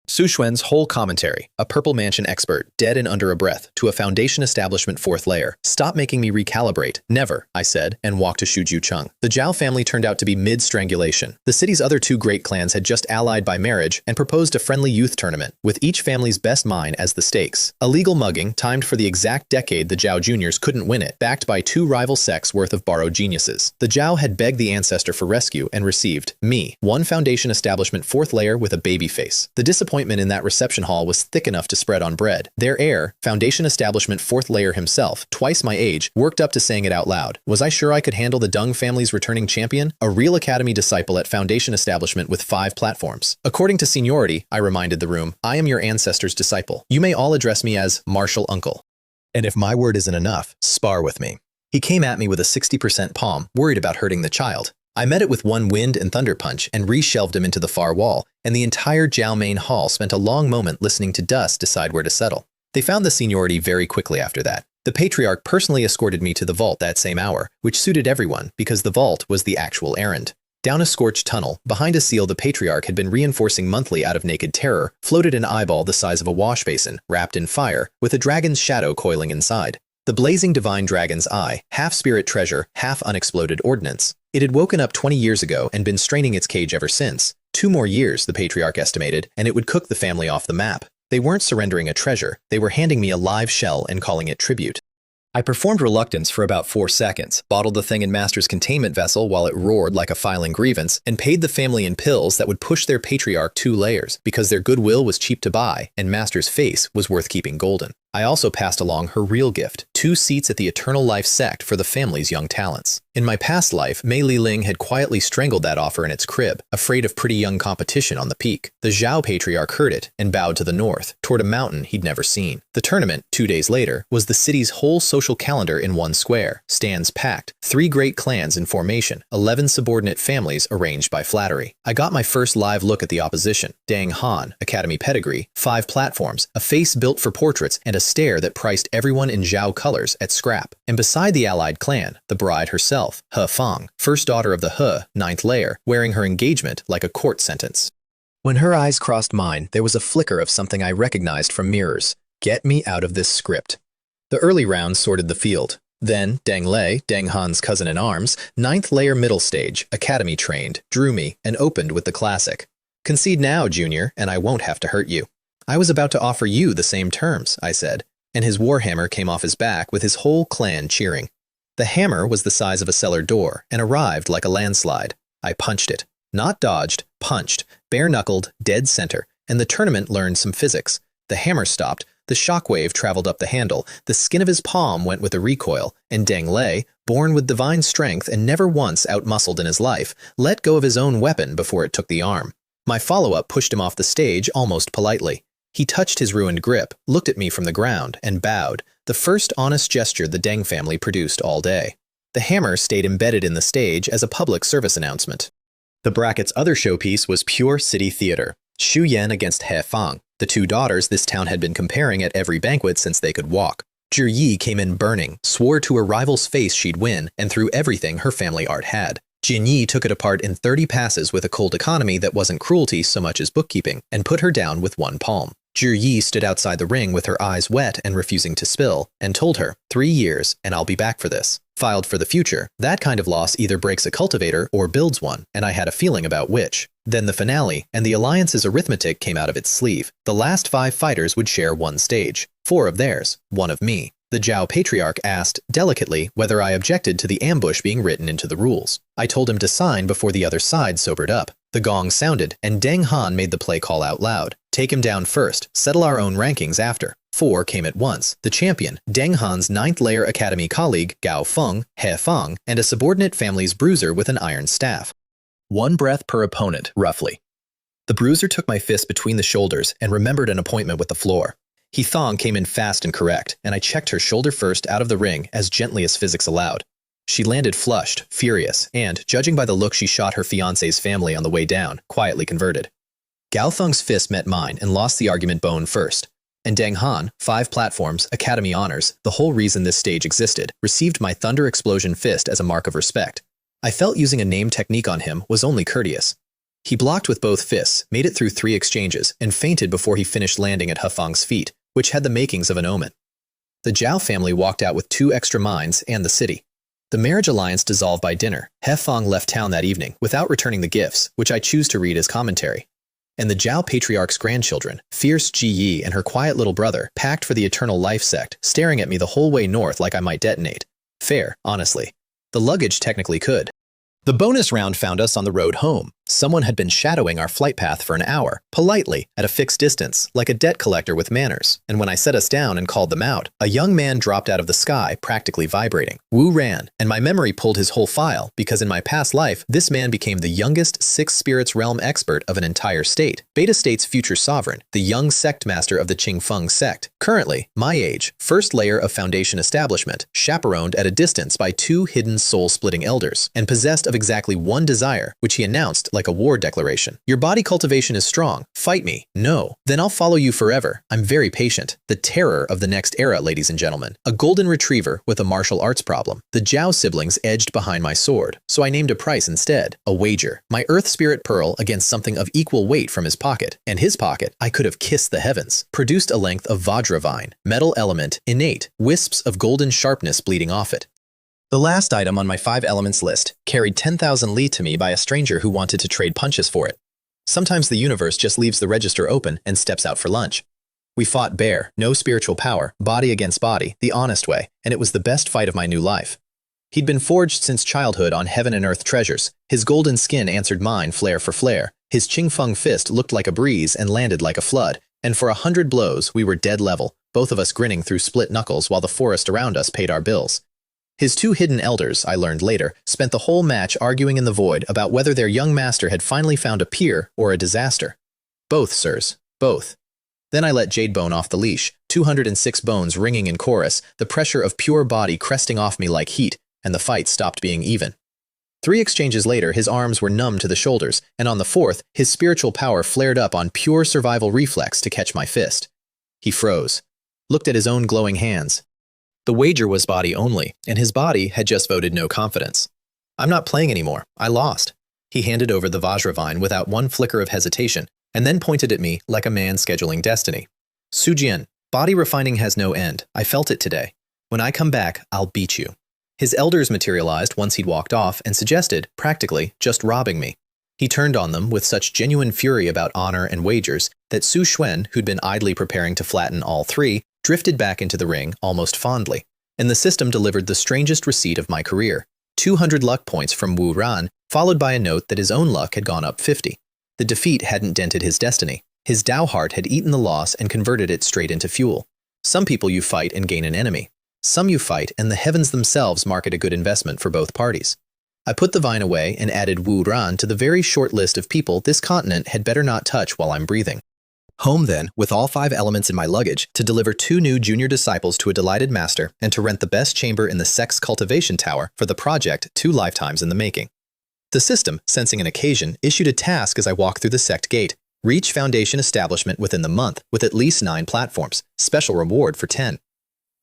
Su Xuan's whole commentary, a Purple Mansion expert, dead and under a breath, to a Foundation establishment 4th layer. Stop making me recalibrate. Never, I said, and walked to Shuju Chung. The Zhao family turned out to be mid-strangulation. The city's other 2 great clans had just allied by marriage and proposed a friendly youth tournament, with each family's best mine as the stakes. A legal mugging, timed for the exact decade the Zhao juniors couldn't win it, backed by 2 rival sects worth of borrowed geniuses. The Zhao had begged the ancestor for rescue and received me, 1 Foundation establishment 4th layer with a baby face. The disappointment appointment in that reception hall was thick enough to spread on bread. Their heir, Foundation Establishment 4th layer himself, twice my age, worked up to saying it out loud. Was I sure I could handle the Dung family's returning champion? A real academy disciple at Foundation Establishment with 5 platforms. According to seniority, I reminded the room, I am your ancestor's disciple. You may all address me as Martial Uncle. And if my word isn't enough, spar with me. He came at me with a 60% palm, worried about hurting the child. I met it with one wind and thunder punch and re-shelved him into the far wall, and the entire Jiao main hall spent a long moment listening to dust decide where to settle. They found the seniority very quickly after that. The patriarch personally escorted me to the vault that same hour, which suited everyone because the vault was the actual errand. Down a scorched tunnel, behind a seal the patriarch had been reinforcing monthly out of naked terror, floated an eyeball the size of a wash basin, wrapped in fire, with a dragon's shadow coiling inside. The blazing divine dragon's eye, half spirit treasure, half unexploded ordnance. It had woken up 20 years ago and been straining its cage ever since. 2 more years, the patriarch estimated, and it would cook the family off the map. They weren't surrendering a treasure, they were handing me a live shell and calling it tribute. I performed reluctance for about 4 seconds, bottled the thing in Master's containment vessel while it roared like a filing grievance, and paid the family in pills that would push their patriarch 2 layers, because their goodwill was cheap to buy, and Master's face was worth keeping golden. I also passed along her real gift, 2 seats at the Eternal Life sect for the family's young talents. In my past life, Mei Li Ling had quietly strangled that offer in its crib, afraid of pretty young competition on the peak. The Zhao patriarch heard it and bowed to the north, toward a mountain he'd never seen. The tournament, 2 days later, was the city's whole social calendar in one square, stands packed, 3 great clans in formation, 11 subordinate families arranged by flattery. I got my first live look at the opposition. Dang Han, academy pedigree, 5 platforms, a face built for portraits, and a stare that priced everyone in Zhao colors at scrap. And beside the allied clan, the bride herself, He Fang, first daughter of the He, 9th layer, wearing her engagement like a court sentence. When her eyes crossed mine, there was a flicker of something I recognized from mirrors. Get me out of this script. The early rounds sorted the field. Then, Deng Lei, Deng Han's cousin-in-arms, 9th layer middle stage, academy trained, drew me, and opened with the classic. Concede now, Junior, and I won't have to hurt you. I was about to offer you the same terms, I said, and his warhammer came off his back with his whole clan cheering. The hammer was the size of a cellar door and arrived like a landslide. I punched it. Not dodged, punched, bare-knuckled, dead center, and the tournament learned some physics. The hammer stopped, the shockwave traveled up the handle, the skin of his palm went with a recoil, and Deng Lei, born with divine strength and never once outmuscled in his life, let go of his own weapon before it took the arm. My follow-up pushed him off the stage almost politely. He touched his ruined grip, looked at me from the ground, and bowed, the first honest gesture the Deng family produced all day. The hammer stayed embedded in the stage as a public service announcement. The bracket's other showpiece was pure city theater. Xu Yan against He Fang, the 2 daughters this town had been comparing at every banquet since they could walk. Zhi Yi came in burning, swore to her rival's face she'd win, and threw everything her family art had. Jin Yi took it apart in 30 passes with a cold economy that wasn't cruelty so much as bookkeeping, and put her down with 1 palm. Zhi Yi stood outside the ring with her eyes wet and refusing to spill, and told her, 3 years, and I'll be back for this. Filed for the future, that kind of loss either breaks a cultivator or builds one, and I had a feeling about which. Then the finale, and the Alliance's arithmetic came out of its sleeve. The last 5 fighters would share 1 stage, 4 of theirs, 1 of me. The Zhao patriarch asked, delicately, whether I objected to the ambush being written into the rules. I told him to sign before the other side sobered up. The gong sounded, and Deng Han made the play call out loud. Take him down first, settle our own rankings after. 4 came at once. The champion, Deng Han's 9th layer academy colleague, Gao Feng, He Fang, and a subordinate family's bruiser with an iron staff. 1 breath per opponent, roughly. The bruiser took my fist between the shoulders and remembered an appointment with the floor. He Thong came in fast and correct, and I checked her shoulder first out of the ring as gently as physics allowed. She landed flushed, furious, and, judging by the look she shot her fiancé's family on the way down, quietly converted. Gao Feng's fist met mine and lost the argument bone first. And Deng Han, 5 platforms, academy honors, the whole reason this stage existed, received my thunder explosion fist as a mark of respect. I felt using a name technique on him was only courteous. He blocked with both fists, made it through 3 exchanges, and fainted before he finished landing at He Fang's feet, which had the makings of an omen. The Zhao family walked out with 2 extra mines and the city. The marriage alliance dissolved by dinner. He Fang left town that evening without returning the gifts, which I choose to read as commentary. And the Zhao patriarch's grandchildren, fierce Ji Yi and her quiet little brother, packed for the Eternal Life sect, staring at me the whole way north like I might detonate. Fair, honestly. The luggage technically could. The bonus round found us on the road home. Someone had been shadowing our flight path for an hour, politely, at a fixed distance, like a debt collector with manners. And when I set us down and called them out, a young man dropped out of the sky, practically vibrating. Wu ran, and my memory pulled his whole file, because in my past life, this man became the youngest Six Spirits Realm expert of an entire state, Beta State's future sovereign, the young sect master of the Qingfeng sect. Currently, my age, first layer of Foundation establishment, chaperoned at a distance by two hidden soul-splitting elders, and possessed of exactly one desire, which he announced like a war declaration. Your body cultivation is strong. Fight me. No. Then I'll follow you forever. I'm very patient. The terror of the next era, ladies and gentlemen. A golden retriever with a martial arts problem. The Zhao siblings edged behind my sword, so I named a price instead. A wager. My earth spirit pearl against something of equal weight from his pocket. And his pocket, I could have kissed the heavens. Produced a length of Vajravine. Metal element, innate. Wisps of golden sharpness bleeding off it. The last item on my 5 elements list carried 10,000 li to me by a stranger who wanted to trade punches for it. Sometimes the universe just leaves the register open and steps out for lunch. We fought bare, no spiritual power, body against body, the honest way, and it was the best fight of my new life. He'd been forged since childhood on heaven and earth treasures. His golden skin answered mine flare for flare. His Qingfeng fist looked like a breeze and landed like a flood. And for 100 blows, we were dead level, both of us grinning through split knuckles while the forest around us paid our bills. His two hidden elders, I learned later, spent the whole match arguing in the void about whether their young master had finally found a peer or a disaster. Both, sirs, both. Then I let Jadebone off the leash, 206 bones ringing in chorus, the pressure of pure body cresting off me like heat, and the fight stopped being even. 3 exchanges later, his arms were numb to the shoulders, and on the 4th, his spiritual power flared up on pure survival reflex to catch my fist. He froze, looked at his own glowing hands. The wager was body only, and his body had just voted no confidence. I'm not playing anymore. I lost. He handed over the Vajravine without one flicker of hesitation, and then pointed at me like a man scheduling destiny. Sujian, body refining has no end. I felt it today. When I come back, I'll beat you. His elders materialized once he'd walked off and suggested, practically, just robbing me. He turned on them with such genuine fury about honor and wagers that Su Xuan, who'd been idly preparing to flatten all 3, drifted back into the ring almost fondly, and the system delivered the strangest receipt of my career. 200 luck points from Wu Ran, followed by a note that his own luck had gone up 50. The defeat hadn't dented his destiny. His Dao heart had eaten the loss and converted it straight into fuel. Some people you fight and gain an enemy. Some you fight and the heavens themselves mark it a good investment for both parties. I put the vine away and added Wu Ran to the very short list of people this continent had better not touch while I'm breathing. Home then, with all 5 elements in my luggage, to deliver 2 new junior disciples to a delighted master and to rent the best chamber in the sect's cultivation tower for the project 2 lifetimes in the making. The system, sensing an occasion, issued a task as I walked through the sect gate. Reach Foundation establishment within the month with at least 9 platforms. Special reward for 10.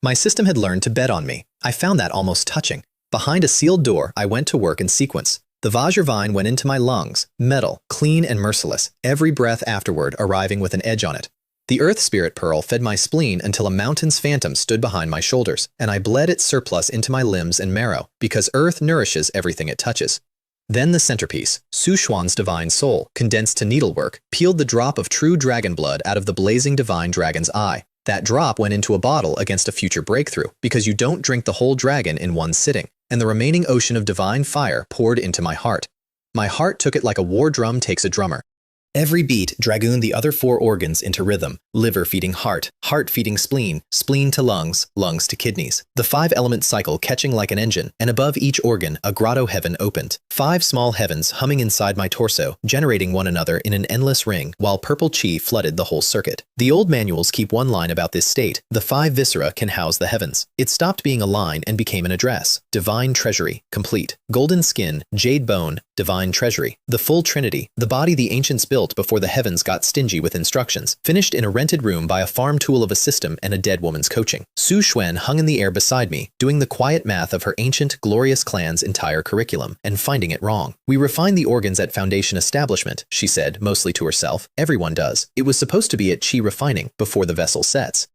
My system had learned to bet on me. I found that almost touching. Behind a sealed door, I went to work in sequence. The Vajravine went into my lungs, metal, clean and merciless, every breath afterward arriving with an edge on it. The Earth Spirit Pearl fed my spleen until a mountain's phantom stood behind my shoulders, and I bled its surplus into my limbs and marrow, because Earth nourishes everything it touches. Then the centerpiece, Su Xuan's divine soul, condensed to needlework, peeled the drop of true dragon blood out of the blazing divine dragon's eye. That drop went into a bottle against a future breakthrough, because you don't drink the whole dragon in one sitting, and the remaining ocean of divine fire poured into my heart. My heart took it like a war drum takes a drummer. Every beat dragooned the other 4 organs into rhythm, liver feeding heart, heart feeding spleen, spleen to lungs, lungs to kidneys. The 5-element cycle catching like an engine, and above each organ, a grotto heaven opened. 5 small heavens humming inside my torso, generating one another in an endless ring, while purple chi flooded the whole circuit. The old manuals keep one line about this state: the 5 viscera can house the heavens. It stopped being a line and became an address. Divine treasury, complete. Golden skin, jade bone, divine treasury. The full trinity, the body the ancients built before the heavens got stingy with instructions, finished in a rented room by a farm tool of a system and a dead woman's coaching. Su Xuan hung in the air beside me, doing the quiet math of her ancient, glorious clan's entire curriculum, and finding it wrong. We refine the organs at Foundation establishment, she said, mostly to herself. Everyone does. It was supposed to be at chi refining, before the vessel sets.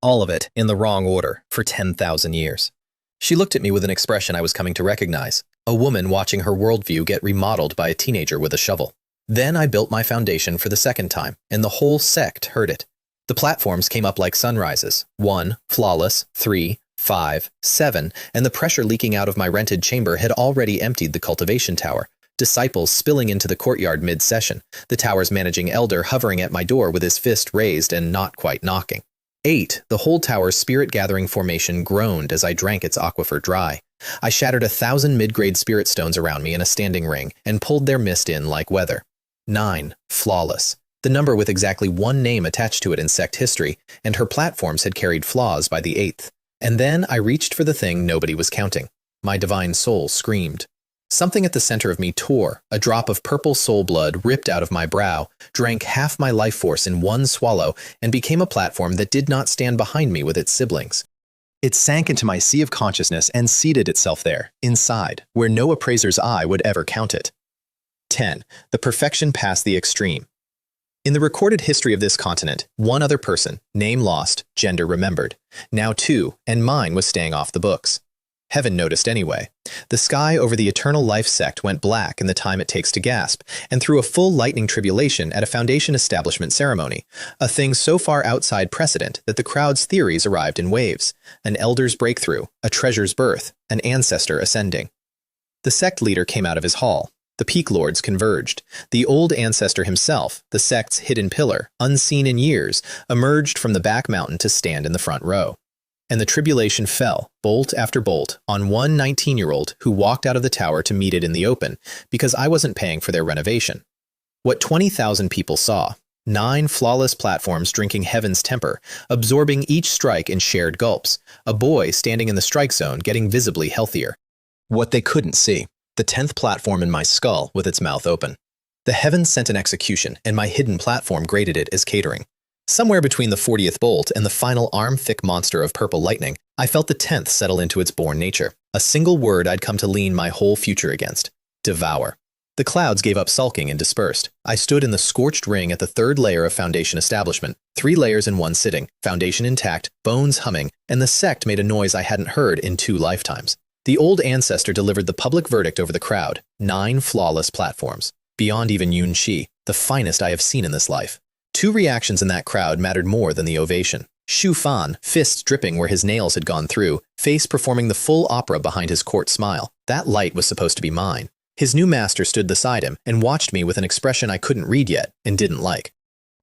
All of it in the wrong order, for 10,000 years. She looked at me with an expression I was coming to recognize. A woman watching her worldview get remodeled by a teenager with a shovel. Then I built my foundation for the second time, and the whole sect heard it. The platforms came up like sunrises. 1, flawless, 3, 5, 7, and the pressure leaking out of my rented chamber had already emptied the cultivation tower. disciples spilling into the courtyard mid-session, the tower's managing elder hovering at my door with his fist raised and not quite knocking. 8. The whole tower's spirit-gathering formation groaned as I drank its aquifer dry. I shattered 1,000 mid-grade spirit stones around me in a standing ring and pulled their mist in like weather. 9. Flawless. The number with exactly one name attached to it in sect history, and her platforms had carried flaws by the 8th. And then I reached for the thing nobody was counting. My divine soul screamed. Something at the center of me tore, a drop of purple soul blood ripped out of my brow, drank half my life force in one swallow, and became a platform that did not stand behind me with its siblings. It sank into my sea of consciousness and seated itself there, inside, where no appraiser's eye would ever count it. 10. The perfection past the extreme. In the recorded history of this continent, one other person, name lost, gender remembered. Now 2, and mine was staying off the books. Heaven noticed anyway. The sky over the Eternal Life sect went black in the time it takes to gasp, and threw a full lightning tribulation at a Foundation establishment ceremony, a thing so far outside precedent that the crowd's theories arrived in waves. An elder's breakthrough, a treasure's birth, an ancestor ascending. The sect leader came out of his hall. The peak lords converged. The old ancestor himself, the sect's hidden pillar, unseen in years, emerged from the back mountain to stand in the front row. And the tribulation fell, bolt after bolt, on one 19-year-old who walked out of the tower to meet it in the open, because I wasn't paying for their renovation. What 20,000 people saw, 9 flawless platforms drinking heaven's temper, absorbing each strike in shared gulps, a boy standing in the strike zone getting visibly healthier. What they couldn't see. The 10th platform in my skull with its mouth open. The heavens sent an execution, and my hidden platform graded it as catering. Somewhere between the 40th bolt and the final arm-thick monster of purple lightning, I felt the 10th settle into its born nature. A single word I'd come to lean my whole future against. Devour. The clouds gave up sulking and dispersed. I stood in the scorched ring at the 3rd layer of Foundation establishment. 3 layers in one sitting, Foundation intact, bones humming, and the sect made a noise I hadn't heard in 2 lifetimes. The old ancestor delivered the public verdict over the crowd. 9 flawless platforms. Beyond even Yun Shi, the finest I have seen in this life. 2 reactions in that crowd mattered more than the ovation. Shu Fan, fists dripping where his nails had gone through, face performing the full opera behind his court smile. That light was supposed to be mine. His new master stood beside him and watched me with an expression I couldn't read yet and didn't like.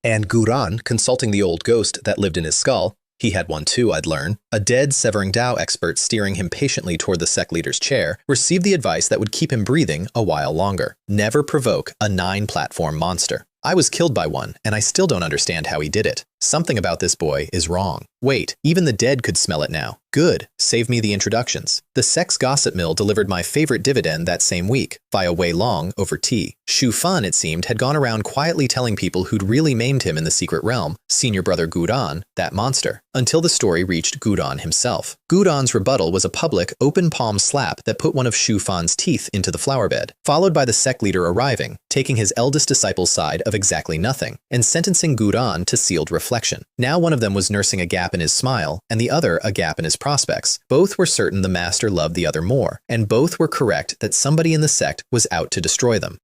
And Guran, consulting the old ghost that lived in his skull, he had one too, I'd learn, a dead Severing Dao expert steering him patiently toward the sect leader's chair, received the advice that would keep him breathing a while longer. Never provoke a 9-platform monster. I was killed by one, and I still don't understand how he did it. Something about this boy is wrong. Wait, even the dead could smell it now. Good. Save me the introductions. The sex gossip mill delivered my favorite dividend that same week, via Wei Long over tea. Shu Fan, it seemed, had gone around quietly telling people who'd really maimed him in the secret realm, senior brother Gudan, that monster, until the story reached Gudan himself. Gudan's rebuttal was a public, open palm slap that put one of Shu Fan's teeth into the flower bed, followed by the sect leader arriving, taking his eldest disciple's side of exactly nothing, and sentencing Gudan to sealed reflection. Now one of them was nursing a gap in his smile, and the other a gap in his prospects. Both were certain the master loved the other more, and both were correct that somebody in the sect was out to destroy them.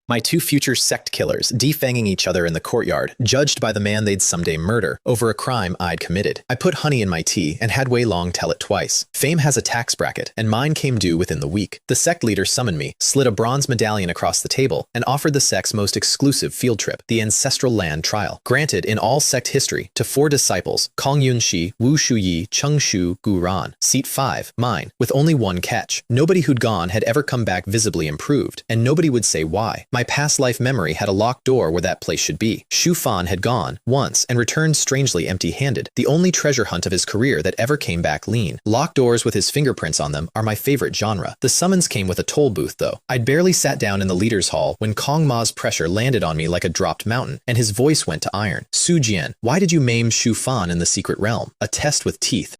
My 2 future sect killers defanging each other in the courtyard, judged by the man they'd someday murder over a crime I'd committed. I put honey in my tea and had Wei Long tell it twice. Fame has a tax bracket, and mine came due within the week. The sect leader summoned me, slid a bronze medallion across the table, and offered the sect's most exclusive field trip, the Ancestral Land Trial, granted in all sect history to 4 disciples, Kong Yunxi, Wu Shuyi, Cheng Shu, Gu Ran. Seat 5, mine, with only one catch. Nobody who'd gone had ever come back visibly improved, and nobody would say why. My past life memory had a locked door where that place should be. Shu Fan had gone, once, and returned strangely empty-handed, the only treasure hunt of his career that ever came back lean. Locked doors with his fingerprints on them are my favorite genre. The summons came with a toll booth, though. I'd barely sat down in the leader's hall when Kong Ma's pressure landed on me like a dropped mountain, and his voice went to iron. Su Jian, why did you maim Shu Fan in the secret realm? A test with teeth.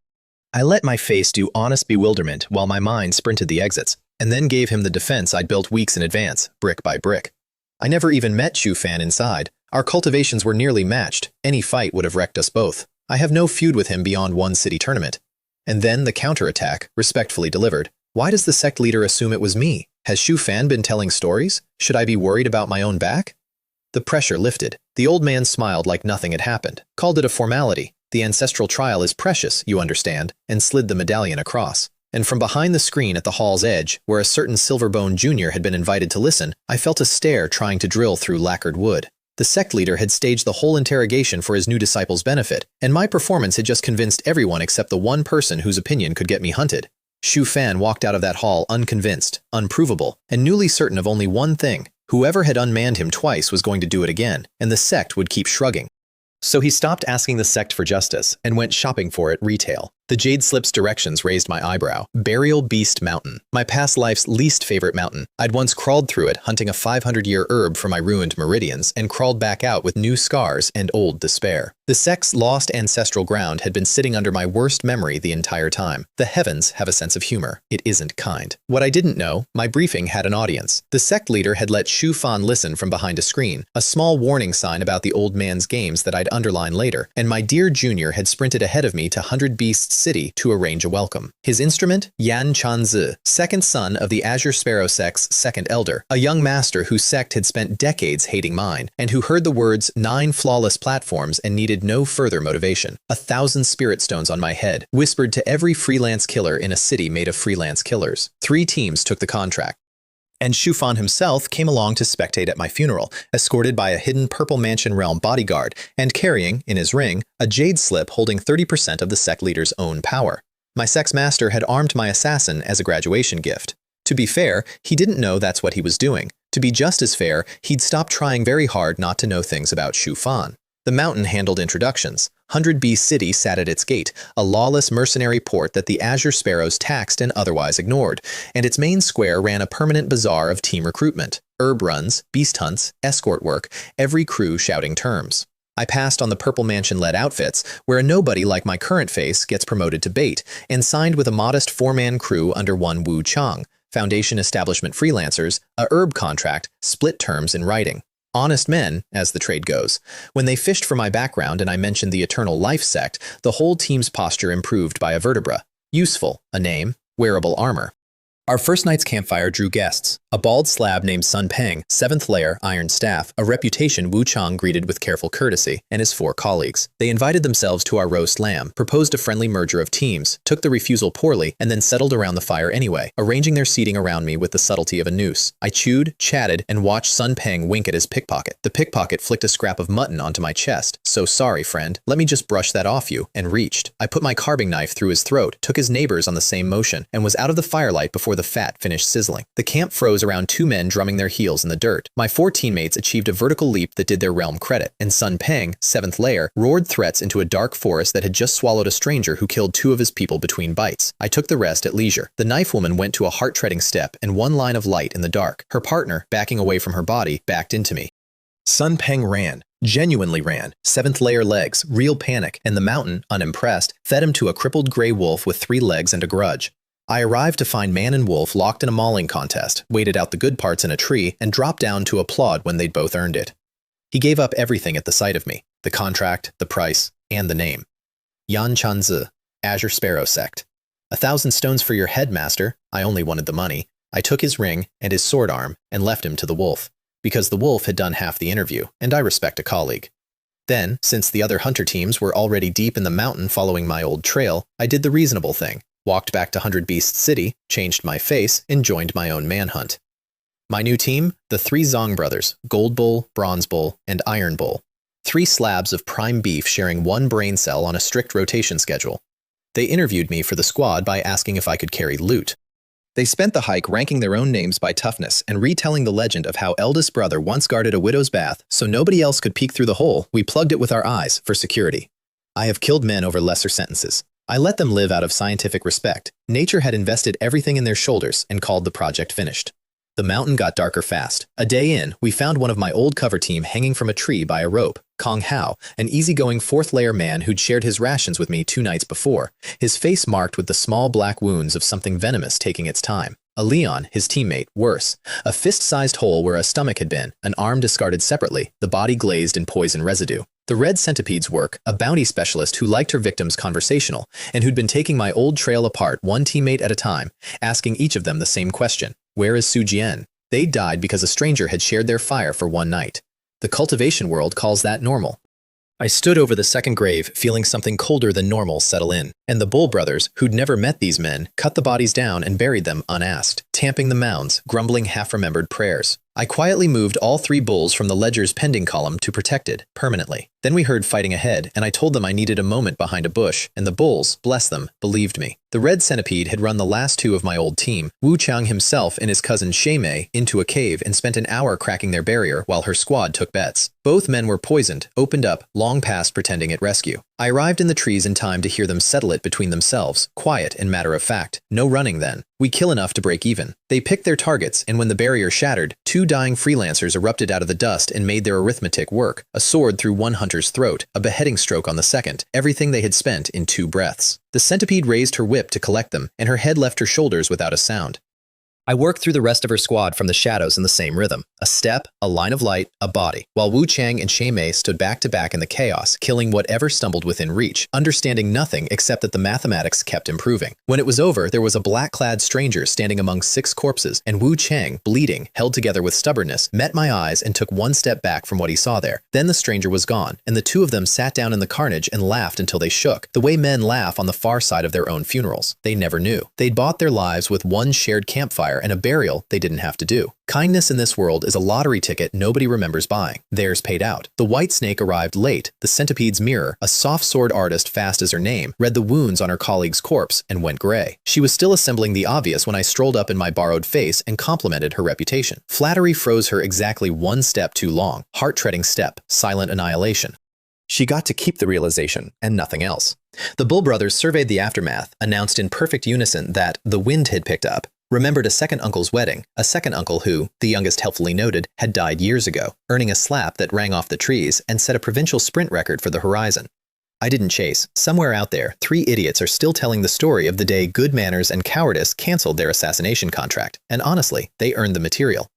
I let my face do honest bewilderment while my mind sprinted the exits, and then gave him the defense I'd built weeks in advance, brick by brick. I never even met Shu Fan inside. Our cultivations were nearly matched. Any fight would have wrecked us both. I have no feud with him beyond one city tournament. And then the counterattack, respectfully delivered. Why does the sect leader assume it was me? Has Shu Fan been telling stories? Should I be worried about my own back? The pressure lifted. The old man smiled like nothing had happened, called it a formality. The ancestral trial is precious, you understand, and slid the medallion across. and from behind the screen at the hall's edge, where a certain Silverbone Jr. had been invited to listen, I felt a stare trying to drill through lacquered wood. The sect leader had staged the whole interrogation for his new disciples' benefit, and my performance had just convinced everyone except the one person whose opinion could get me hunted. Shu Fan walked out of that hall unconvinced, unprovable, and newly certain of only one thing. Whoever had unmanned him twice was going to do it again, and the sect would keep shrugging. So he stopped asking the sect for justice and went shopping for it retail. The Jade Slip's directions raised my eyebrow. Burial Beast Mountain. My past life's least favorite mountain. I'd once crawled through it, hunting a 500-year herb for my ruined Meridians, and crawled back out with new scars and old despair. The sect's lost ancestral ground had been sitting under my worst memory the entire time. The heavens have a sense of humor. It isn't kind. What I didn't know, my briefing had an audience. The sect leader had let Shu Fan listen from behind a screen, a small warning sign about the old man's games that I'd underline later, and my dear junior had sprinted ahead of me to 100 Beasts City to arrange a welcome. His instrument? Yan Chanzi, second son of the Azure Sparrow sect's second elder, a young master whose sect had spent decades hating mine, and who heard the words 9 flawless platforms and needed no further motivation. 1,000 spirit stones on my head, whispered to every freelance killer in a city made of freelance killers. 3 teams took the contract. And Shu Fan himself came along to spectate at my funeral, escorted by a hidden Purple Mansion Realm bodyguard, and carrying, in his ring, a jade slip holding 30% of the sect leader's own power. My sex master had armed my assassin as a graduation gift. To be fair, he didn't know that's what he was doing. To be just as fair, he'd stopped trying very hard not to know things about Shu Fan. The mountain handled introductions. 100 Beast City sat at its gate, a lawless mercenary port that the Azure Sparrows taxed and otherwise ignored, and its main square ran a permanent bazaar of team recruitment, herb runs, beast hunts, escort work, every crew shouting terms. I passed on the Purple Mansion-led outfits, where a nobody like my current face gets promoted to bait, and signed with a modest 4-man crew under one Wu Chang, Foundation Establishment freelancers, a herb contract, split terms in writing. Honest men, as the trade goes. When they fished for my background and I mentioned the Eternal Life sect, the whole team's posture improved by a vertebra. Useful, a name, wearable armor. Our first night's campfire drew guests. A bald slab named Sun Peng, 7th layer, iron staff, a reputation Wu Chang greeted with careful courtesy, and his 4 colleagues. They invited themselves to our roast lamb, proposed a friendly merger of teams, took the refusal poorly, and then settled around the fire anyway, arranging their seating around me with the subtlety of a noose. I chewed, chatted, and watched Sun Peng wink at his pickpocket. The pickpocket flicked a scrap of mutton onto my chest. So sorry, friend. Let me just brush that off you, and reached. I put my carving knife through his throat, took his neighbors on the same motion, and was out of the firelight before the fat finished sizzling. The camp froze around 2 men drumming their heels in the dirt. My 4 teammates achieved a vertical leap that did their realm credit, and Sun Peng, 7th layer, roared threats into a dark forest that had just swallowed a stranger who killed 2 of his people between bites. I took the rest at leisure. The knife woman went to a heart-treading step and 1 line of light in the dark. Her partner, backing away from her body, backed into me. Sun Peng ran. Genuinely ran. 7th layer legs, real panic, and the mountain, unimpressed, fed him to a crippled gray wolf with 3 legs and a grudge. I arrived to find man and wolf locked in a mauling contest, waited out the good parts in a tree, and dropped down to applaud when they'd both earned it. He gave up everything at the sight of me, the contract, the price, and the name. Yan Chanzi, Azure Sparrow sect. 1,000 stones for your head, master. I only wanted the money. I took his ring and his sword arm and left him to the wolf, because the wolf had done half the interview, and I respect a colleague. Then, since the other hunter teams were already deep in the mountain following my old trail, I did the reasonable thing. Walked back to 100 Beast City, changed my face, and joined my own manhunt. My new team, the 3 Zong brothers, Gold Bull, Bronze Bull, and Iron Bull. 3 slabs of prime beef sharing 1 brain cell on a strict rotation schedule. They interviewed me for the squad by asking if I could carry loot. They spent the hike ranking their own names by toughness and retelling the legend of how eldest brother once guarded a widow's bath so nobody else could peek through the hole. We plugged it with our eyes for security. I have killed men over lesser sentences. I let them live out of scientific respect. Nature had invested everything in their shoulders and called the project finished. The mountain got darker fast. A day in, we found one of my old cover team hanging from a tree by a rope. Kong Hao, an easygoing 4th layer man who'd shared his rations with me 2 nights before, his face marked with the small black wounds of something venomous taking its time. A Leon, his teammate, worse. A fist-sized hole where a stomach had been, an arm discarded separately, the body glazed in poison residue. The Red Centipede's work, a bounty specialist who liked her victims conversational, and who'd been taking my old trail apart 1 teammate at a time, asking each of them the same question. Where is Su Jian? They died because a stranger had shared their fire for 1 night. The cultivation world calls that normal. I stood over the second grave, feeling something colder than normal settle in, and the Bull brothers, who'd never met these men, cut the bodies down and buried them unasked, tamping the mounds, grumbling half-remembered prayers. I quietly moved all 3 bulls from the ledger's pending column to protected, permanently. Then we heard fighting ahead, and I told them I needed a moment behind a bush, and the bulls, bless them, believed me. The red centipede had run the last 2 of my old team, Wu Chang himself and his cousin Shay Mei, into a cave and spent an hour cracking their barrier while her squad took bets. Both men were poisoned, opened up, long past pretending at rescue. I arrived in the trees in time to hear them settle it between themselves, quiet and matter of fact. No running then. We kill enough to break even. They picked their targets, and when the barrier shattered, 2 dying freelancers erupted out of the dust and made their arithmetic work. A sword through one hunter's throat, a beheading stroke on the second, everything they had spent in 2 breaths. The centipede raised her whip to collect them, and her head left her shoulders without a sound. I worked through the rest of her squad from the shadows in the same rhythm. A step, a line of light, a body, while Wu Chang and Shay Mei stood back to back in the chaos, killing whatever stumbled within reach, understanding nothing except that the mathematics kept improving. When it was over, there was a black-clad stranger standing among 6 corpses, and Wu Chang, bleeding, held together with stubbornness, met my eyes and took one step back from what he saw there. Then the stranger was gone, and the 2 of them sat down in the carnage and laughed until they shook, the way men laugh on the far side of their own funerals. They never knew. They'd bought their lives with one shared campfire and a burial they didn't have to do. Kindness in this world is a lottery ticket nobody remembers buying. Theirs paid out. The white snake arrived late. The centipede's mirror, a soft sword artist fast as her name, read the wounds on her colleague's corpse and went gray. She was still assembling the obvious when I strolled up in my borrowed face and complimented her reputation. Flattery froze her exactly 1 step too long. Heart-treading step, silent annihilation. She got to keep the realization and nothing else. The Bull brothers surveyed the aftermath, announced in perfect unison that the wind had picked up, remembered a second uncle's wedding, a second uncle who, the youngest helpfully noted, had died years ago, earning a slap that rang off the trees and set a provincial sprint record for the horizon. I didn't chase. Somewhere out there, 3 idiots are still telling the story of the day good manners and cowardice canceled their assassination contract, and honestly, they earned the material.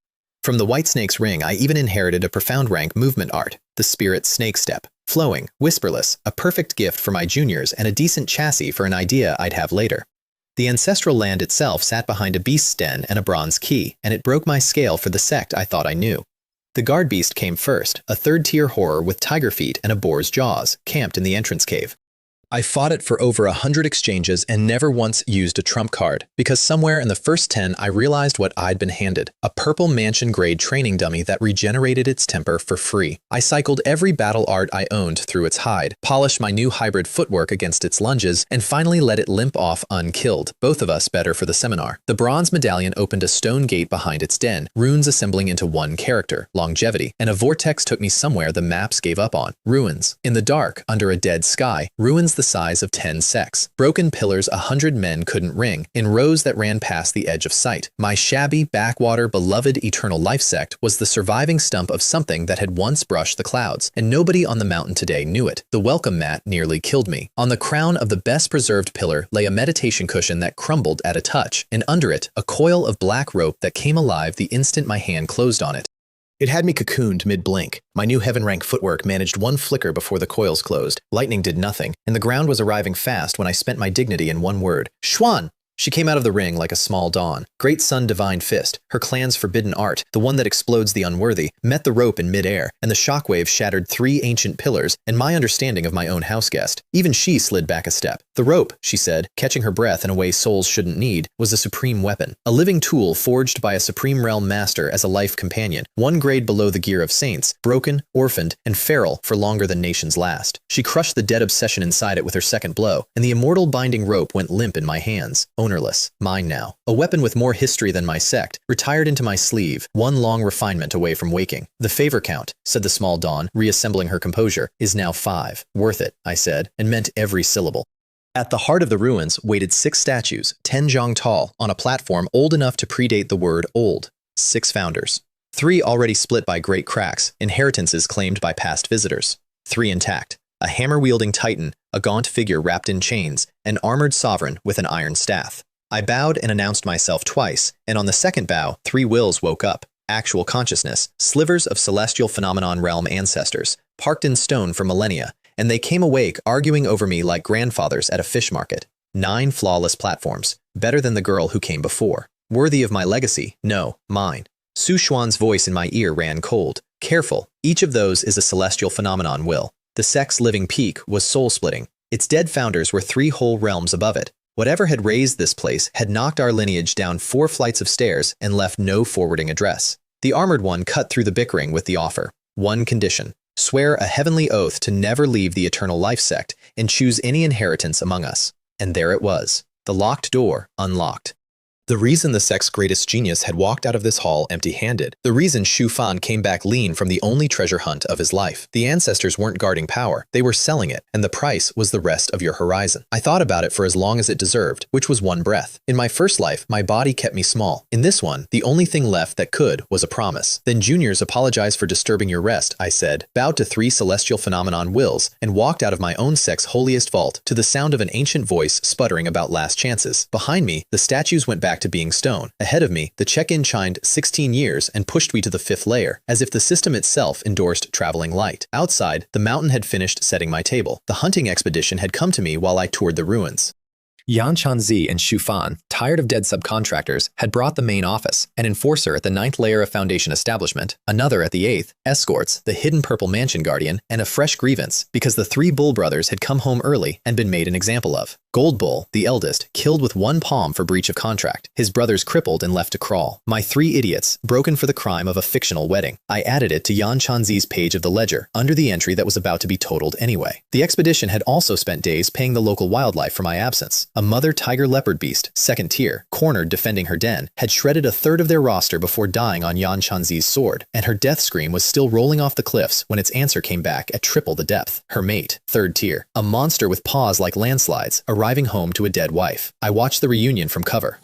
From the White Snake's ring, I even inherited a profound rank movement art, the Spirit Snake Step. Flowing, whisperless, a perfect gift for my juniors and a decent chassis for an idea I'd have later. The ancestral land itself sat behind a beast's den and a bronze key, and it broke my scale for the sect I thought I knew. The guard beast came first, a 3rd-tier horror with tiger feet and a boar's jaws, camped in the entrance cave. I fought it for over 100 exchanges and never once used a trump card, because somewhere in the first 10 I realized what I'd been handed, a purple mansion-grade training dummy that regenerated its temper for free. I cycled every battle art I owned through its hide, polished my new hybrid footwork against its lunges, and finally let it limp off unkilled, both of us better for the seminar. The bronze medallion opened a stone gate behind its den, runes assembling into one character, longevity, and a vortex took me somewhere the maps gave up on. Ruins. In the dark, under a dead sky, ruins the size of 10 sects. Broken pillars 100 men couldn't ring, in rows that ran past the edge of sight. My shabby, backwater, beloved eternal life sect was the surviving stump of something that had once brushed the clouds, and nobody on the mountain today knew it. The welcome mat nearly killed me. On the crown of the best preserved pillar lay a meditation cushion that crumbled at a touch, and under it, a coil of black rope that came alive the instant my hand closed on it. It had me cocooned mid-blink. My new heaven-rank footwork managed one flicker before the coils closed. Lightning did nothing, and the ground was arriving fast when I spent my dignity in one word. Xuan! She came out of the ring like a small dawn. Great Sun Divine Fist, her clan's forbidden art, the one that explodes the unworthy, met the rope in midair, and the shockwave shattered 3 ancient pillars and my understanding of my own houseguest. Even she slid back a step. The rope, she said, catching her breath in a way souls shouldn't need, was a supreme weapon. A living tool forged by a supreme realm master as a life companion, 1 grade below the gear of saints, broken, orphaned, and feral for longer than nations last. She crushed the dead obsession inside it with her second blow, and the immortal binding rope went limp in my hands. Ownerless. Mine now. A weapon with more history than my sect, retired into my sleeve, 1 long refinement away from waking. The favor count, said the small dawn, reassembling her composure, is now 5. Worth it, I said, and meant every syllable. At the heart of the ruins waited 6 statues, 10 zhang tall, on a platform old enough to predate the word old. 6 founders. 3 already split by great cracks, inheritances claimed by past visitors. 3 intact. A hammer-wielding titan, a gaunt figure wrapped in chains, an armored sovereign with an iron staff. I bowed and announced myself twice, and on the second bow, 3 wills woke up. Actual consciousness, slivers of celestial phenomenon realm ancestors, parked in stone for millennia, and they came awake arguing over me like grandfathers at a fish market. 9 flawless platforms, better than the girl who came before. Worthy of my legacy, no, mine. Su Xuan's voice in my ear ran cold. Careful, each of those is a celestial phenomenon will. The sect's living peak was soul-splitting. Its dead founders were 3 whole realms above it. Whatever had raised this place had knocked our lineage down 4 flights of stairs and left no forwarding address. The armored one cut through the bickering with the offer. One condition: swear a heavenly oath to never leave the Eternal Life sect and choose any inheritance among us. And there it was. The locked door unlocked. The reason the sect's greatest genius had walked out of this hall empty-handed. The reason Shu Fan came back lean from the only treasure hunt of his life. The ancestors weren't guarding power, they were selling it, and the price was the rest of your horizon. I thought about it for as long as it deserved, which was 1 breath. In my first life, my body kept me small. In this one, the only thing left that could was a promise. Then juniors apologize for disturbing your rest, I said, bowed to 3 celestial phenomenon wills, and walked out of my own sect's holiest vault to the sound of an ancient voice sputtering about last chances. Behind me, the statues went back to being stone. Ahead of me, the check-in chimed 16 years and pushed me to the 5th layer, as if the system itself endorsed traveling light. Outside, the mountain had finished setting my table. The hunting expedition had come to me while I toured the ruins. Yan Chanzi and Shu Fan, tired of dead subcontractors, had brought the main office, an enforcer at the 9th layer of Foundation establishment, another at the 8th, escorts, the hidden purple mansion guardian, and a fresh grievance because the 3 Bull brothers had come home early and been made an example of. Gold Bull, the eldest, killed with 1 palm for breach of contract. His brothers crippled and left to crawl. My 3 idiots, broken for the crime of a fictional wedding. I added it to Yan Chanzi's page of the ledger, under the entry that was about to be totaled anyway. The expedition had also spent days paying the local wildlife for my absence. A mother tiger leopard beast, 2nd tier, cornered defending her den, had shredded 1/3 of their roster before dying on Yan Chanzi's sword, and her death scream was still rolling off the cliffs when its answer came back at triple the depth. Her mate, 3rd tier, a monster with paws like landslides, arriving home to a dead wife. I watched the reunion from cover.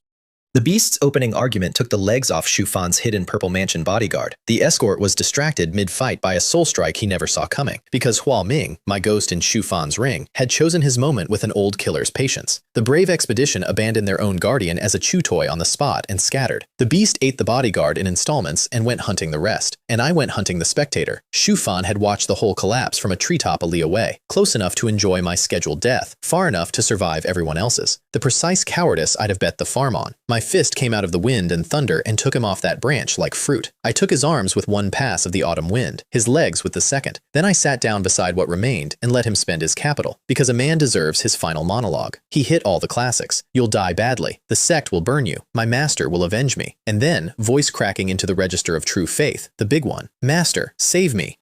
The beast's opening argument took the legs off Shu Fan's hidden Purple Mansion bodyguard. The escort was distracted mid-fight by a soul strike he never saw coming, because Hua Ming, my ghost in Shu Fan's ring, had chosen his moment with an old killer's patience. The brave expedition abandoned their own guardian as a chew toy on the spot and scattered. The beast ate the bodyguard in installments and went hunting the rest, and I went hunting the spectator. Shu Fan had watched the whole collapse from a treetop a li away, close enough to enjoy my scheduled death, far enough to survive everyone else's. The precise cowardice I'd have bet the farm on. My fist came out of the wind and thunder and took him off that branch like fruit. I took his arms with 1 pass of the autumn wind, his legs with the 2nd. Then I sat down beside what remained and let him spend his capital, because a man deserves his final monologue. He hit all the classics. You'll die badly. The sect will burn you. My master will avenge me. And then, voice cracking into the register of true faith, the big one. Master, save me.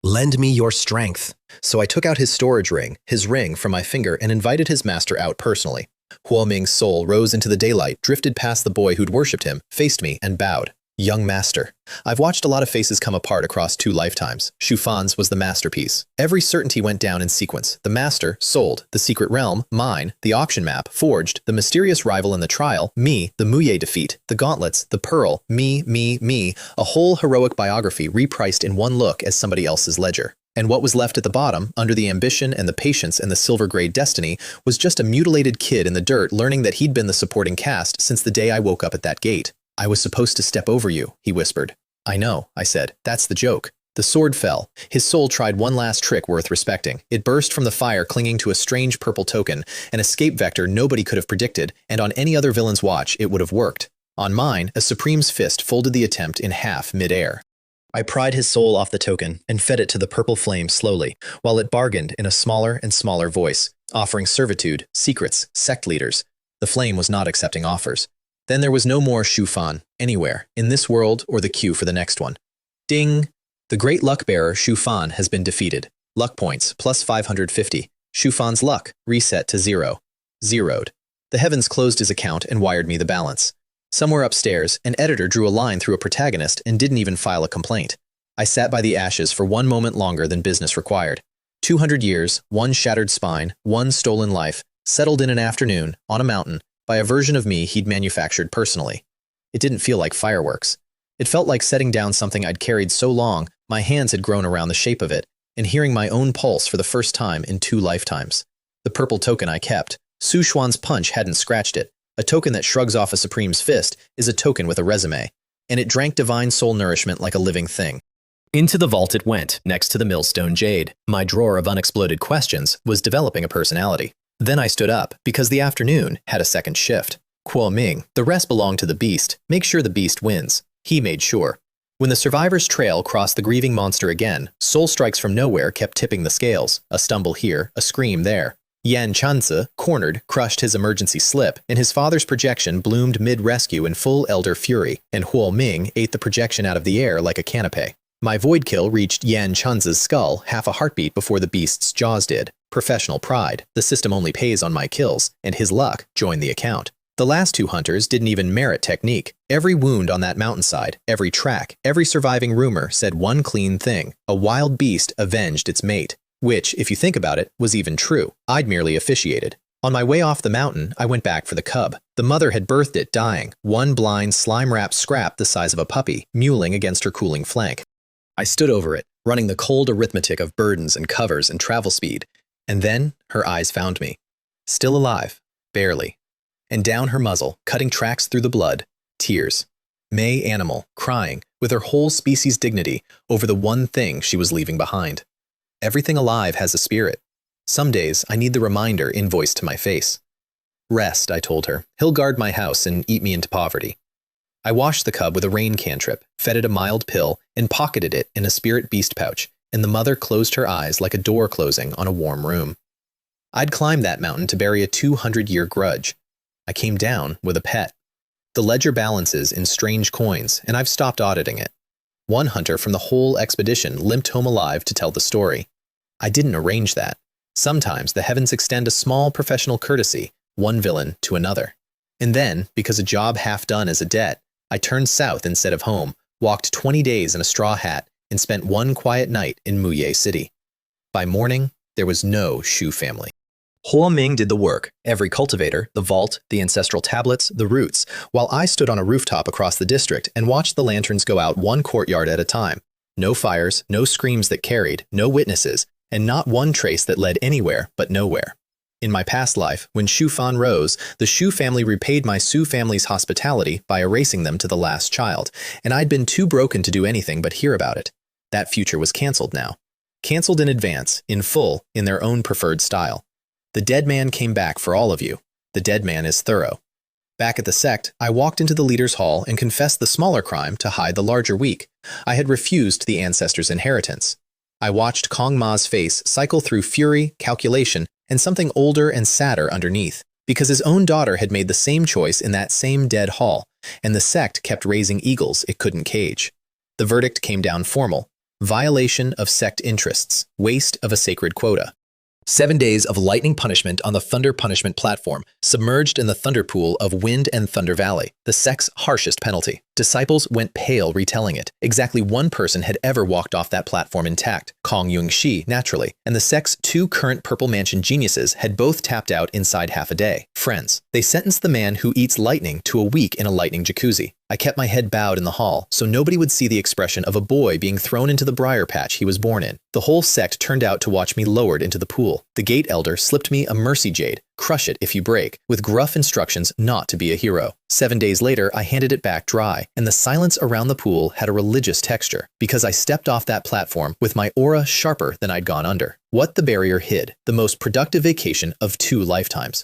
Lend me your strength. So I took out his storage ring, his ring, from my finger and invited his master out personally. Hua Ming's soul rose into the daylight, drifted past the boy who'd worshipped him, faced me, and bowed. Young master. I've watched a lot of faces come apart across 2 lifetimes. Shu Fan's was the masterpiece. Every certainty went down in sequence. The master, sold. The secret realm, mine. The auction map, forged. The mysterious rival in the trial, me. The Muye defeat. The gauntlets, the pearl, me. A whole heroic biography repriced in 1 look as somebody else's ledger. And what was left at the bottom, under the ambition and the patience and the silver-grade destiny, was just a mutilated kid in the dirt learning that he'd been the supporting cast since the day I woke up at that gate. I was supposed to step over you, he whispered. I know, I said. That's the joke. The sword fell. His soul tried 1 last trick worth respecting. It burst from the fire clinging to a strange purple token, an escape vector nobody could have predicted, and on any other villain's watch it would have worked. On mine, a Supreme's fist folded the attempt in half mid-air. I pried his soul off the token and fed it to the purple flame slowly, while it bargained in a smaller and smaller voice, offering servitude, secrets, sect leaders. The flame was not accepting offers. Then there was no more Shu Fan, anywhere, in this world or the queue for the next one. Ding! The great luck bearer Shu Fan has been defeated. Luck points, plus 550. Shu Fan's luck, reset to 0. Zeroed. The heavens closed his account and wired me the balance. Somewhere upstairs, an editor drew a line through a protagonist and didn't even file a complaint. I sat by the ashes for 1 moment longer than business required. 200 years, 1 shattered spine, 1 stolen life, settled in an afternoon, on a mountain, by a version of me he'd manufactured personally. It didn't feel like fireworks. It felt like setting down something I'd carried so long, my hands had grown around the shape of it, and hearing my own pulse for the first time in 2 lifetimes. The purple token I kept. Su Xuan's punch hadn't scratched it. A token that shrugs off a Supreme's fist is a token with a resume, and it drank divine soul nourishment like a living thing. Into the vault it went, next to the millstone jade. My drawer of unexploded questions was developing a personality. Then I stood up, because the afternoon had a second shift. Kuo Ming, the rest belonged to the beast. Make sure the beast wins. He made sure. When the survivor's trail crossed the grieving monster again, soul strikes from nowhere kept tipping the scales. A stumble here, a scream there. Yan Chanzi, cornered, crushed his emergency slip, and his father's projection bloomed mid-rescue in full elder fury, and Huo Ming ate the projection out of the air like a canapé. My void kill reached Yan Chanzi's skull half a heartbeat before the beast's jaws did. Professional pride. The system only pays on my kills, and his luck joined the account. The last two hunters didn't even merit technique. Every wound on that mountainside, every track, every surviving rumor said one clean thing. A wild beast avenged its mate. Which, if you think about it, was even true. I'd merely officiated. On my way off the mountain, I went back for the cub. The mother had birthed it dying, one blind, slime-wrapped scrap the size of a puppy, mewling against her cooling flank. I stood over it, running the cold arithmetic of burdens and covers and travel speed, and then her eyes found me. Still alive, barely. And down her muzzle, cutting tracks through the blood, tears. May animal, crying, with her whole species' dignity, over the one thing she was leaving behind. Everything alive has a spirit. Some days, I need the reminder invoiced to my face. Rest, I told her. He'll guard my house and eat me into poverty. I washed the cub with a rain cantrip, fed it a mild pill, and pocketed it in a spirit beast pouch, and the mother closed her eyes like a door closing on a warm room. I'd climbed that mountain to bury a 200-year grudge. I came down with a pet. The ledger balances in strange coins, and I've stopped auditing it. One hunter from the whole expedition limped home alive to tell the story. I didn't arrange that. Sometimes the heavens extend a small professional courtesy, one villain to another. And then, because a job half done is a debt, I turned south instead of home, walked 20 days in a straw hat, and spent one quiet night in Muye City. By morning, there was no Shu family. Huo Ming did the work, every cultivator, the vault, the ancestral tablets, the roots, while I stood on a rooftop across the district and watched the lanterns go out one courtyard at a time. No fires, no screams that carried, no witnesses, and not one trace that led anywhere but nowhere. In my past life, when Shu Fan rose, the Shu family repaid my Su family's hospitality by erasing them to the last child, and I'd been too broken to do anything but hear about it. That future was cancelled now. Cancelled in advance, in full, in their own preferred style. The dead man came back for all of you. The dead man is thorough. Back at the sect, I walked into the leader's hall and confessed the smaller crime to hide the larger weak. I had refused the ancestors' inheritance. I watched Kong Ma's face cycle through fury, calculation, and something older and sadder underneath, because his own daughter had made the same choice in that same dead hall, and the sect kept raising eagles it couldn't cage. The verdict came down formal. Violation of sect interests, waste of a sacred quota. 7 days of lightning punishment on the Thunder Punishment platform, submerged in the thunder pool of Wind and Thunder Valley, the sect's harshest penalty. Disciples went pale retelling it. Exactly one person had ever walked off that platform intact, Kong Yung-shi, naturally, and the sect's two current Purple Mansion geniuses had both tapped out inside half a day. Friends. They sentenced the man who eats lightning to a week in a lightning jacuzzi. I kept my head bowed in the hall, so nobody would see the expression of a boy being thrown into the briar patch he was born in. The whole sect turned out to watch me lowered into the pool. The gate elder slipped me a mercy jade, crush it if you break, with gruff instructions not to be a hero. 7 days later, I handed it back dry, and the silence around the pool had a religious texture, because I stepped off that platform with my aura sharper than I'd gone under. What the barrier hid, the most productive vacation of 2 lifetimes.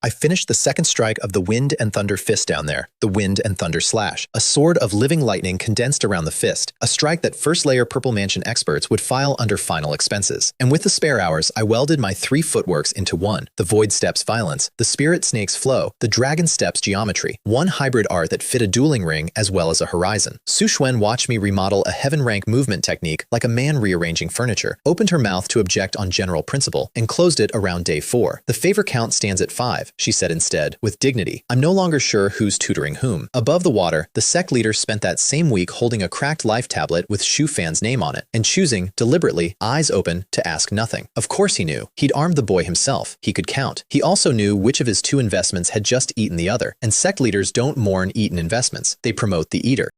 I finished the second strike of the Wind and Thunder fist down there, the Wind and Thunder slash, a sword of living lightning condensed around the fist, a strike that first-layer Purple Mansion experts would file under final expenses. And with the spare hours, I welded my 3 footworks into one, the Void Steps violence, the Spirit Snake's flow, the Dragon Steps geometry, one hybrid art that fit a dueling ring as well as a horizon. Su Xuan watched me remodel a heaven-rank movement technique like a man rearranging furniture, opened her mouth to object on general principle, and closed it around day 4. The favor count stands at 5. She said instead, with dignity. I'm no longer sure who's tutoring whom. Above the water, the sect leader spent that same week holding a cracked life tablet with Shu Fan's name on it, and choosing, deliberately, eyes open, to ask nothing. Of course he knew. He'd armed the boy himself. He could count. He also knew which of his 2 investments had just eaten the other, and sect leaders don't mourn eaten investments. They promote the eater.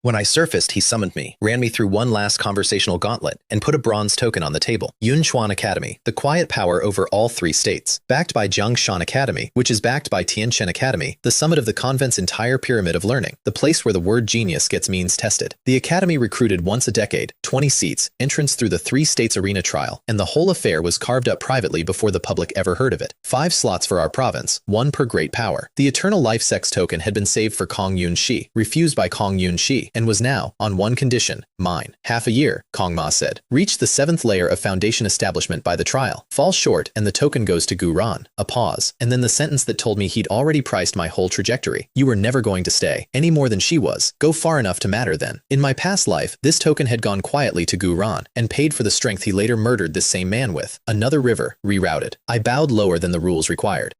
When I surfaced, he summoned me, ran me through one last conversational gauntlet, and put a bronze token on the table. Yunchuan Academy, the quiet power over all 3 states. Backed by Jiangshan Academy, which is backed by Tianchen Academy, the summit of the convent's entire pyramid of learning, the place where the word genius gets means tested. The academy recruited once a decade, 20 seats, entrance through the 3 states arena trial, and the whole affair was carved up privately before the public ever heard of it. 5 slots for our province, 1 per great power. The Eternal Life Sex token had been saved for Kong Yun Shi, refused by Kong Yun Shi, and was now, on one condition, mine. Half a year, Kong Ma said. Reach the 7th layer of foundation establishment by the trial. Fall short, and the token goes to Gu Ran. A pause, and then the sentence that told me he'd already priced my whole trajectory. You were never going to stay, any more than she was. Go far enough to matter then. In my past life, this token had gone quietly to Gu Ran, and paid for the strength he later murdered this same man with. Another river, rerouted. I bowed lower than the rules required.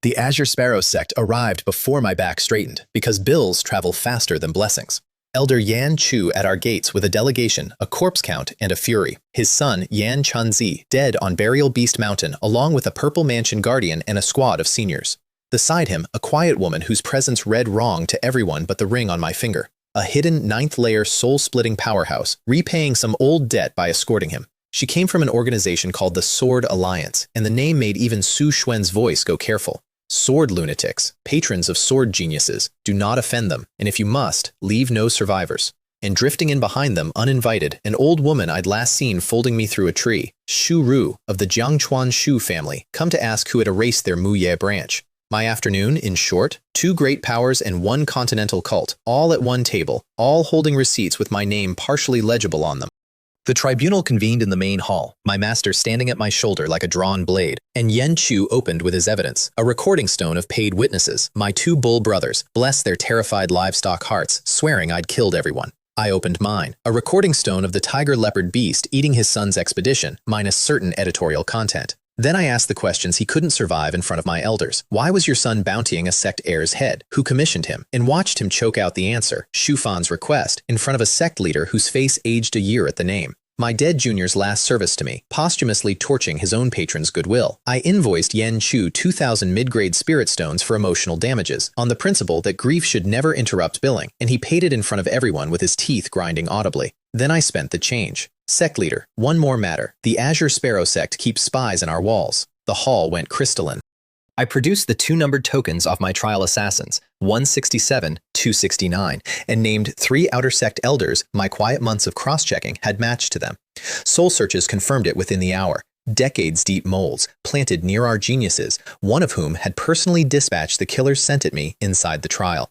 The Azure Sparrow sect arrived before my back straightened, because bills travel faster than blessings. Elder Yan Chu at our gates with a delegation, a corpse count, and a fury. His son, Yan Chanzi, dead on Burial Beast Mountain, along with a Purple Mansion guardian and a squad of seniors. Beside him, a quiet woman whose presence read wrong to everyone but the ring on my finger. A hidden 9th layer soul-splitting powerhouse, repaying some old debt by escorting him. She came from an organization called the Sword Alliance, and the name made even Su Xuan's voice go careful. Sword lunatics, patrons of sword geniuses, do not offend them, and if you must, leave no survivors. And drifting in behind them, uninvited, an old woman I'd last seen folding me through a tree, Shu Ru, of the Jiangchuan Shu family, come to ask who had erased their Muye branch. My afternoon, in short, 2 great powers and 1 continental cult, all at one table, all holding receipts with my name partially legible on them. The tribunal convened in the main hall, my master standing at my shoulder like a drawn blade, and Yen Chu opened with his evidence, a recording stone of paid witnesses, my 2 bull brothers, bless their terrified livestock hearts, swearing I'd killed everyone. I opened mine, a recording stone of the tiger leopard beast eating his son's expedition, minus certain editorial content. Then I asked the questions he couldn't survive in front of my elders. Why was your son bountying a sect heir's head? Who commissioned him? And watched him choke out the answer, Shu Fan's request, in front of a sect leader whose face aged a year at the name. My dead junior's last service to me, posthumously torching his own patron's goodwill. I invoiced Yen Chu 2,000 mid-grade spirit stones for emotional damages, on the principle that grief should never interrupt billing, and he paid it in front of everyone with his teeth grinding audibly. Then I spent the change. Sect leader, one more matter. The Azure Sparrow sect keeps spies in our walls. The hall went crystalline. I produced the 2 numbered tokens of my trial assassins, 167, 269, and named 3 outer sect elders my quiet months of cross-checking had matched to them. Soul searches confirmed it within the hour. Decades-deep moles, planted near our geniuses, one of whom had personally dispatched the killers sent at me inside the trial.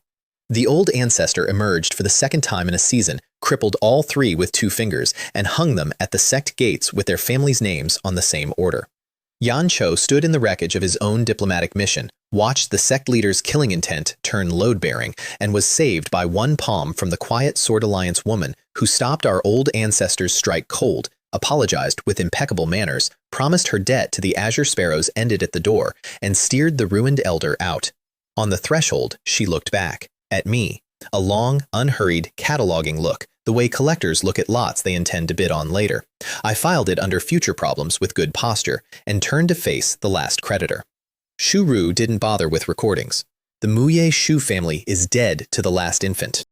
The old ancestor emerged for the 2nd time in a season, crippled all 3 with 2 fingers, and hung them at the sect gates with their families' names on the same order. Yan Cho stood in the wreckage of his own diplomatic mission, watched the sect leader's killing intent turn load-bearing, and was saved by 1 palm from the quiet Sword Alliance woman who stopped our old ancestors' strike cold, apologized with impeccable manners, promised her debt to the Azure Sparrows ended at the door, and steered the ruined elder out. On the threshold, she looked back, at me, a long, unhurried, cataloging look, the way collectors look at lots they intend to bid on later. I filed it under future problems with good posture, and turned to face the last creditor. Shu Ru didn't bother with recordings. The Muye Shu family is dead to the last infant.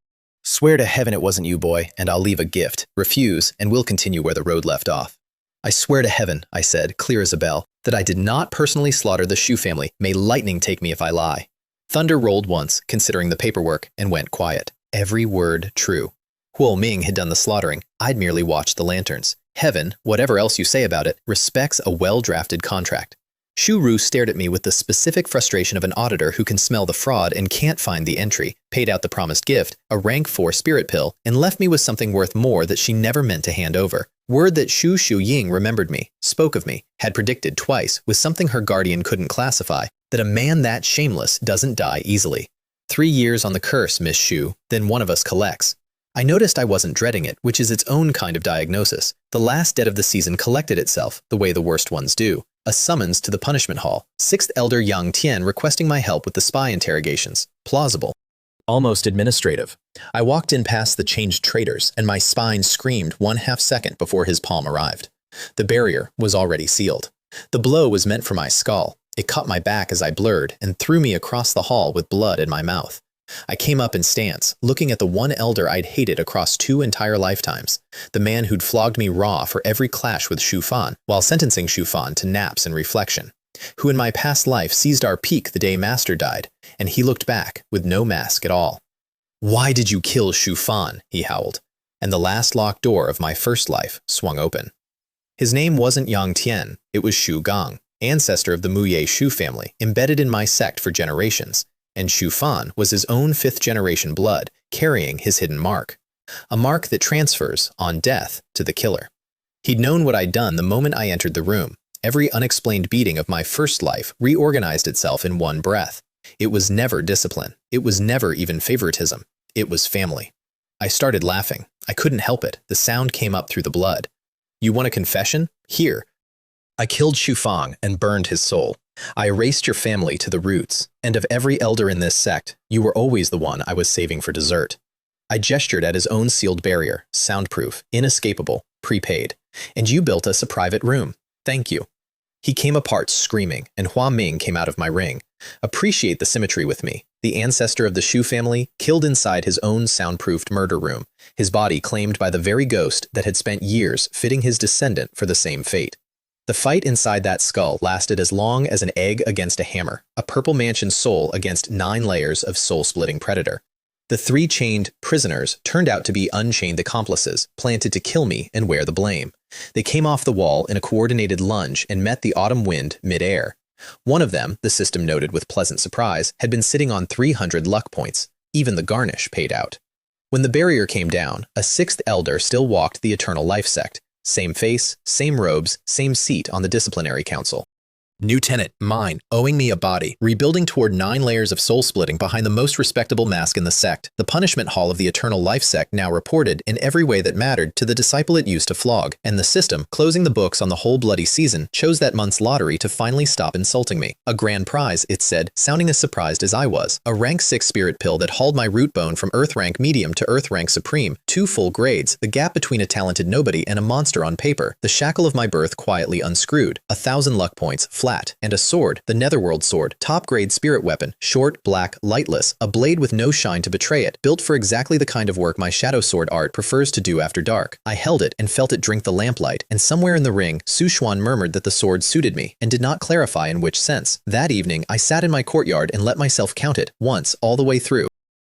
Swear to heaven it wasn't you, boy, and I'll leave a gift. Refuse, and we'll continue where the road left off. I swear to heaven, I said, clear as a bell, that I did not personally slaughter the Shu family. May lightning take me if I lie. Thunder rolled once, considering the paperwork, and went quiet. Every word true. Huo Ming had done the slaughtering. I'd merely watched the lanterns. Heaven, whatever else you say about it, respects a well-drafted contract. Shu Ru stared at me with the specific frustration of an auditor who can smell the fraud and can't find the entry, paid out the promised gift, a rank 4 spirit pill, and left me with something worth more that she never meant to hand over. Word that Shu Ying remembered me, spoke of me, had predicted twice, was something her guardian couldn't classify, that a man that shameless doesn't die easily. 3 years on the curse, Miss Shu, then one of us collects. I noticed I wasn't dreading it, which is its own kind of diagnosis. The last debt of the season collected itself, the way the worst ones do. A summons to the punishment hall. 6th Elder Yang Tian requesting my help with the spy interrogations. Plausible. Almost administrative. I walked in past the changed traders, and my spine screamed 1/2 second before his palm arrived. The barrier was already sealed. The blow was meant for my skull. It cut my back as I blurred, and threw me across the hall with blood in my mouth. I came up in stance, looking at the one elder I'd hated across 2 entire lifetimes, the man who'd flogged me raw for every clash with Shu Fan, while sentencing Shu Fan to naps and reflection, who in my past life seized our peak the day Master died, and he looked back with no mask at all. "Why did you kill Shu Fan?" he howled. and the last locked door of my first life swung open. His name wasn't Yang Tian, it was Shu Gong, ancestor of the Muye Shu family, embedded in my sect for generations, and Shu Fan was his own fifth-generation blood, carrying his hidden mark. A mark that transfers, on death, to the killer. He'd known what I'd done the moment I entered the room. Every unexplained beating of my first life reorganized itself in one breath. It was never discipline. It was never even favoritism. It was family. I started laughing. I couldn't help it. The sound came up through the blood. You want a confession? Here. I killed Shu Fang and burned his soul. I erased your family to the roots, and of every elder in this sect, you were always the one I was saving for dessert. I gestured at his own sealed barrier, soundproof, inescapable, prepaid. And you built us a private room. Thank you. He came apart screaming, and Hua Ming came out of my ring. Appreciate the symmetry with me. The ancestor of the Shu family, killed inside his own soundproofed murder room, his body claimed by the very ghost that had spent years fitting his descendant for the same fate. The fight inside that skull lasted as long as an egg against a hammer, a purple mansion soul against 9 layers of soul-splitting predator. The 3 chained prisoners turned out to be unchained accomplices, planted to kill me and wear the blame. They came off the wall in a coordinated lunge and met the autumn wind mid-air. One of them, the system noted with pleasant surprise, had been sitting on 300 luck points. Even the garnish paid out. When the barrier came down, a 6th elder still walked the Eternal Life sect. Same face, same robes, same seat on the disciplinary council. New tenant, mine, owing me a body, rebuilding toward 9 layers of soul-splitting behind the most respectable mask in the sect. The punishment hall of the Eternal Life sect now reported, in every way that mattered, to the disciple it used to flog, and the system, closing the books on the whole bloody season, chose that month's lottery to finally stop insulting me. A grand prize, it said, sounding as surprised as I was. A rank 6 spirit pill that hauled my root bone from Earth rank medium to Earth rank supreme, 2 full grades, the gap between a talented nobody and a monster on paper, the shackle of my birth quietly unscrewed, 1,000 luck points, flat, and a sword, the Netherworld sword, top-grade spirit weapon, short, black, lightless, a blade with no shine to betray it, built for exactly the kind of work my shadow sword art prefers to do after dark. I held it and felt it drink the lamplight, and somewhere in the ring, Su Xuan murmured that the sword suited me, and did not clarify in which sense. That evening, I sat in my courtyard and let myself count it, once, all the way through.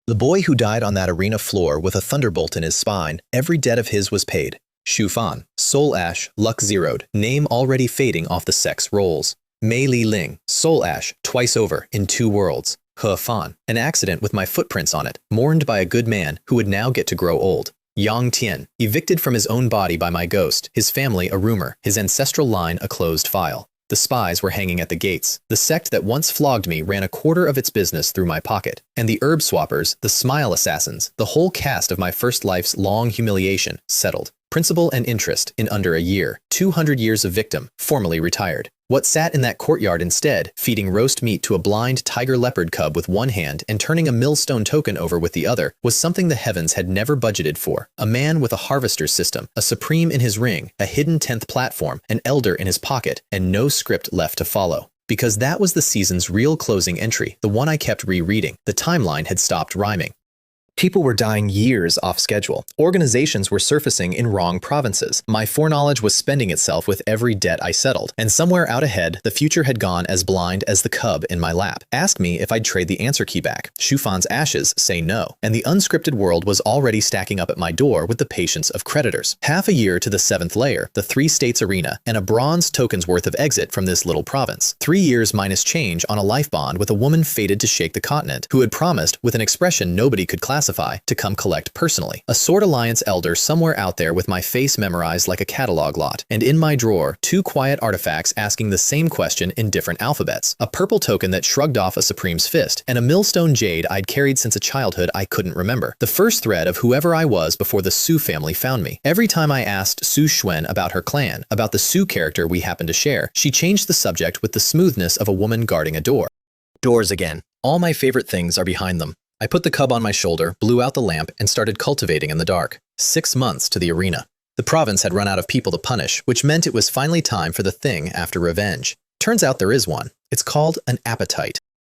The boy who died on that arena floor with a thunderbolt in his spine, every debt of his was paid. Shu Fan, soul ash, luck zeroed, name already fading off the sex rolls. Mei Li Ling, soul ash, twice over, in 2 worlds. He Fan, an accident with my footprints on it, mourned by a good man who would now get to grow old. Yang Tian, evicted from his own body by my ghost, his family a rumor, his ancestral line a closed file. The spies were hanging at the gates. The sect that once flogged me ran a quarter of its business through my pocket. And the herb swappers, the smile assassins, the whole cast of my first life's long humiliation, settled. Principal and interest in under a year. 200 years of victim, formally retired. What sat in that courtyard instead, feeding roast meat to a blind tiger-leopard cub with one hand and turning a millstone token over with the other, was something the heavens had never budgeted for. A man with a harvester's system, a supreme in his ring, a hidden 10th platform, an elder in his pocket, and no script left to follow. Because that was the season's real closing entry, the one I kept rereading. The timeline had stopped rhyming. People were dying years off schedule. Organizations were surfacing in wrong provinces. My foreknowledge was spending itself with every debt I settled. And somewhere out ahead, the future had gone as blind as the cub in my lap. Ask me if I'd trade the answer key back. Shu Fan's ashes say no. And the unscripted world was already stacking up at my door with the patience of creditors. Half a year to the 7th layer, the 3 states arena, and a bronze token's worth of exit from this little province. 3 years minus change on a life bond with a woman fated to shake the continent, who had promised, with an expression nobody could classify, to come collect personally. A Sword Alliance elder somewhere out there with my face memorized like a catalog lot, and in my drawer, 2 quiet artifacts asking the same question in different alphabets. A purple token that shrugged off a Supreme's fist, and a millstone jade I'd carried since a childhood I couldn't remember. The first thread of whoever I was before the Su family found me. Every time I asked Su Xuan about her clan, about the Su character we happened to share, she changed the subject with the smoothness of a woman guarding a door. Doors again. All my favorite things are behind them. I put the cub on my shoulder, blew out the lamp, and started cultivating in the dark. 6 months to the arena. The province had run out of people to punish, which meant it was finally time for the thing after revenge. Turns out there is one. It's called an appetite.